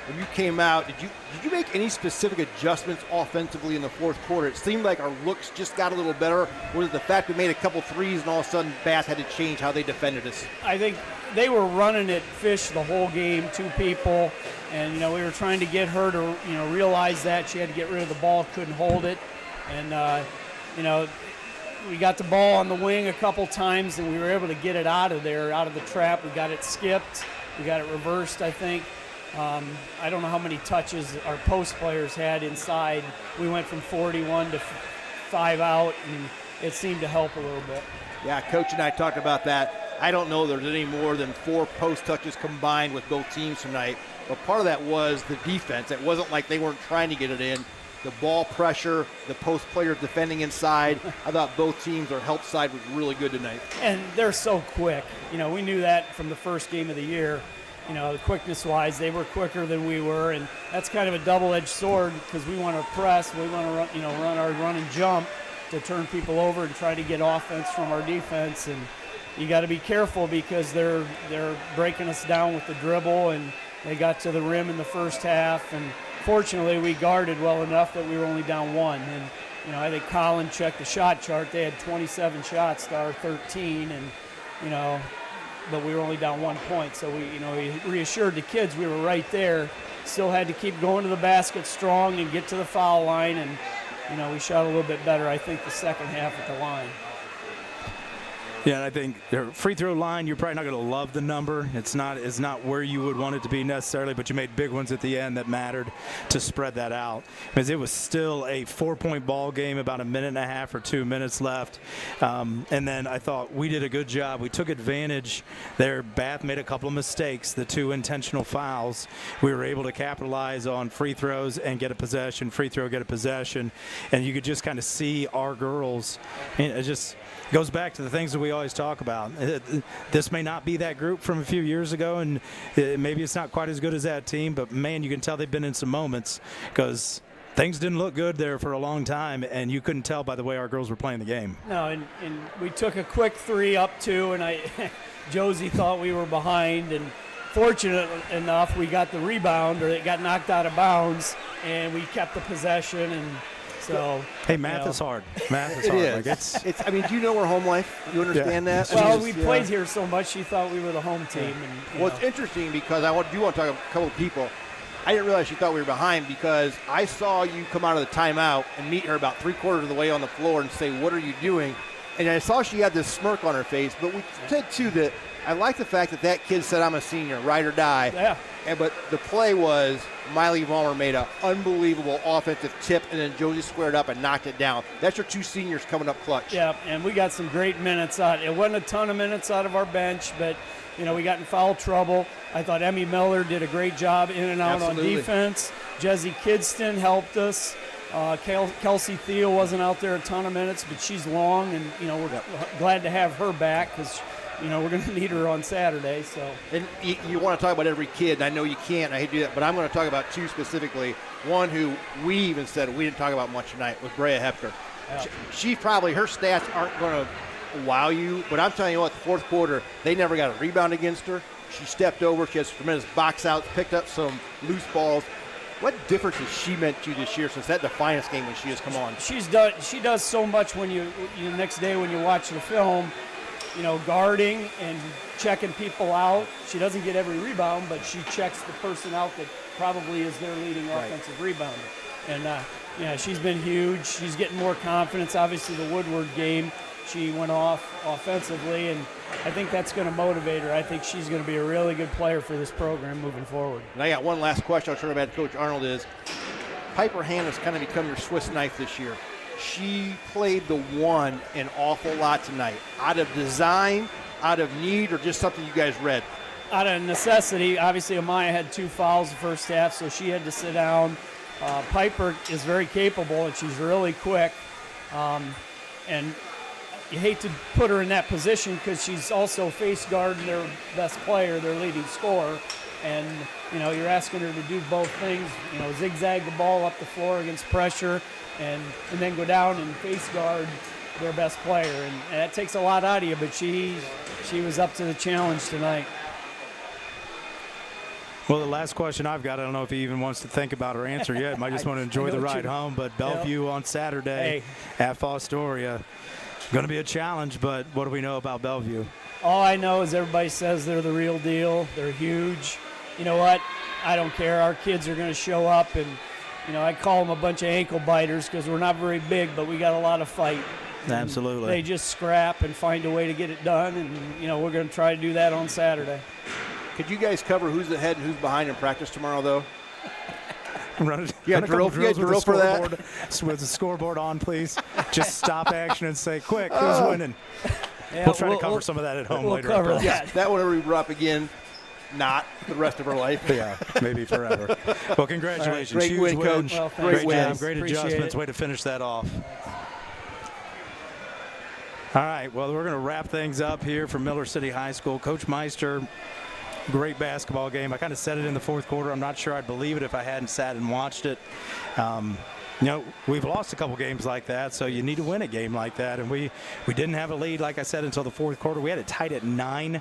when you came out, did you make any specific adjustments offensively in the fourth quarter? It seemed like our looks just got a little better. Or was it the fact we made a couple threes and all of a sudden Bath had to change how they defended us? I think they were running at Fish the whole game, 2 people, and we were trying to get her to realize that she had to get rid of the ball, couldn't hold it, and we got the ball on the wing a couple times and we were able to get it out of there, out of the trap. We got it skipped, we got it reversed, I think. I don't know how many touches our post players had inside. We went from 41 to 5 out, and it seemed to help a little bit. Yeah, Coach and I talked about that. I don't know there's any more than 4 post touches combined with both teams tonight, but part of that was the defense. It wasn't like they weren't trying to get it in. The ball pressure, the post players defending inside. I thought both teams, our help side was really good tonight. And they're so quick. We knew that from the first game of the year. Quickness-wise, they were quicker than we were, and that's kind of a double-edged sword because we want to press, we want to run our run and jump to turn people over and try to get offense from our defense. And you got to be careful because they're breaking us down with the dribble, and they got to the rim in the first half. And fortunately, we guarded well enough that we were only down 1. And I think Colin checked the shot chart. They had 27 shots to our 13, and but we were only down 1 point. So we reassured the kids we were right there. Still had to keep going to the basket strong and get to the foul line, and we shot a little bit better, I think, the second half at the line. Yeah, and I think the free throw line, you're probably not going to love the number. It's not where you would want it to be necessarily, but you made big ones at the end that mattered to spread that out. Because it was still a 4-point ball game, about a minute and a half or 2 minutes left. And then I thought we did a good job. We took advantage there. Bath made a couple of mistakes, the 2 intentional fouls. We were able to capitalize on free throws and get a possession, free throw, get a possession. And you could just kind of see our girls. It just goes back to the things that we always talk about. This may not be that group from a few years ago, and maybe it's not quite as good as that team, but man, you can tell they've been in some moments because things didn't look good there for a long time, and you couldn't tell by the way our girls were playing the game. No, and we took a quick 3 up 2, and Josie thought we were behind, and fortunate enough we got the rebound, or it got knocked out of bounds, and we kept the possession. And so, hey, math is hard. Math is it hard. Is. It's. I mean, do you know our home life? You understand that? Well, we played here so much, she thought we were the home team. And, well, it's interesting because I do want to talk to a couple of people. I didn't realize she thought we were behind because I saw you come out of the timeout and meet her about 3/4 of the way on the floor and say, "What are you doing?" And I saw she had this smirk on her face. But we said too that I like the fact that kid said, "I'm a senior, ride or die." Yeah. But the play was Miley Vollmer made an unbelievable offensive tip, and then Josie squared up and knocked it down. That's your 2 seniors coming up clutch. Yeah, and we got some great minutes out. It wasn't a ton of minutes out of our bench, but we got in foul trouble. I thought Emmy Miller did a great job in and out on defense. Jesse Kidston helped us. Kelsey Thiel wasn't out there a ton of minutes, but she's long, and we're glad to have her back because we're going to need her on Saturday. So, and you want to talk about every kid, and I know you can't. I hate to do that, but I'm going to talk about 2 specifically. One who we even said we didn't talk about much tonight was Brea Hepker. Yeah. She probably, her stats aren't going to wow you, but I'm telling you what, the 4th quarter, they never got a rebound against her. She stepped over. She has tremendous box outs, picked up some loose balls. What difference has she meant to you this year since that Defiance game when she has come on? She does so much when you next day when you watch the film. Guarding and checking people out. She doesn't get every rebound, but she checks the person out that probably is their leading offensive rebounder. And, she's been huge. She's getting more confidence. Obviously, the Woodward game, she went off offensively, and I think that's going to motivate her. I think she's going to be a really good player for this program moving forward. And I got one last question I'll turn it back to Coach Arnold is, Piper Hand has kind of become your Swiss knife this year. She played the 1 an awful lot tonight. Out of design, out of need, or just something you guys read? Out of necessity. Obviously, Amaya had 2 fouls the first half, so she had to sit down. Piper is very capable, and she's really quick. And you hate to put her in that position because she's also face guarding their best player, their leading scorer. And, you're asking her to do both things, zigzag the ball up the floor against pressure and then go down and face guard their best player. And that takes a lot out of you, but she was up to the challenge tonight. Well, the last question I've got, I don't know if he even wants to think about or answer yet. Might just want to enjoy the ride home. But Bellevue on Saturday at Fostoria. Going to be a challenge, but what do we know about Bellevue? All I know is everybody says they're the real deal. They're huge. You know what? I don't care. Our kids are going to show up, and I call them a bunch of ankle biters because we're not very big, but we got a lot of fight. Absolutely. They just scrap and find a way to get it done, and we're going to try to do that on Saturday. Could you guys cover who's ahead and who's behind in practice tomorrow, though? Run you got drill for that? With the scoreboard on, please. Just stop action and say, quick, who's winning? Yeah, we'll try to cover some of that at home later. Cover that. Yeah, that one we up again. Not the rest of our life. Yeah, maybe forever. Well, congratulations. Great win, Coach. Well, great win. Job. Great adjustments. Way to finish that off. All right, well, we're going to wrap things up here from Miller City High School. Coach Meister, great basketball game. I kind of said it in the 4th quarter. I'm not sure I'd believe it if I hadn't sat and watched it. You know, we've lost a couple games like that, so you need to win a game like that. And we didn't have a lead, like I said, until the fourth quarter. We had it tied at 9,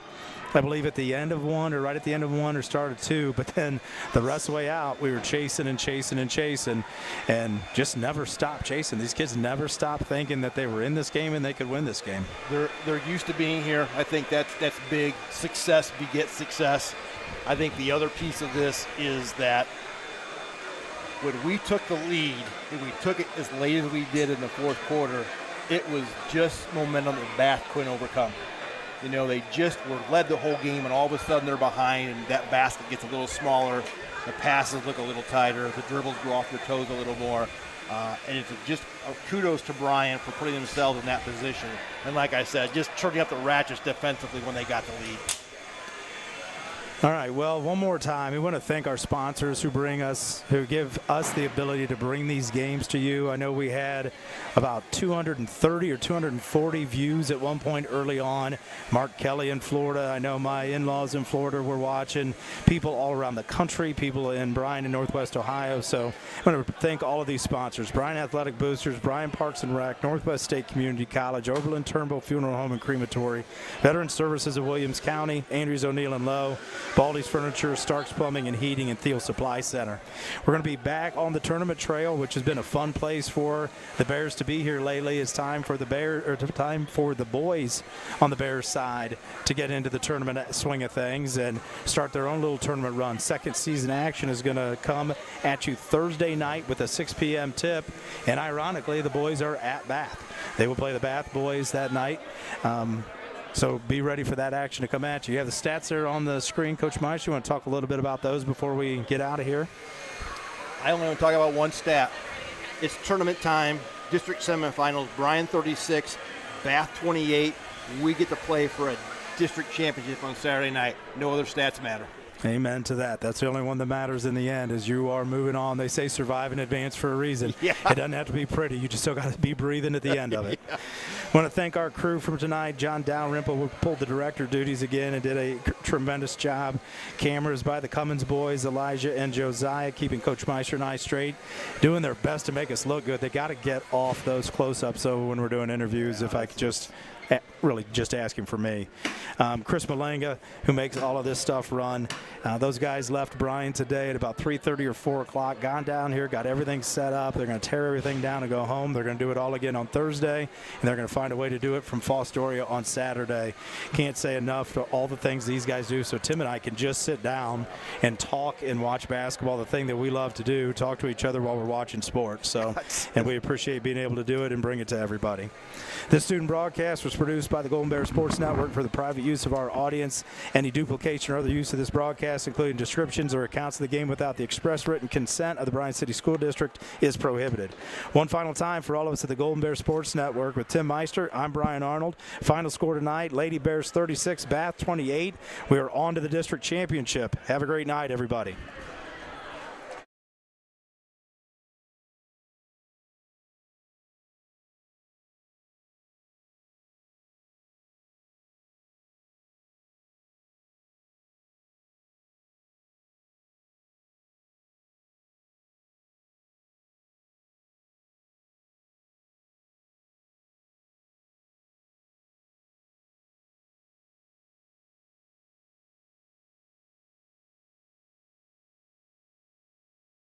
I believe, at the end of one, or right at the end of one, or started 2. But then the rest of the way out, we were chasing and chasing and chasing, and just never stopped chasing. These kids never stopped thinking that they were in this game and they could win this game. They're used to being here. I think that's big. Success begets success. I think the other piece of this is that when we took the lead and we took it as late as we did in the fourth quarter, it was just momentum that Bath couldn't overcome. You know, they just were led the whole game, and all of a sudden they're behind, and that basket gets a little smaller. The passes look a little tighter. The dribbles go off their toes a little more. And it's just kudos to Bryan for putting themselves in that position. And like I said, just turning up the ratchets defensively when they got the lead. All right, well, one more time, we want to thank our sponsors who give us the ability to bring these games to you. I know we had about 230 or 240 views at one point early on. Mark Kelly in Florida. I know my in-laws in Florida were watching. People all around the country, people in Bryan and Northwest Ohio. So I want to thank all of these sponsors: Bryan Athletic Boosters, Bryan Parks and Rec, Northwest State Community College, Oberlin-Turnbull Funeral Home and Crematory, Veteran Services of Williams County, Andrews O'Neill and Lowe, Baldy's Furniture, Starks Plumbing and Heating, and Thiel Supply Center. We're going to be back on the tournament trail, which has been a fun place for the Bears to be here lately. It's time for the boys on the Bears side to get into the tournament swing of things and start their own little tournament run. Second season action is going to come at you Thursday night with a 6 p.m. tip, and ironically, the boys are at Bath. They will play the Bath boys that night. So be ready for that action to come at you. You have the stats there on the screen. Coach Meister, you want to talk a little bit about those before we get out of here? I only want to talk about one stat. It's tournament time, district semifinals, Bryan 36, Bath 28. We get to play for a district championship on Saturday night. No other stats matter. Amen to that. That's the only one that matters in the end as you are moving on. They say survive in advance for a reason. Yeah. It doesn't have to be pretty. You just still got to be breathing at the end of it. Yeah. I want to thank our crew from tonight. John Dalrymple, who pulled the director duties again and did a tremendous job. Cameras by the Cummins boys, Elijah and Josiah, keeping Coach Meister and I straight, doing their best to make us look good. They got to get off those close-ups so when we're doing interviews, if I could just really just asking for me. Chris Malenga, who makes all of this stuff run. Those guys left Bryan today at about 3:30 or 4 o'clock, gone down here, got everything set up. They're going to tear everything down and go home. They're going to do it all again on Thursday, and they're going to find a way to do it from Fostoria on Saturday. Can't say enough for all the things these guys do, so Tim and I can just sit down and talk and watch basketball, the thing that we love to do, talk to each other while we're watching sports. So, and we appreciate being able to do it and bring it to everybody. This student broadcast was produced by the Golden Bear Sports Network for the private use of our audience. Any duplication or other use of this broadcast, including descriptions or accounts of the game without the express written consent of the Bryan City School District, is prohibited. One final time for all of us at the Golden Bear Sports Network with Tim Meister. I'm Bryan Arnold. Final score tonight, Lady Bears 36, Bath 28. We are on to the district championship. Have a great night, everybody.